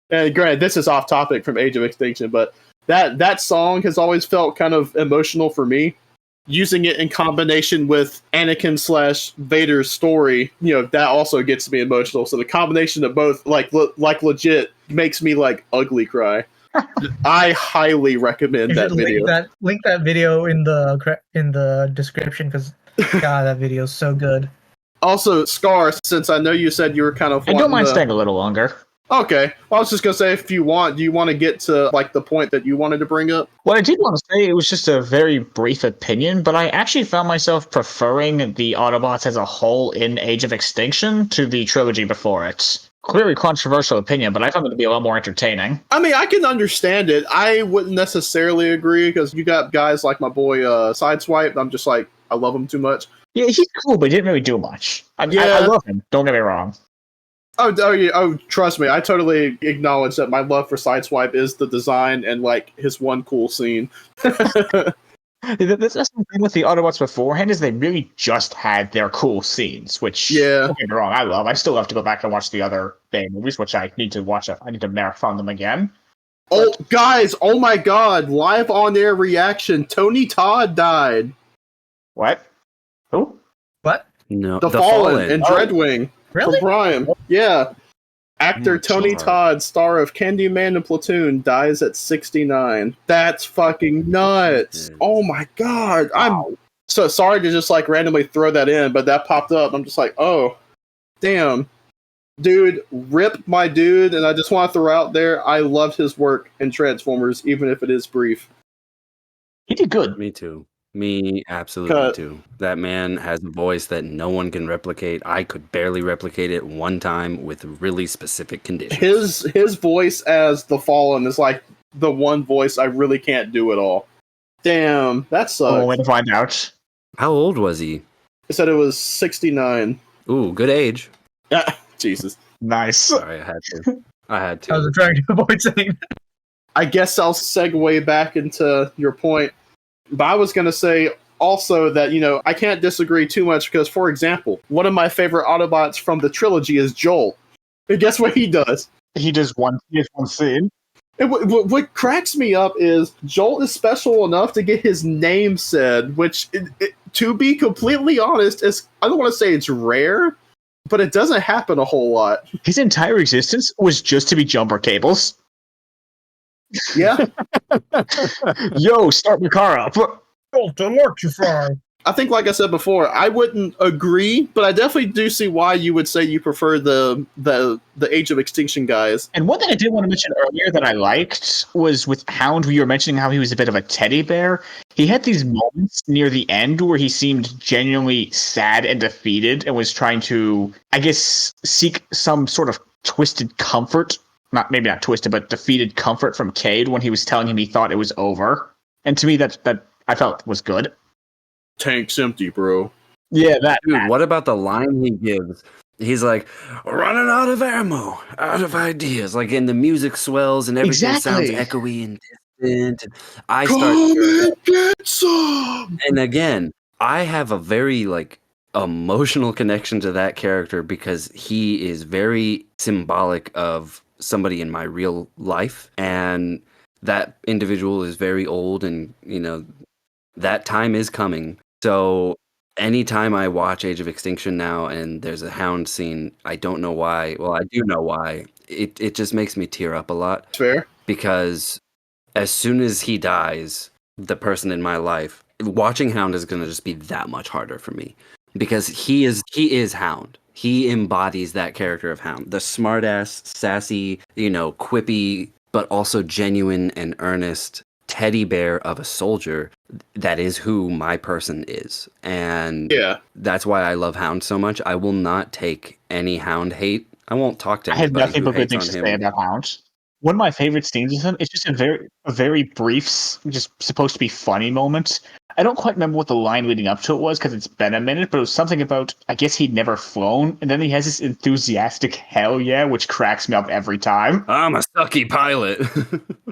granted, this is off topic from Age of Extinction, but that song has always felt kind of emotional for me. Using it in combination with Anakin / Vader's story, you know, that also gets me emotional. So the combination of both, like legit, makes me like ugly cry. I highly recommend that video. Link that video in the description because God, that video is so good. Also, Scar, since I know you said you were kind of, I don't mind staying a little longer. Okay, well, I was just gonna say, if you want, do you want to get to like the point that you wanted to bring up? What I did want to say, it was just a very brief opinion, but I actually found myself preferring the Autobots as a whole in Age of Extinction to the trilogy before it. Clearly controversial opinion, but I found it to be a lot more entertaining. I mean, I can understand it. I wouldn't necessarily agree because you got guys like my boy Sideswipe. I'm just like, I love him too much. Yeah, he's cool, but he didn't really do much. I love him. Don't get me wrong. Trust me, I totally acknowledge that my love for Sideswipe is the design and like his one cool scene. That's the thing with the Autobots beforehand is they really just had their cool scenes, which Yeah. don't get me wrong, I love. I still have to go back and watch the other Bay movies, which I need to watch. I need to marathon them again. Oh, guys! Oh my God! Live on air reaction. Tony Todd died. What? Who? What? No, The Fallen and Oh. Dreadwing Really? from Prime. Yeah. Actor Oh, Tony God. Todd, star of Candyman and Platoon, dies at 69. That's fucking nuts. Oh my God. I'm so sorry to just like randomly throw that in, but that popped up. I'm just like, oh, damn. Dude, rip my dude. And I just want to throw out there, I loved his work in Transformers, even if it is brief. He did good. Me too. Me absolutely Cut. too. That man has a voice that no one can replicate. I could barely replicate it one time with really specific conditions. His voice as the Fallen is like the one voice I really can't do at all. Damn, that Oh, way sucks. to find out. How old was he? I said it was 69. Ooh, good age. Jesus. Nice. Sorry, I had to. I was trying to avoid saying that. I guess I'll segue back into your point. But I was going to say also that, you know, I can't disagree too much because, for example, one of my favorite Autobots from the trilogy is Joel. And guess what he does? He has one scene. And what cracks me up is Joel is special enough to get his name said, which, to be completely honest, is, I don't want to say it's rare, but it doesn't happen a whole lot. His entire existence was just to be jumper cables. Yeah. Yo, start my car up. Electrify. I think, like I said before, I wouldn't agree, but I definitely do see why you would say you prefer the Age of Extinction guys. And one thing I did want to mention earlier that I liked was with Hound, where you were mentioning how he was a bit of a teddy bear. He had these moments near the end where he seemed genuinely sad and defeated and was trying to, I guess, seek some sort of twisted comfort. Maybe not twisted, but defeated comfort from Cade when he was telling him he thought it was over. And to me, that I felt was good. Tank's empty, bro. Yeah, that. Dude, what about the line he gives? He's like, running out of ammo, out of ideas. Like, and the music swells and everything sounds Exactly. echoey and distant. And I Come start. and get some! And again, I have a very like emotional connection to that character because he is very symbolic of somebody in my real life, and that individual is very old, and you know that time is coming. So anytime I watch Age of Extinction now and there's a Hound scene, I don't know why. Well, I do know why. It just makes me tear up a lot Fair. because as soon as he dies, the person in my life, watching Hound is going to just be that much harder for me because he is Hound. He embodies that character of Hound, the smartass, sassy, quippy, but also genuine and earnest teddy bear of a soldier. That is who my person is. And Yeah. that's why I love Hound so much. I will not take any Hound hate. I won't talk to I have anybody nothing who but good hates things to on say him. about Hound. One of my favorite scenes with him is just a very brief, just supposed to be funny moment. I don't quite remember what the line leading up to it was because it's been a minute, but it was something about, I guess he'd never flown, and then he has this enthusiastic hell yeah, which cracks me up every time. I'm a sucky pilot.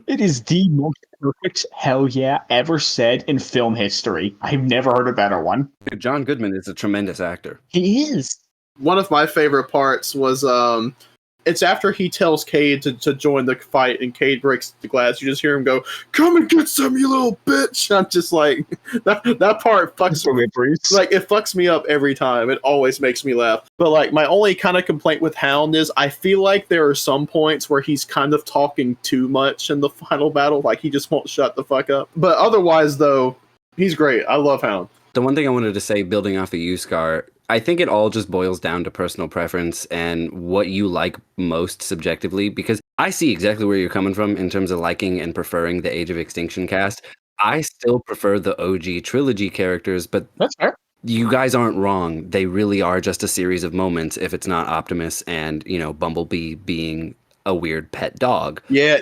It is the most perfect hell yeah ever said in film history. I've never heard a better one. John Goodman is a tremendous actor. He is. One of my favorite parts was it's after he tells Cade to join the fight and Cade breaks the glass. You just hear him go, "Come and get some, you little bitch!" I'm just like, that part fucks me. Like, it fucks me up every time. It always makes me laugh. But like, my only kind of complaint with Hound is I feel like there are some points where he's kind of talking too much in the final battle. Like, he just won't shut the fuck up. But otherwise, though, he's great. I love Hound. The one thing I wanted to say, building off of you, Scar, I think it all just boils down to personal preference and what you like most subjectively, because I see exactly where you're coming from in terms of liking and preferring the Age of Extinction cast. I still prefer the OG trilogy characters, but That's fair. you guys aren't wrong. They really are just a series of moments if it's not Optimus and, Bumblebee being a weird pet dog. Yeah.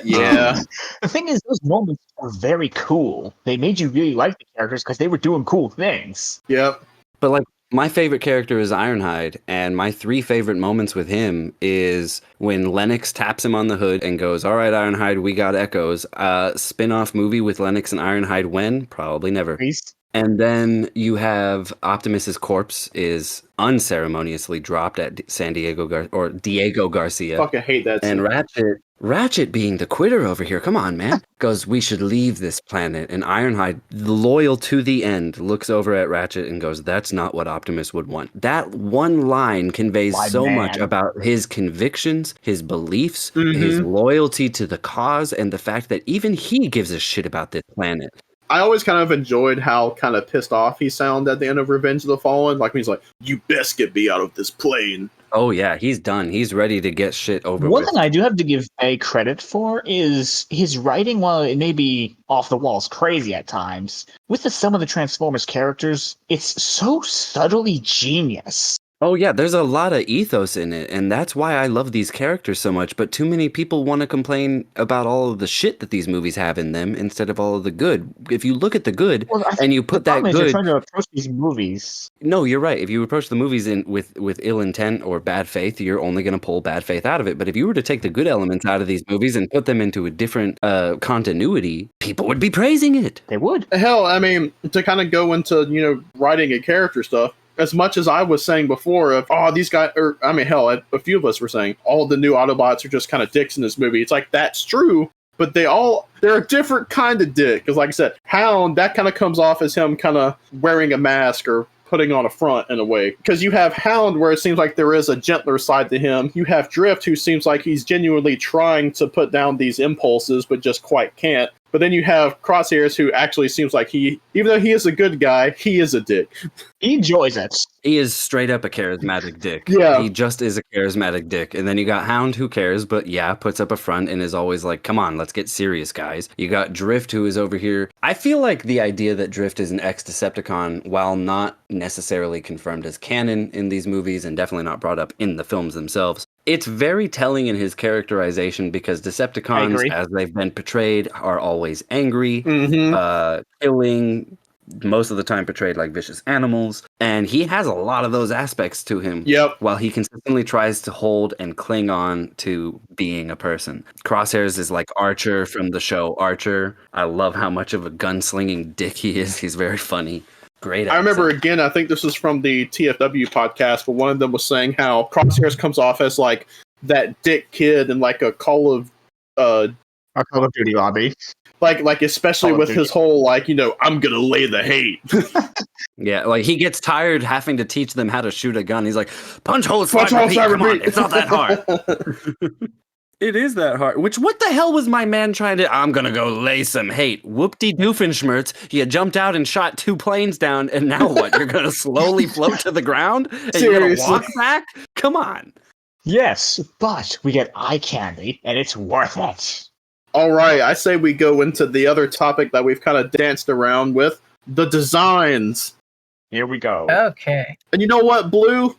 The thing is, those moments are very cool. They made you really like the characters because they were doing cool things. Yep. But like My favorite character is Ironhide, and my 3 favorite moments with him is when Lennox taps him on the hood and goes, "All right, Ironhide, we got echoes." Spin-off movie with Lennox and Ironhide when? Probably never. Please. And then you have Optimus's corpse is unceremoniously dropped at Diego Garcia. Fucking hate that And scene. Ratchet being the quitter over here, come on, man, goes, "We should leave this planet." And Ironhide, loyal to the end, looks over at Ratchet and goes, "That's not what Optimus would want." That one line conveys My so much man. about his convictions, his beliefs, Mhm. his loyalty to the cause, and the fact that even he gives a shit about this planet. I always kind of enjoyed how kind of pissed off he sounded at the end of Revenge of the Fallen. Like, he's like, "You best get me out of this plane." Oh yeah, he's done. He's ready to get shit over One with. thing I do have to give A credit for is his writing, while it may be off the walls crazy at times, with some of the Transformers characters, it's so subtly genius. Oh yeah, there's a lot of ethos in it, and that's why I love these characters so much. But too many people want to complain about all of the shit that these movies have in them instead of all of the good. If you look at the good Well, and you the put that problem is you're good, trying to approach these movies. no, you're right. If you approach the movies with ill intent or bad faith, you're only going to pull bad faith out of it. But if you were to take the good elements out of these movies and put them into a different continuity, people would be praising it. They would. Hell, I mean, to kind of go into, writing a character stuff, as much as I was saying before of, oh, these guys, or I mean, hell, a few of us were saying all the new Autobots are just kind of dicks in this movie. It's like, that's true, but they're a different kind of dick. Because like I said, Hound, that kind of comes off as him kind of wearing a mask or putting on a front in a way. Because you have Hound where it seems like there is a gentler side to him. You have Drift who seems like he's genuinely trying to put down these impulses, but just quite can't. But then you have Crosshairs who actually seems like even though he is a good guy, he is a dick. He enjoys it. He is straight up a charismatic dick. Yeah. He just is a charismatic dick. And then you got Hound, who cares, but yeah, puts up a front and is always like, "Come on, let's get serious, guys." You got Drift, who is over here. I feel like the idea that Drift is an ex-Decepticon, while not necessarily confirmed as canon in these movies and definitely not brought up in the films themselves, it's very telling in his characterization because Decepticons, as they've been portrayed, are always angry, killing, most of the time portrayed like vicious animals, and he has a lot of those aspects to him. Yep. While he consistently tries to hold and cling on to being a person. Crosshairs is like Archer from the show Archer. I love how much of a gunslinging dick he is. He's very funny. Great. I remember again, I think this was from the TFW podcast, but one of them was saying how Crosshairs comes off as like that dick kid in like a Call of Duty lobby. Like especially Call of with Duty. his whole I'm gonna lay the hate. Yeah, like he gets tired having to teach them how to shoot a gun. He's like, "Punch holes, Punch fire, holes, repeat. fire, Come on, repeat." it's not that hard." It is that hard. What the hell was my man trying to? "I'm gonna go lay some hate." Whoop-de-doofenschmerz. You jumped out and shot 2 planes down, and now what? You're gonna slowly float to the ground? And you're gonna Seriously. walk back? Come on. Yes, but we get eye candy, and it's worth it. All right, I say we go into the other topic that we've kind of danced around with, the designs. Here we go. Okay. And you know what, Blue,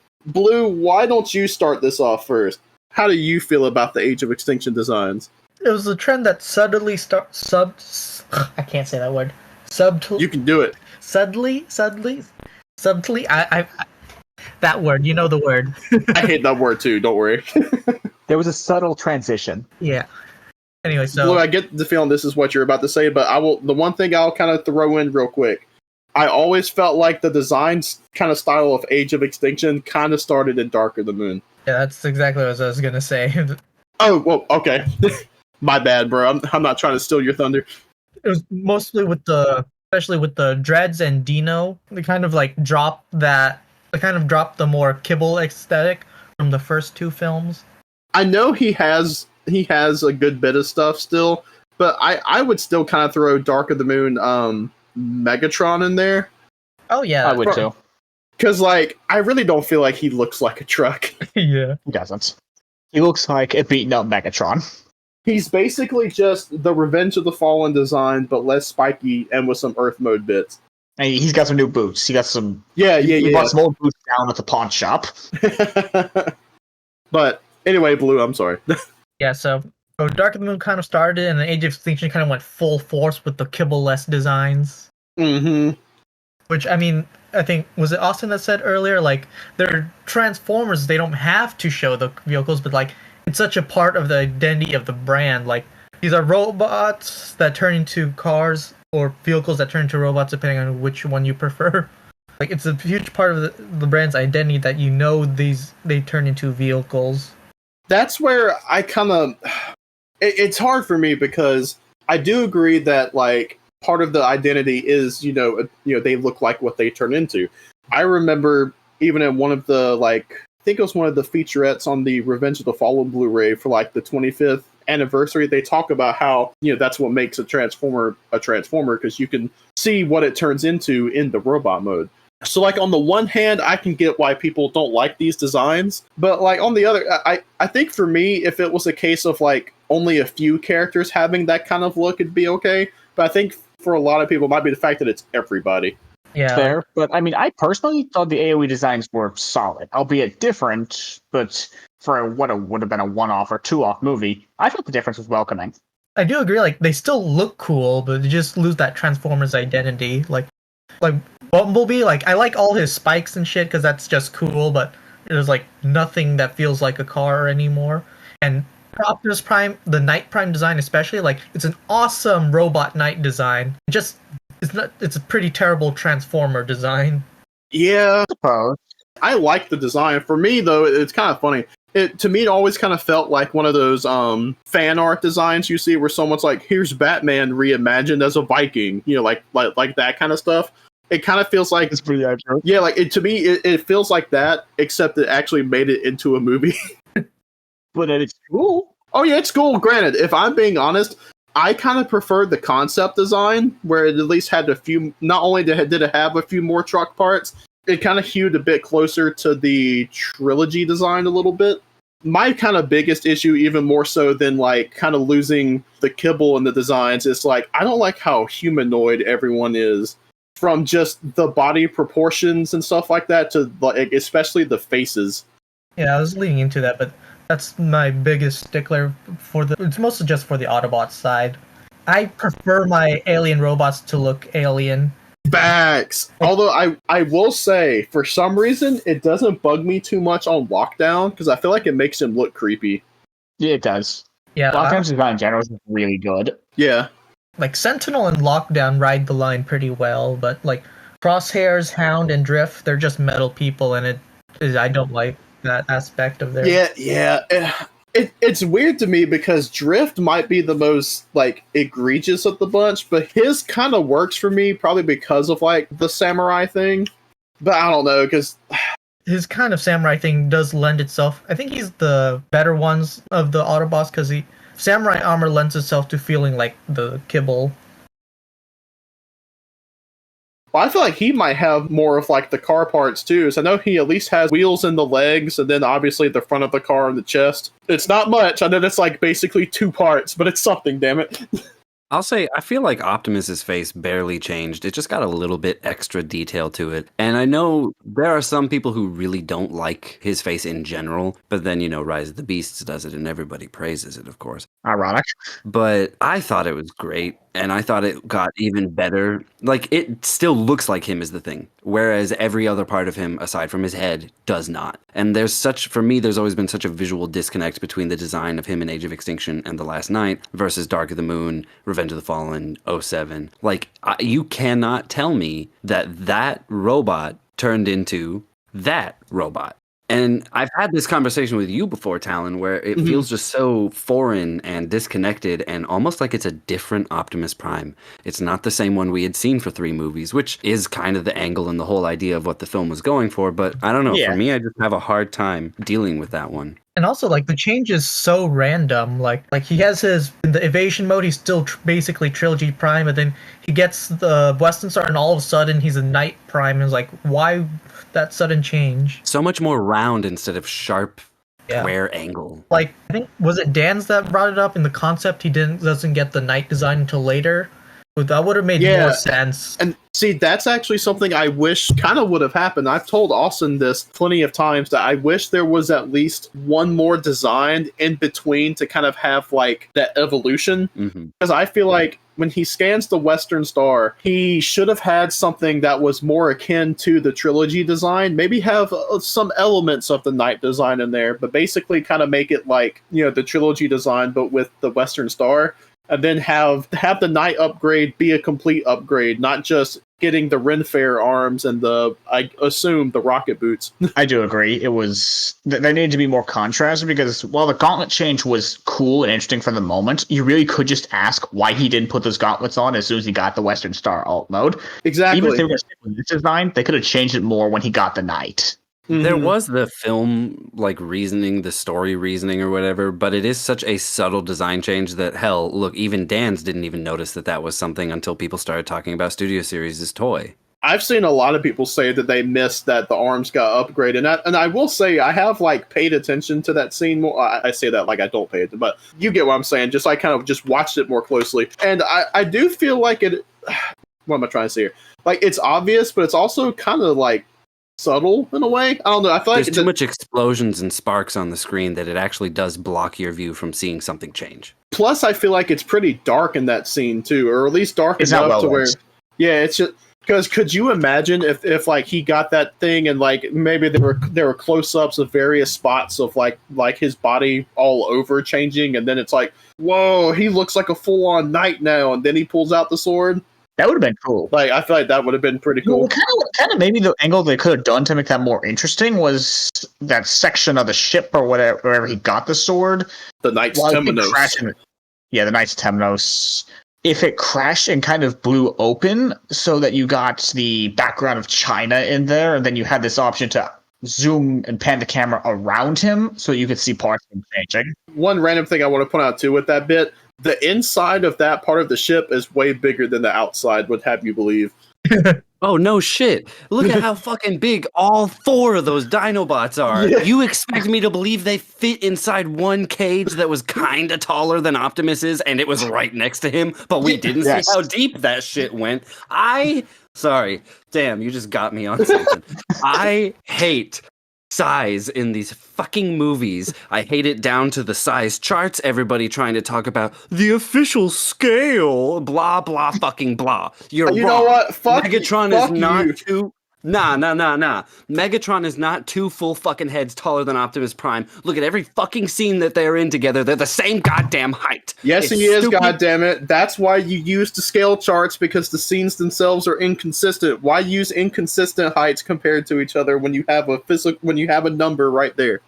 why don't you start this off first? How do you feel about the Age of Extinction designs? It was a trend that subtly I can't say that word. You can do it. Subtly. I that word. You know the word. I hate that word too. Don't worry. There was a subtle transition. Yeah. Anyway, so Blue, I get the feeling this is what you're about to say, but the one thing I'll kind of throw in real quick. I always felt like the design kind of style of Age of Extinction kind of started in Dark of the Moon. yeah, that's exactly what I was gonna say. Oh, well, okay. My bad, bro. I'm not trying to steal your thunder. It was mostly especially with the Dreads and Dino. They kind of dropped the more kibble aesthetic from the first 2 films. I know he has a good bit of stuff still, but I would still kind of throw Dark of the Moon Megatron in there. Oh yeah, I would too. Because, I really don't feel like he looks like a truck. yeah. He doesn't. He looks like a beaten up Megatron. He's basically just the Revenge of the Fallen design, but less spiky and with some Earth mode bits. And he's got some new boots. He got some. Yeah. He bought some old boots down at the pawn shop. But anyway, Blue, I'm sorry. Yeah, so Dark of the Moon kind of started, and then Age of Extinction kind of went full force with the kibble-less designs. Mm-hmm. Which, I mean, I think, was it Austin that said earlier, like, they're Transformers, they don't have to show the vehicles, but, like, it's such a part of the identity of the brand. Like, these are robots that turn into cars, or vehicles that turn into robots, depending on which one you prefer. Like, it's a huge part of the brand's identity that they turn into vehicles. That's where I kind of... It's hard for me because I do agree that, like, part of the identity is, they look like what they turn into. I remember even in one of the, like, I think it was one of the featurettes on the Revenge of the Fallen Blu-ray for, like, the 25th anniversary, they talk about how, that's what makes a Transformer, because you can see what it turns into in the robot mode. So, like, on the one hand, I can get why people don't like these designs, but, like, on the other, I think for me, if it was a case of, like, only a few characters having that kind of look, it'd be okay. But I think for a lot of people, it might be the fact that it's everybody. Yeah. Fair, but I mean, I personally thought the AoE designs were solid, albeit different, but for what would have been a one-off or two-off movie, I thought the difference was welcoming. I do agree, like, they still look cool, but they just lose that Transformers identity. Like Bumblebee, like, I like all his spikes and shit, because that's just cool, but there's, like, nothing that feels like a car anymore. And Optimus Prime, the Knight Prime design especially, like, it's an awesome robot knight design. It's a pretty terrible Transformer design. Yeah, I suppose. I like the design. For me, though, it's kind of funny. To me, it always kind of felt like one of those fan art designs you see where someone's like, here's Batman reimagined as a Viking, like that kind of stuff. It kind of feels like... It's pretty accurate. Yeah, like, to me, it feels like that, except it actually made it into a movie. But it's cool. Oh, yeah, it's cool. Granted, if I'm being honest, I kind of preferred the concept design, where it at least had a few... Not only did it have a few more truck parts, it kind of hewed a bit closer to the trilogy design a little bit. My kind of biggest issue, even more so than, like, kind of losing the kibble in the designs, is, like, I don't like how humanoid everyone is. From just the body proportions and stuff like that to, like, especially the faces. Yeah, I was leading into that, but that's my biggest stickler it's mostly just for the Autobots side. I prefer my alien robots to look alien. Facts. Although I will say, for some reason, it doesn't bug me too much on Lockdown, because I feel like it makes him look creepy. Yeah, it does. Yeah, Lockdown's design in general is really good. Yeah. like Sentinel and Lockdown ride the line pretty well, but like Crosshairs, Hound, and Drift, they're just metal people, and I don't like that aspect of their... Yeah. It's weird to me because Drift might be the most, like, egregious of the bunch, but his kind of works for me, probably because of, like, the samurai thing. But I don't know, because... His kind of samurai thing does lend itself... I think he's the better ones of the Autobots, because samurai armor lends itself to feeling like the kibble. Well, I feel like he might have more of, like, the car parts, too. So I know he at least has wheels in the legs, and then obviously the front of the car and the chest. It's not much. I know that's, like, basically 2 parts, but it's something, damn it. I'll say, I feel like Optimus's face barely changed. It just got a little bit extra detail to it. And I know there are some people who really don't like his face in general, but then, Rise of the Beasts does it and everybody praises it, of course. Ironic. But I thought it was great, and I thought it got even better. Like, it still looks like him is the thing, whereas every other part of him, aside from his head, does not. And for me, there's always been such a visual disconnect between the design of him in Age of Extinction and The Last Knight versus Dark of the Moon, Revenge of the Fallen, 07. Like, you cannot tell me that robot turned into that robot. And I've had this conversation with you before, Talon, where it feels just so foreign and disconnected and almost like it's a different Optimus Prime. It's not the same one we had seen for 3 movies, which is kind of the angle and the whole idea of what the film was going for. But I don't know. Yeah. For me, I just have a hard time dealing with that one. And also, like, the change is so random. Like he has in the evasion mode, he's still basically Trilogy Prime, but then he gets the Western Star, and all of a sudden he's a Knight Prime. And it's like, why that sudden change? So much more round instead of sharp, square angle. Like, I think, was it Dan's that brought it up in the concept? He doesn't get the Knight design until later. That would have made more sense. And see, that's actually something I wish kind of would have happened. I've told Austin this plenty of times, that I wish there was at least one more design in between to kind of have, like, that evolution. Because I feel like when he scans the Western Star, he should have had something that was more akin to the trilogy design. Maybe have some elements of the Knight design in there, but basically kind of make it like, the trilogy design, but with the Western Star. And then have the Knight upgrade be a complete upgrade, not just getting the Ren Fair arms and I assume, the rocket boots. I do agree. There needed to be more contrast, because while the gauntlet change was cool and interesting for the moment, you really could just ask why he didn't put those gauntlets on as soon as he got the Western Star alt mode. Exactly. Even if they were going to stick with this design, they could have changed it more when he got the Knight. There was the film reasoning, the story reasoning or whatever, but it is such a subtle design change that, hell, look, even Dan's didn't even notice that was something until people started talking about Studio Series' toy. I've seen a lot of people say that they missed that the arms got upgraded, and I will say I have paid attention to that scene more. I say that like I don't pay it, but you get what I'm saying. Just I kind of just watched it more closely, and I do feel like it. What am I trying to say here? It's obvious, but it's also kind of subtle in a way. I don't know. I feel there's too much explosions and sparks on the screen that it actually does block your view from seeing something change. Plus, I feel like it's pretty dark in that scene too, or at least dark it's enough not well to where. lit. Yeah, it's just because could you imagine if he got that thing and maybe there were close-ups of various spots of his body all over changing, and then it's whoa, he looks like a full-on knight now, and then he pulls out the sword. That would have been cool. I feel like that would have been pretty cool. Well, kind of maybe the angle they could have done to make that more interesting was that section of the ship or wherever he got the sword. The Knight's Temenos. The Knight's Temenos. If it crashed and kind of blew open so that you got the background of China in there, and then you had this option to zoom and pan the camera around him so you could see parts of him changing. One random thing I want to point out too with that bit, the inside of that part of the ship is way bigger than the outside would have you believe. Oh, no shit. Look at how fucking big all 4 of those Dinobots are. Yeah. You expect me to believe they fit inside one cage that was kind of taller than Optimus is, and it was right next to him, but we didn't see how deep that shit went. Sorry. Damn, you just got me on something. I hate size in these fucking movies. I hate it down to the size charts, everybody trying to talk about the official scale, blah, blah, fucking blah. You're wrong. You know what? Megatron is not too... Nah. Megatron is not 2 full fucking heads taller than Optimus Prime. Look at every fucking scene that they're in together. They're the same goddamn height. Yes, he is, goddammit. That's why you use the scale charts, because the scenes themselves are inconsistent. Why use inconsistent heights compared to each other when you have a number right there?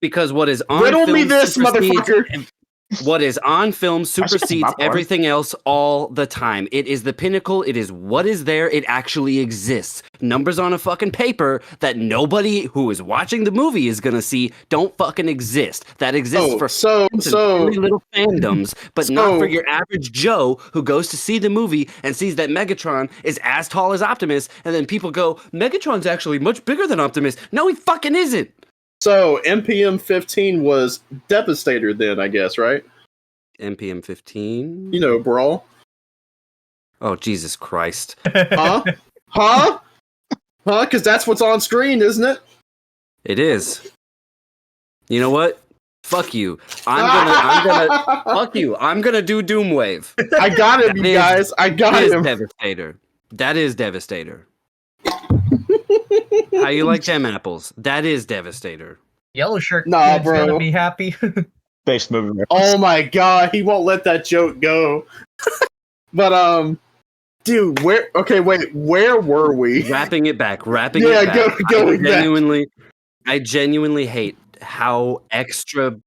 Because what is on Riddle film me this, motherfucker! What is on film supersedes everything else all the time. It is the pinnacle. It is what is there. It actually exists. Numbers on a fucking paper that nobody who is watching the movie is gonna see don't fucking exist. That exists for little fandoms, but not for your average Joe who goes to see the movie and sees that Megatron is as tall as Optimus, and then people go, Megatron's actually much bigger than Optimus. No, he fucking isn't. So, MPM 15 was Devastator then, I guess, right? MPM 15? You know, Brawl. Oh, Jesus Christ. Huh? Huh? Because that's what's on screen, isn't it? It is. You know what? Fuck you. Fuck you. I'm gonna do Doomwave. I got him, you guys. I got him. Devastator. That is Devastator. How you like them apples? That is Devastator. Yellow shirt. Nah, kid's bro. Gonna be happy. Base movie. Oh my god, he won't let that joke go. But dude, where were we? Wrapping it back. Going back. I genuinely hate how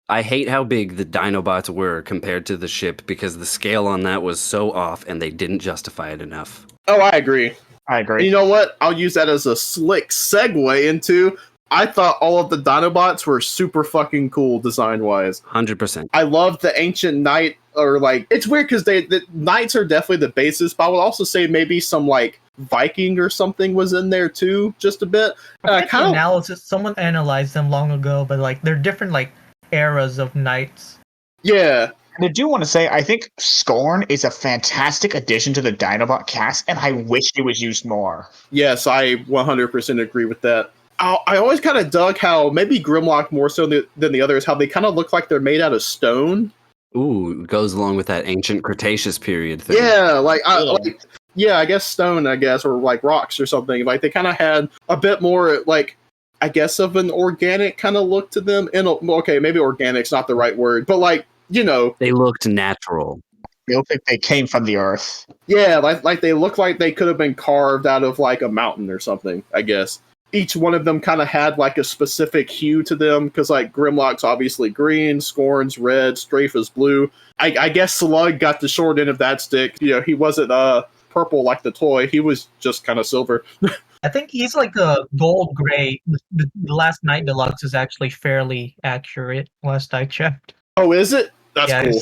I hate how big the Dinobots were compared to the ship, because the scale on that was so off and they didn't justify it enough. Oh, I agree. And you know what? I'll use that as a slick segue into, I thought all of the Dinobots were super fucking cool design-wise. 100%. I love the Ancient Knight, or it's weird because the Knights are definitely the basis, but I would also say maybe some Viking or something was in there too, just a bit. Someone analyzed them long ago, but they're different eras of Knights. Yeah. And I do want to say, I think Scorn is a fantastic addition to the Dinobot cast, and I wish it was used more. Yes, I 100% agree with that. I always kind of dug how, maybe Grimlock more so than the others, how they kind of look like they're made out of stone. Ooh, goes along with that ancient Cretaceous period thing. Yeah, Yeah. I guess stone, or like rocks or something. Like they kind of had a bit more like, I guess, of an organic kind of look to them. And okay, maybe organic's not the right word, but like, They looked natural. I don't think they came from the earth. yeah, like they look like they could have been carved out of like a mountain or something, I guess. Each one of them kind of had like a specific hue to them, because like Grimlock's obviously green, Scorn's red, Strafe is blue. I guess Slug got the short end of that stick. He wasn't purple like the toy. He was just kind of silver. I think he's like a gold gray. The last Night Deluxe is actually fairly accurate, last I checked. Oh, is it? That's Yeah, cool.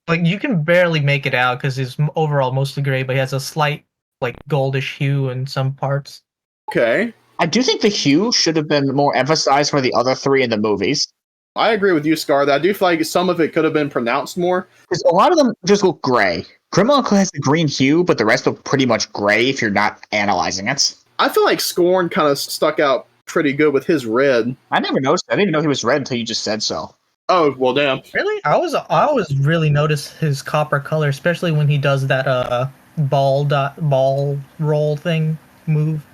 like you can barely make it out because he's overall mostly gray, but he has a slight like goldish hue in some parts. Okay. I do think the hue should have been more emphasized for the other three in the movies. I agree with you, Scar. That I do feel like some of it could have been pronounced more. Because a lot of them just look gray. Grimlock has the green hue, but the rest look pretty much gray if you're not analyzing it. I feel like Scorn kind of stuck out pretty good with his red. I never noticed. I didn't even know he was red until you just said so. Oh, well, damn. Really, I always really notice his copper color, especially when he does that ball roll thing move.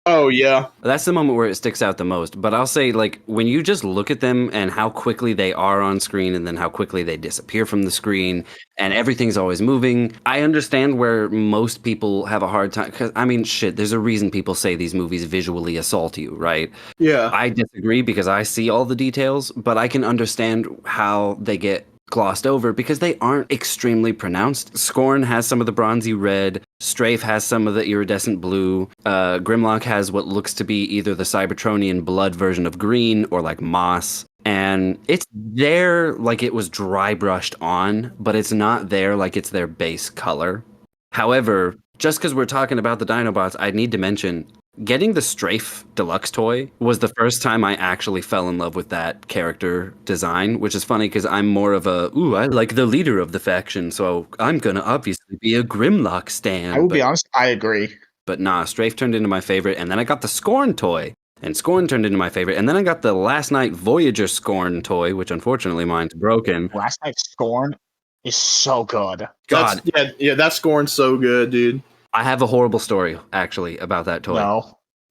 Oh, yeah. That's the moment where it sticks out the most. But I'll say, like, when you just look at them and how quickly they are on screen and then how quickly they disappear from the screen and everything's always moving, I understand where most people have a hard time. Because, I mean, shit, there's a reason people say these movies visually assault you, right? Yeah. I disagree because I see all the details, but I can understand how they get glossed over because they aren't extremely pronounced. Scorn has some of the bronzy red, Strafe has some of the iridescent blue, Grimlock has what looks to be either the Cybertronian blood version of green or like moss, and it's there like it was dry brushed on, but it's not there like it's their base color. However, just because we're talking about the Dinobots, I need to mention getting the Strafe Deluxe toy was the first time I actually fell in love with that character design, which is funny because I'm more of I like the leader of the faction, so I'm gonna obviously be a Grimlock stan. I will be honest, I agree. But nah, Strafe turned into my favorite, and then I got the Scorn toy, and Scorn turned into my favorite, and then I got the Last Night Voyager Scorn toy, which unfortunately mine's broken. Last Night Scorn is so good. God, That Scorn's so good, dude. I have a horrible story actually about that toy.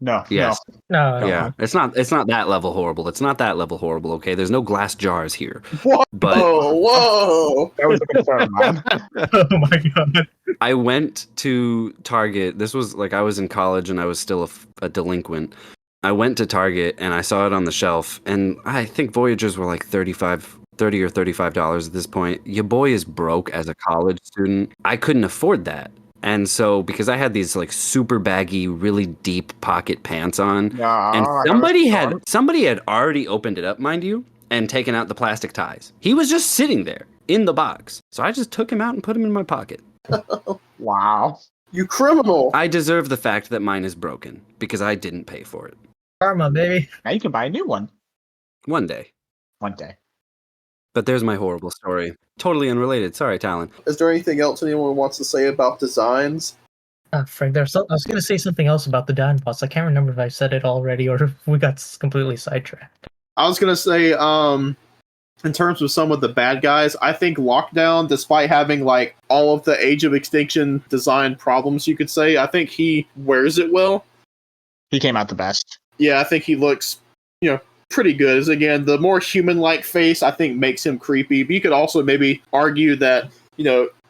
No. Yes. No. Yeah, it's not that level horrible. It's not that level horrible. Okay, there's no glass jars here. Whoa! But Whoa! That was a concern of mine. Oh my god. I went to Target. This was like I was in college and I was still a delinquent. I went to Target and I saw it on the shelf, and I think Voyagers were like $30 or $35 at this point. Your boy is broke as a college student. I couldn't afford that. And so, because I had these like super baggy, really deep pocket pants on, and somebody had already opened it up, mind you, and taken out the plastic ties. He was just sitting there in the box. So I just took him out and put him in my pocket. Wow. You criminal! I deserve the fact that mine is broken because I didn't pay for it. Karma, baby. Now you can buy a new one One day. one day. But there's my horrible story. Totally unrelated. Sorry, Talon. Is there anything else anyone wants to say about designs? Frank, I was going to say something else about the Dinobots. I can't remember if I said it already or if we got completely sidetracked. I was gonna say, in terms of some of the bad guys, I think Lockdown, despite having like all of the Age of Extinction design problems, you could say, I think he wears it well. He came out the best. Yeah, I think he looks, pretty good. As again, the more human-like face, I think, makes him creepy. But you could also maybe argue that,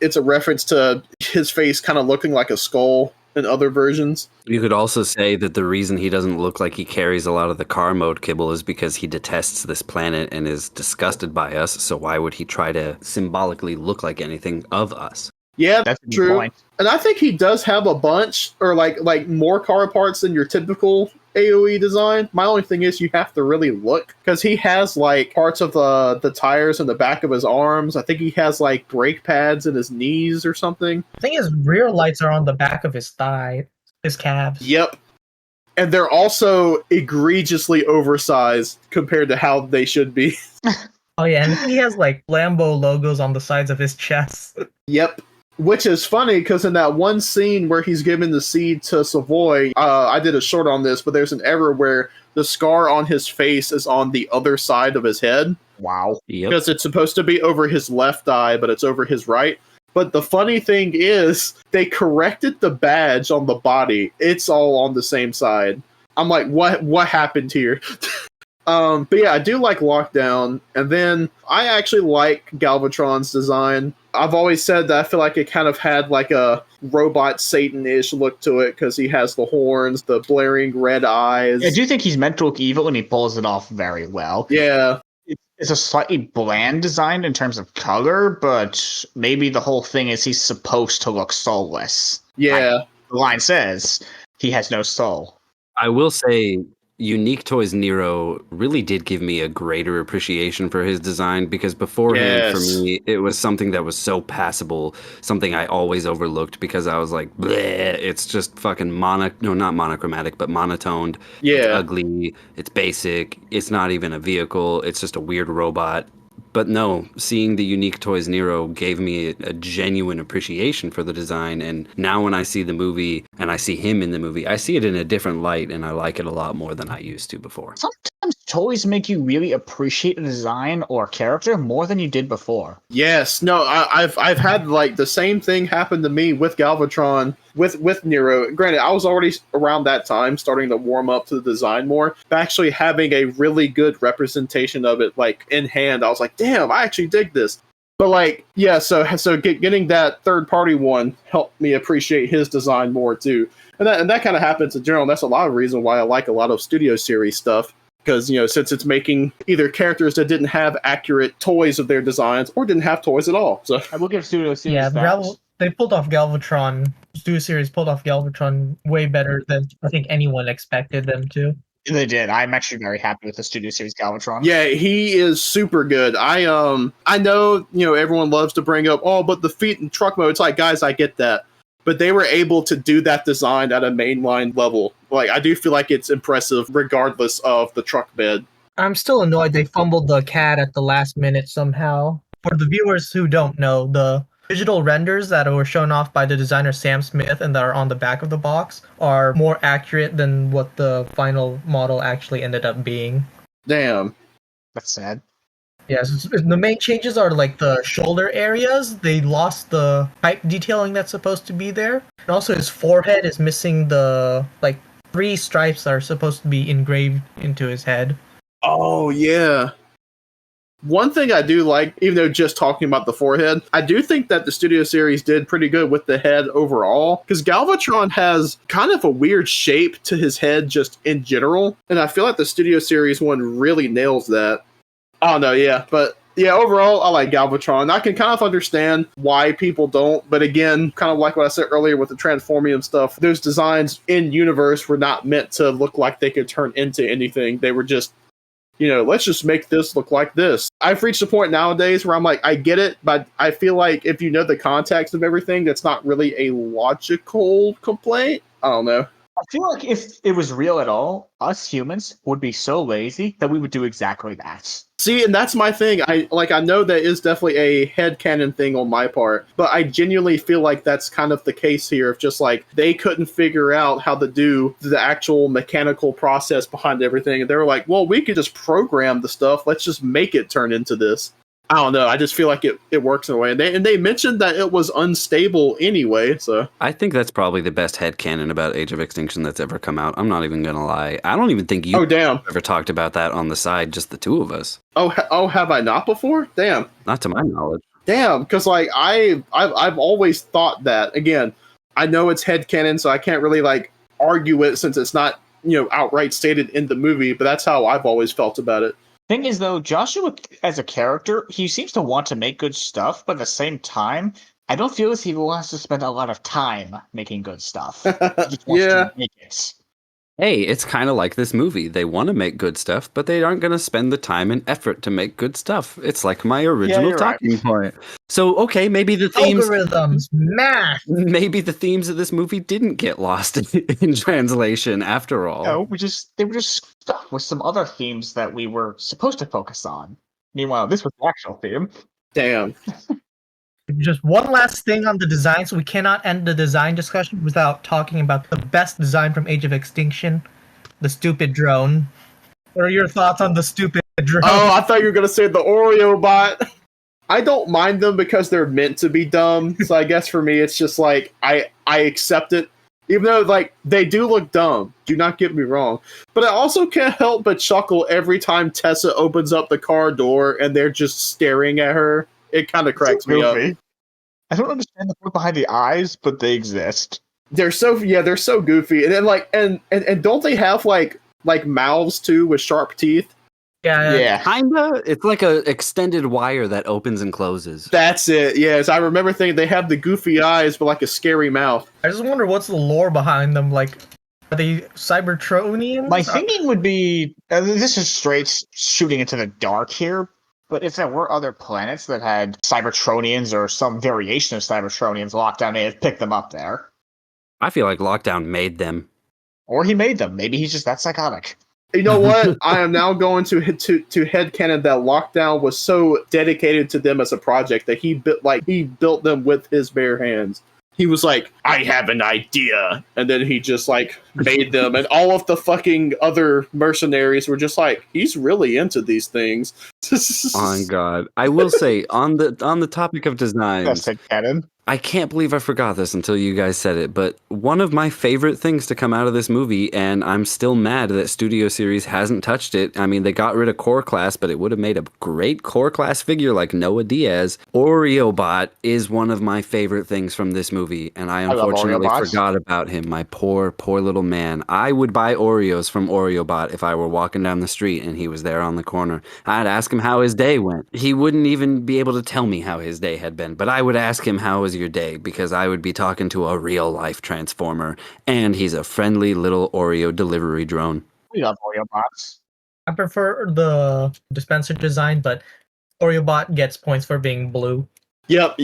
it's a reference to his face kind of looking like a skull in other versions. You could also say that the reason he doesn't look like he carries a lot of the car mode kibble is because he detests this planet and is disgusted by us. So why would he try to symbolically look like anything of us? Yeah, That's a good true. point. And I think he does have a bunch, or like more car parts than your typical AoE design. My only thing is you have to really look, because he has like parts of the tires in the back of his arms. I think he has like brake pads in his knees or something. I think his rear lights are on the back of his thigh, his calves. Yep. And they're also egregiously oversized compared to how they should be. Oh yeah, and he has like Lambo logos on the sides of his chest. Yep. Which is funny, because in that one scene where he's giving the seed to Savoy, I did a short on this, but there's an error where the scar on his face is on the other side of his head. Wow. Yep. because it's supposed to be over his left eye, but it's over his right. But the funny thing is, they corrected the badge on the body. It's all on the same side. I'm like, what happened here? But yeah, I do like Lockdown, and then I actually like Galvatron's design. I've always said that I feel like it kind of had like a robot Satan-ish look to it because he has the horns, the blaring red eyes. I do think he's meant to look evil, and he pulls it off very well. Yeah, It's a slightly bland design in terms of color, but maybe the whole thing is he's supposed to look soulless. yeah. Like the line says, he has no soul. I will say, Unique Toys Nero really did give me a greater appreciation for his design, because beforehand, for Yes. me, it was something that was so passable, something I always overlooked because I was like, bleh, it's just fucking not monochromatic, but monotoned. It's Yeah. ugly, it's basic, it's not even a vehicle, it's just a weird robot. But no, seeing the Unique Toys Nero gave me a genuine appreciation for the design. And now when I see the movie and I see him in the movie, I see it in a different light, and I like it a lot more than I used to before. Sometimes toys make you really appreciate a design or a character more than you did before. Yes, no, I've had like the same thing happen to me with Galvatron, with Nero. Granted, I was already around that time starting to warm up to the design more, but actually having a really good representation of it like in hand, I was like, damn, I actually dig this. But like, yeah, so getting that third party one helped me appreciate his design more too, and that kind of happens in general. That's a lot of reason why I like a lot of Studio Series stuff. Because, since it's making either characters that didn't have accurate toys of their designs or didn't have toys at all. So I will give Studio Series Yeah, that. they pulled off Galvatron. Studio Series pulled off Galvatron way better than I think anyone expected them to. They did. I'm actually very happy with the Studio Series Galvatron. yeah, he is super good. I know, everyone loves to bring up, oh, but the feet and truck mode. It's like, guys, I get that. But they were able to do that design at a mainline level. Like, I do feel like it's impressive regardless of the truck bed. I'm still annoyed they fumbled the CAD at the last minute somehow. For the viewers who don't know, the digital renders that were shown off by the designer Sam Smith and that are on the back of the box are more accurate than what the final model actually ended up being. Damn. That's sad. Yes, the main changes are like the shoulder areas. They lost the pipe detailing that's supposed to be there. And also his forehead is missing the, like, 3 stripes that are supposed to be engraved into his head. Oh, yeah. One thing I do like, even though just talking about the forehead, I do think that the Studio Series did pretty good with the head overall, because Galvatron has kind of a weird shape to his head just in general, and I feel like the Studio Series one really nails that. Oh, no, yeah, but yeah, overall, I like Galvatron. I can kind of understand why people don't, but again, kind of like what I said earlier with the Transformium stuff, those designs in universe were not meant to look like they could turn into anything. They were just, let's just make this look like this. I've reached a point nowadays where I'm like, I get it, but I feel like if you know the context of everything, that's not really a logical complaint. I don't know. I feel like if it was real at all, us humans would be so lazy that we would do exactly that. See, and that's my thing. I know that is definitely a headcanon thing on my part, but I genuinely feel like that's kind of the case here of just like they couldn't figure out how to do the actual mechanical process behind everything. And they were like, well, we could just program the stuff. Let's just make it turn into this. I don't know. I just feel like it works in a way. And they mentioned that it was unstable anyway, so. I think that's probably the best headcanon about Age of Extinction that's ever come out. I'm not even going to lie. I don't even think you ever talked about that on the side, just the two of us. Oh, have I not before? Damn. Not to my knowledge. Damn, because like I've always thought that. Again, I know it's headcanon, so I can't really like argue it since it's not, outright stated in the movie, but that's how I've always felt about it. Thing is, though, Joshua, as a character, he seems to want to make good stuff, but at the same time, I don't feel as he wants to spend a lot of time making good stuff. He just wants to make it. Hey, it's kind of like this movie. They want to make good stuff, but they aren't going to spend the time and effort to make good stuff. It's like my original talking point. So, okay, maybe the themes... Algorithms, math! Maybe the themes of this movie didn't get lost in translation after all. No, they were just stuck with some other themes that we were supposed to focus on. Meanwhile, this was the actual theme. Damn. Just one last thing on the design, so we cannot end the design discussion without talking about the best design from Age of Extinction, the stupid drone. What are your thoughts on the stupid drone. Oh, I thought you were gonna say the Oreo bot. I don't mind them because they're meant to be dumb. So I guess for me, it's just like I accept it, even though like they do look dumb. Do not get me wrong, but I also can't help but chuckle every time Tessa opens up the car door and they're just staring at her. It kind of cracks me up. Goofy. I don't understand the point behind the eyes, but they exist. They're so goofy, and then like and don't they have like mouths too with sharp teeth? Yeah. Kinda. It's like a extended wire that opens and closes. That's it. Yes, I remember thinking they have the goofy eyes, but like a scary mouth. I just wonder what's the lore behind them. Like, are they Cybertronians? My thinking would be this is straight shooting into the dark here, but if there were other planets that had Cybertronians or some variation of Cybertronians, Lockdown may have picked them up there. I feel like Lockdown made them. Or he made them. Maybe he's just that psychotic. You know what? I am now going to headcanon that Lockdown was so dedicated to them as a project that he built them with his bare hands. He was like, I have an idea. And then he just like made them. And all of the fucking other mercenaries were just like, he's really into these things. Oh God. I will say on the topic of designs, That's headcanon. I can't believe I forgot this until you guys said it, but one of my favorite things to come out of this movie, and I'm still mad that Studio Series hasn't touched it. I mean, they got rid of Core Class, but it would have made a great Core Class figure like Noah Diaz. Oreobot is one of my favorite things from this movie, and I unfortunately forgot about him. My poor, poor little man. I would buy Oreos from Oreobot if I were walking down the street and he was there on the corner. I'd ask him how his day went. He wouldn't even be able to tell me how his day had been, but I would ask him how was your day, because I would be talking to a real life Transformer, and he's a friendly little Oreo delivery drone. We love Oreobots. I prefer the dispenser design, but Oreobot gets points for being blue. Yep.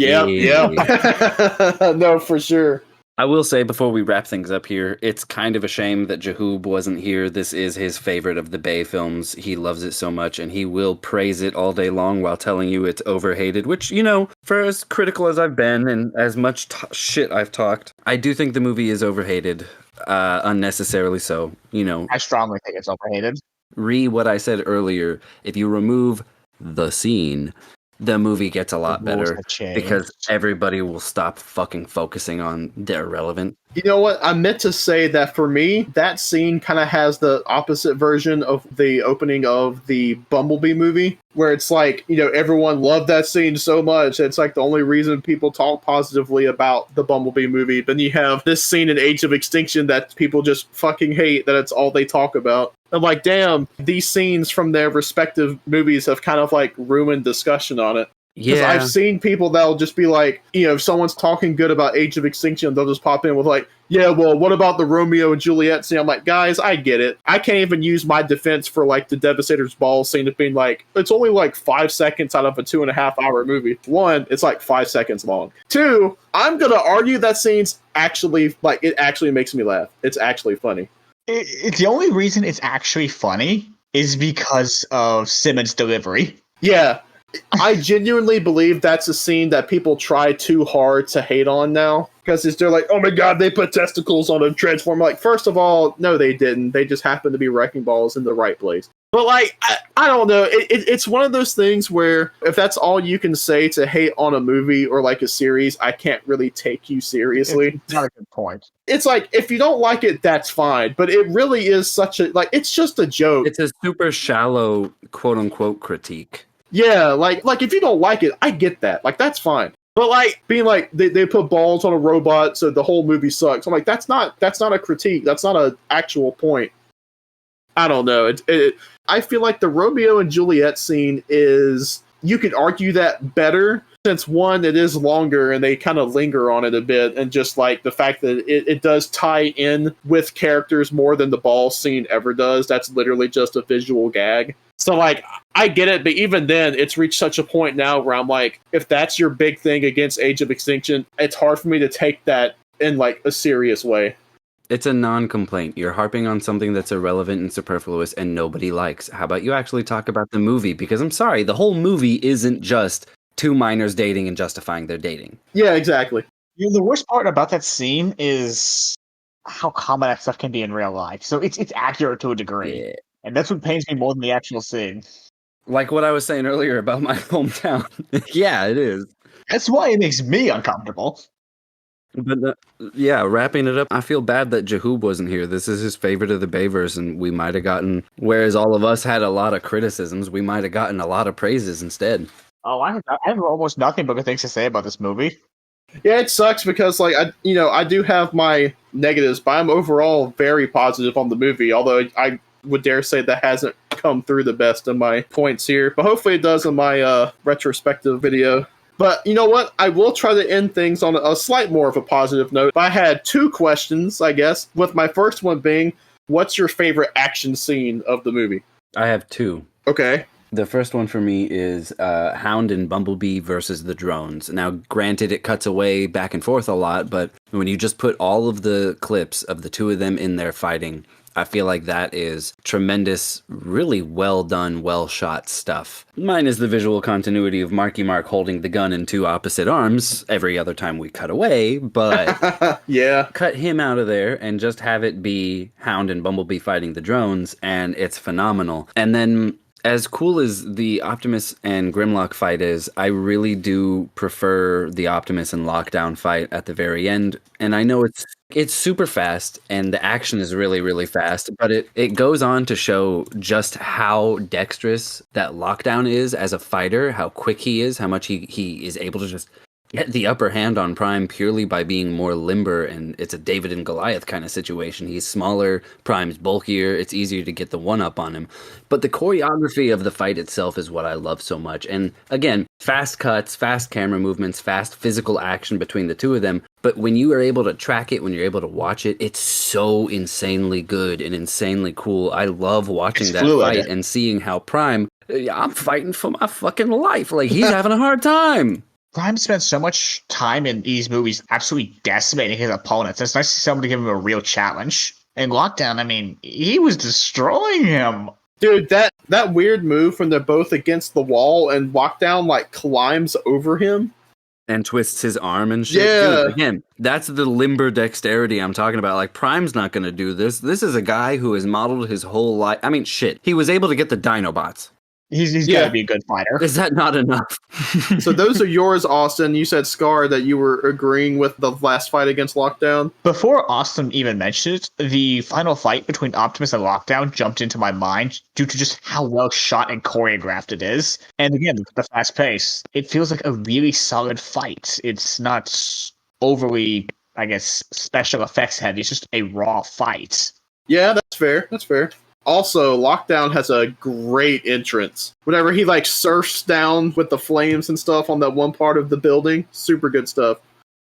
No, for sure. I will say before we wrap things up here, it's kind of a shame that Jahoob wasn't here. This is his favorite of the Bay films. He loves it so much, and he will praise it all day long while telling you it's overhated, which, you know, for as critical as I've been and as much shit I've talked, I do think the movie is overhated, unnecessarily so. You know, I strongly think it's overhated. What I said earlier, if you remove the scene, the movie gets a lot better because everybody will stop fucking focusing on the irrelevant. You know what? I meant to say that for me, that scene kind of has the opposite version of the opening of the Bumblebee movie, where it's like, you know, everyone loved that scene so much. It's like the only reason people talk positively about the Bumblebee movie. Then you have this scene in Age of Extinction that people just fucking hate, that it's all they talk about. I'm like, damn, these scenes from their respective movies have kind of like ruined discussion on it. Because I've seen people that'll just be like, you know, if someone's talking good about Age of Extinction, they'll just pop in with like, yeah, well, what about the Romeo and Juliet scene? I'm like, guys, I get it. I can't even use my defense for like the Devastator's Ball scene of being like, it's only like 5 seconds out of a 2.5 hour movie. One, it's like 5 seconds long. Two, I'm going to argue that scene's actually, like, it actually makes me laugh. It's actually funny. The only reason it's actually funny is because of Simmons' delivery. Yeah. I genuinely believe that's a scene that people try too hard to hate on now. Because they're like, oh my god, they put testicles on a Transformer. Like, first of all, no, they didn't. They just happened to be wrecking balls in the right place. But, like, I don't know. It's one of those things where if that's all you can say to hate on a movie or, like, a series, I can't really take you seriously. It's not a good point. It's like, if you don't like it, that's fine. But it really is such a, like, it's just a joke. It's a super shallow, quote-unquote, critique. Yeah, like if you don't like it, I get that. Like, that's fine. But, like, being like, they put balls on a robot, so the whole movie sucks. I'm like, that's not a critique. That's not an actual point. I don't know. I feel like the Romeo and Juliet scene is, you could argue that better, since one, it is longer and they kind of linger on it a bit, and just like the fact that it does tie in with characters more than the ball scene ever does. That's literally just a visual gag. So, like, I get it, but even then, it's reached such a point now where I'm like, if that's your big thing against Age of Extinction, it's hard for me to take that in, like, a serious way. It's a non-complaint. You're harping on something that's irrelevant and superfluous and nobody likes. How about you actually talk about the movie? Because I'm sorry, the whole movie isn't just two minors dating and justifying their dating. Yeah, exactly. You know, the worst part about that scene is how common that stuff can be in real life. So it's accurate to a degree. Yeah. And that's what pains me more than the actual scene. Like what I was saying earlier about my hometown. Yeah, it is. That's why it makes me uncomfortable. But yeah, wrapping it up, I feel bad that Jahoob wasn't here. This is his favorite of the Bayverse, and we might have gotten, whereas all of us had a lot of criticisms, we might have gotten a lot of praises instead. Oh, I have almost nothing but good things to say about this movie. Yeah, it sucks because like I do have my negatives, but I'm overall very positive on the movie. Although I would dare say that hasn't come through the best of my points here, but hopefully it does in my retrospective video. But you know what? I will try to end things on a slight more of a positive note. I had 2 questions, I guess, with my first one being, what's your favorite action scene of the movie? I have 2. Okay. The first one for me is Hound and Bumblebee versus the drones. Now, granted, it cuts away back and forth a lot, but when you just put all of the clips of the 2 of them in there fighting, I feel like that is tremendous, really well done, well shot stuff. Mine is the visual continuity of Marky Mark holding the gun in 2 opposite arms every other time we cut away, but yeah, cut him out of there and just have it be Hound and Bumblebee fighting the drones, and it's phenomenal. And then, as cool as the Optimus and Grimlock fight is, I really do prefer the Optimus and Lockdown fight at the very end. And I know it's super fast and the action is really, really fast, but it goes on to show just how dexterous that Lockdown is as a fighter, how quick he is, how much he is able to just get the upper hand on Prime purely by being more limber, and it's a David and Goliath kind of situation. He's smaller, Prime's bulkier, it's easier to get the one-up on him. But the choreography of the fight itself is what I love so much. And again, fast cuts, fast camera movements, fast physical action between the 2 of them. But when you are able to track it, when you're able to watch it, it's so insanely good and insanely cool. I love watching that fight and seeing how Prime, I'm fighting for my fucking life. Like, he's having a hard time. Prime spent so much time in these movies absolutely decimating his opponents. It's nice to see somebody give him a real challenge. In Lockdown, I mean, he was destroying him. Dude, that weird move when they're both against the wall and Lockdown like climbs over him and twists his arm and shit. Yeah. Dude, again, that's the limber dexterity I'm talking about. Like, Prime's not going to do this. This is a guy who has modeled his whole life. I mean, shit. He was able to get the Dinobots. He's got to be a good fighter. Is that not enough? So those are yours, Austin. You said, Scar, that you were agreeing with the last fight against Lockdown. Before Austin even mentioned it, the final fight between Optimus and Lockdown jumped into my mind due to just how well shot and choreographed it is. And again, the fast pace. It feels like a really solid fight. It's not overly, I guess, special effects heavy. It's just a raw fight. Yeah, that's fair. That's fair. Also, Lockdown has a great entrance. Whenever he like surfs down with the flames and stuff on that one part of the building, super good stuff.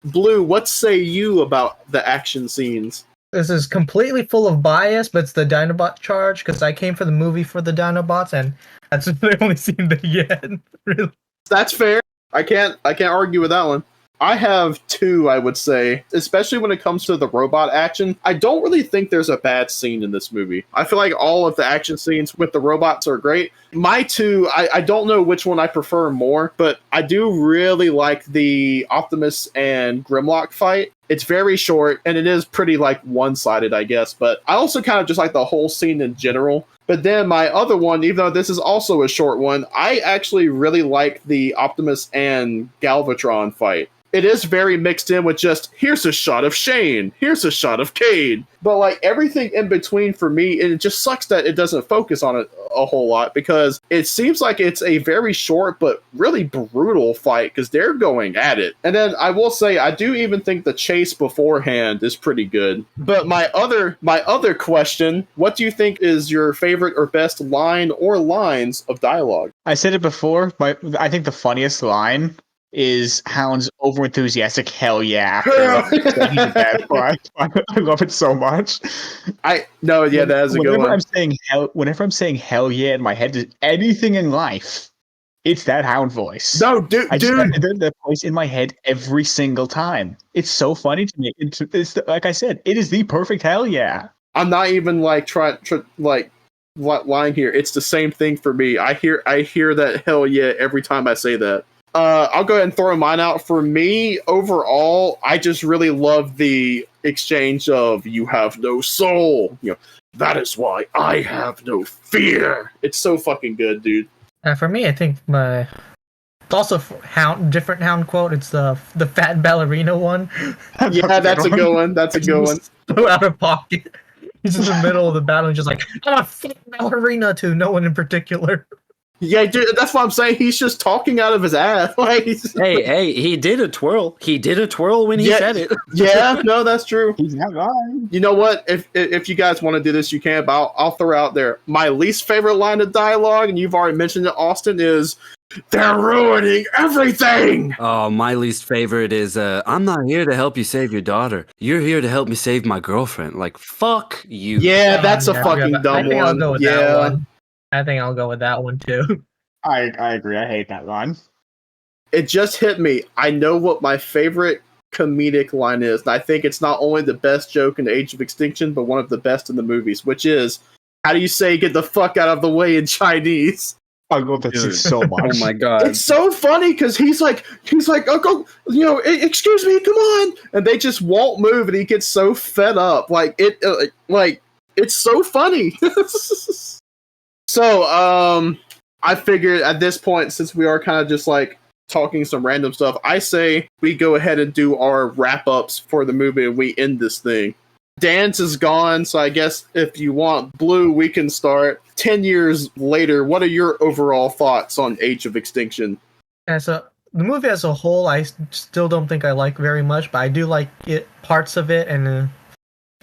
Blue, what say you about the action scenes? This is completely full of bias, but it's the Dinobot charge, because I came for the movie for the Dinobots, and that's the only scene they get. Really. That's fair. I can't argue with that one. I have 2, I would say, especially when it comes to the robot action. I don't really think there's a bad scene in this movie. I feel like all of the action scenes with the robots are great. My 2, I don't know which one I prefer more, but I do really like the Optimus and Grimlock fight. It's very short, and it is pretty, like, one-sided, I guess, but I also kind of just like the whole scene in general. But then my other one, even though this is also a short one, I actually really like the Optimus and Galvatron fight. It is very mixed in with just, here's a shot of Shane, here's a shot of Cade. But like everything in between for me, and it just sucks that it doesn't focus on it a whole lot, because it seems like it's a very short but really brutal fight, because they're going at it. And then I will say, I do even think the chase beforehand is pretty good. But my other question, what do you think is your favorite or best line or lines of dialogue? I said it before, I think the funniest line is Hound's overenthusiastic hell yeah. I love it so much. That is a good one. Whenever I'm saying hell yeah in my head, anything in life, it's that Hound voice. No, dude. That voice in my head every single time. It's so funny to me. It's like I said, it is the perfect hell yeah. I'm not even like lying here. It's the same thing for me. I hear that hell yeah every time I say that. I'll go ahead and throw mine out. For me, overall, I just really love the exchange of "you have no soul." That is why I have no fear. It's so fucking good, dude. And for me, I think it's also different hound quote. It's the fat ballerina one. Yeah, that's a good one. That's a good one. So out of pocket. He's in the middle of the battle and just like, I'm a fat ballerina to no one in particular. Yeah, dude, that's what I'm saying. He's just talking out of his ass. Like, Hey, he did a twirl. He did a twirl when he Yeah. said it. yeah, no, that's true. He's not lying. You know what? If you guys want to do this, you can. But I'll throw out there my least favorite line of dialogue, and you've already mentioned it, Austin, is "They're ruining everything." Oh, my least favorite is I'm not here to help you save your daughter. You're here to help me save my girlfriend. Like, fuck you. Yeah, that's a Yeah, fucking I dumb think I'll one. go with Yeah. that one. I think I'll go with that one too. I agree. I hate that line. It just hit me. I know what my favorite comedic line is, and I think it's not only the best joke in Age of Extinction, but one of the best in the movies, which is, how do you say "get the fuck out of the way" in Chinese? I love that scene Dude. so much. Oh my god. It's so funny because he's like, oh, go, excuse me, come on, and they just won't move, and he gets so fed up. Like it's so funny. So, I figured at this point, since we are kind of just like talking some random stuff, I say we go ahead and do our wrap ups for the movie and we end this thing. Dan's is gone, so I guess if you want, Blue, we can start. 10 years later, what are your overall thoughts on Age of Extinction? And so the movie as a whole, I still don't think I like very much, but I do like it, parts of it, and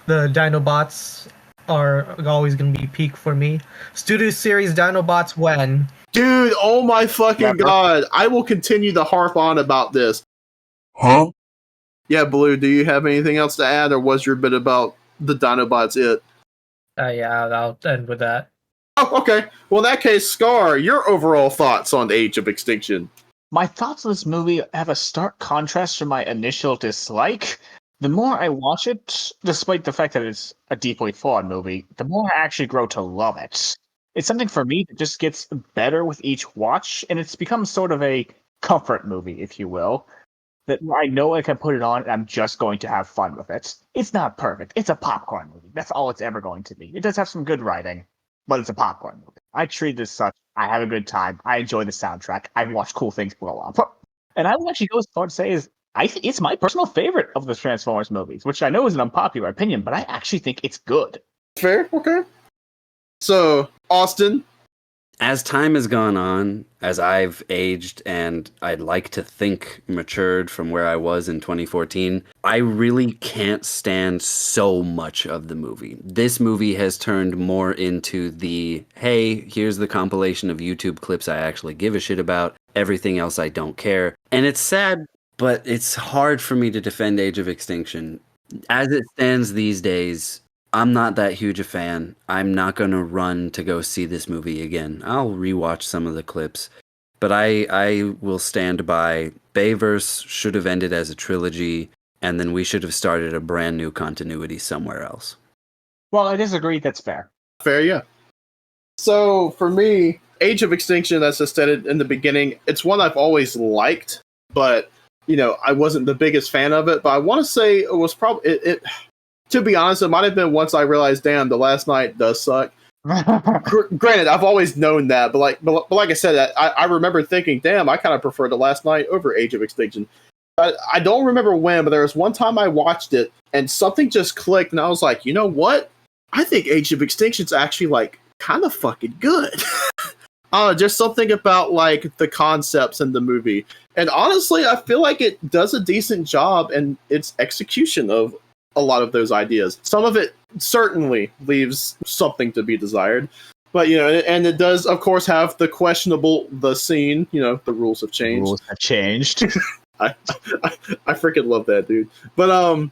the Dinobots are always going to be peak for me. Studio Series Dinobots when? Dude, oh my fucking Never. god. I will continue to harp on about this. Huh? Yeah, Blue, do you have anything else to add, or was your bit about the Dinobots it? Yeah, I'll end with that. Oh, okay. Well, in that case, Scar, your overall thoughts on Age of Extinction. My thoughts on this movie have a stark contrast from my initial dislike. The more I watch it, despite the fact that it's a deeply flawed movie, the more I actually grow to love it. It's something for me that just gets better with each watch, and it's become sort of a comfort movie, if you will. That I know I can put it on and I'm just going to have fun with it. It's not perfect. It's a popcorn movie. That's all it's ever going to be. It does have some good writing, but it's a popcorn movie. I treat it as such. I have a good time. I enjoy the soundtrack. I watch cool things blow up. And I will actually go as far to say is it's my personal favorite of the Transformers movies, which I know is an unpopular opinion, but I actually think it's good. Fair? Okay. So, Austin? As time has gone on, as I've aged and I'd like to think matured from where I was in 2014, I really can't stand so much of the movie. This movie has turned more into the, hey, here's the compilation of YouTube clips I actually give a shit about. Everything else I don't care. And it's sad, but it's hard for me to defend Age of Extinction. As it stands these days, I'm not that huge a fan. I'm not going to run to go see this movie again. I'll rewatch some of the clips. But I will stand by Bayverse should have ended as a trilogy, and then we should have started a brand new continuity somewhere else. Well, I disagree. That's fair. Fair, yeah. So, for me, Age of Extinction, as I stated in the beginning, it's one I've always liked, but, I wasn't the biggest fan of it. But I want to say it was probably... To be honest, it might have been once I realized, damn, the last night does suck. Granted, I've always known that, but like I said, I remember thinking, damn, I kind of prefer the last night over Age of Extinction. I don't remember when, but there was one time I watched it, and something just clicked, and I was like, you know what? I think Age of Extinction's actually, kind of fucking good. Just something about, the concepts in the movie. And honestly, I feel like it does a decent job in its execution of a lot of those ideas. Some of it certainly leaves something to be desired. But, and it does, of course, have the scene, the rules have changed. Rules have changed. I freaking love that, dude. But,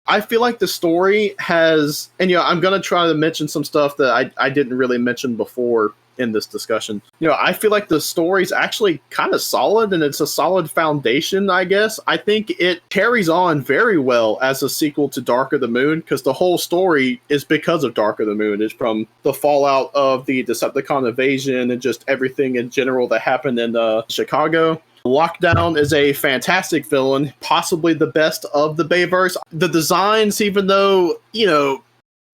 I feel like the story has, and, I'm going to try to mention some stuff that I didn't really mention before in this discussion. I feel like the story's actually kind of solid, and it's a solid foundation, I guess. I think it carries on very well as a sequel to Dark of the Moon, because the whole story is because of Dark of the Moon. It's from the fallout of the Decepticon invasion and just everything in general that happened in Chicago. Lockdown is a fantastic villain, possibly the best of the Bayverse. The designs, even though,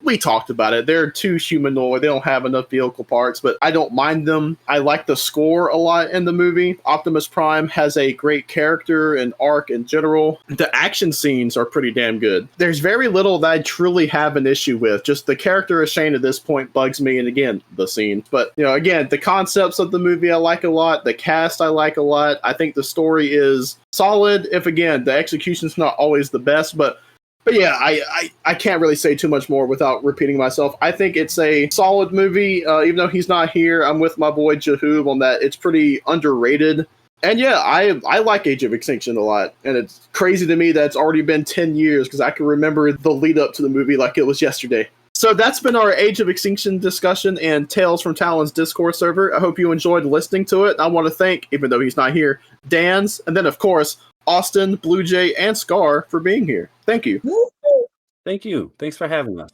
we talked about it. They're too humanoid. They don't have enough vehicle parts, but I don't mind them. I like the score a lot in the movie. Optimus Prime has a great character and arc in general. The action scenes are pretty damn good. There's very little that I truly have an issue with. Just the character of Shane at this point bugs me, and again, the scene. But, again, the concepts of the movie I like a lot. The cast I like a lot. I think the story is solid. If, again, the execution's not always the best, but yeah, I can't really say too much more without repeating myself. I think it's a solid movie. Even though he's not here, I'm with my boy Jahoob on that. It's pretty underrated. And yeah, I like Age of Extinction a lot. And it's crazy to me that it's already been 10 years because I can remember the lead up to the movie like it was yesterday. So that's been our Age of Extinction discussion and Tales from Talon's Discord server. I hope you enjoyed listening to it. I want to thank, even though he's not here, Dan's, and then of course, Austin, Blue Jay, and Scar for being here. Thank you. Thank you. Thanks for having us.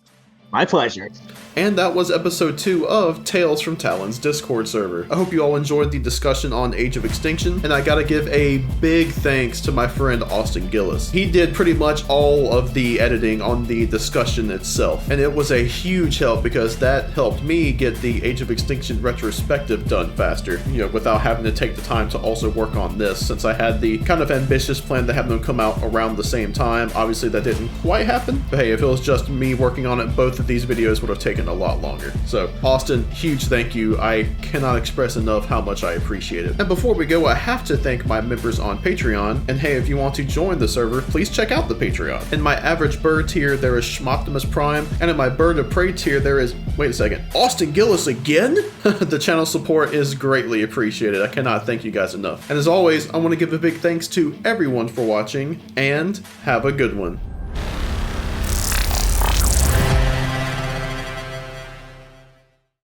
My pleasure. And that was episode 2 of Tales from Talon's Discord server. I hope you all enjoyed the discussion on Age of Extinction, and I gotta give a big thanks to my friend Austin Gillis. He did pretty much all of the editing on the discussion itself, and it was a huge help because that helped me get the Age of Extinction retrospective done faster, without having to take the time to also work on this, since I had the kind of ambitious plan to have them come out around the same time. Obviously that didn't quite happen, but hey, if it was just me working on it, both of these videos would have taken a lot longer. So, Austin, huge thank you. I cannot express enough how much I appreciate it. And before we go, I have to thank my members on Patreon. And hey, if you want to join the server, please check out the Patreon. In my average bird tier, there is Schmoptimus Prime. And in my bird of prey tier, there is, wait a second, Austin Gillis again? The channel support is greatly appreciated. I cannot thank you guys enough. And as always, I want to give a big thanks to everyone for watching, and have a good one.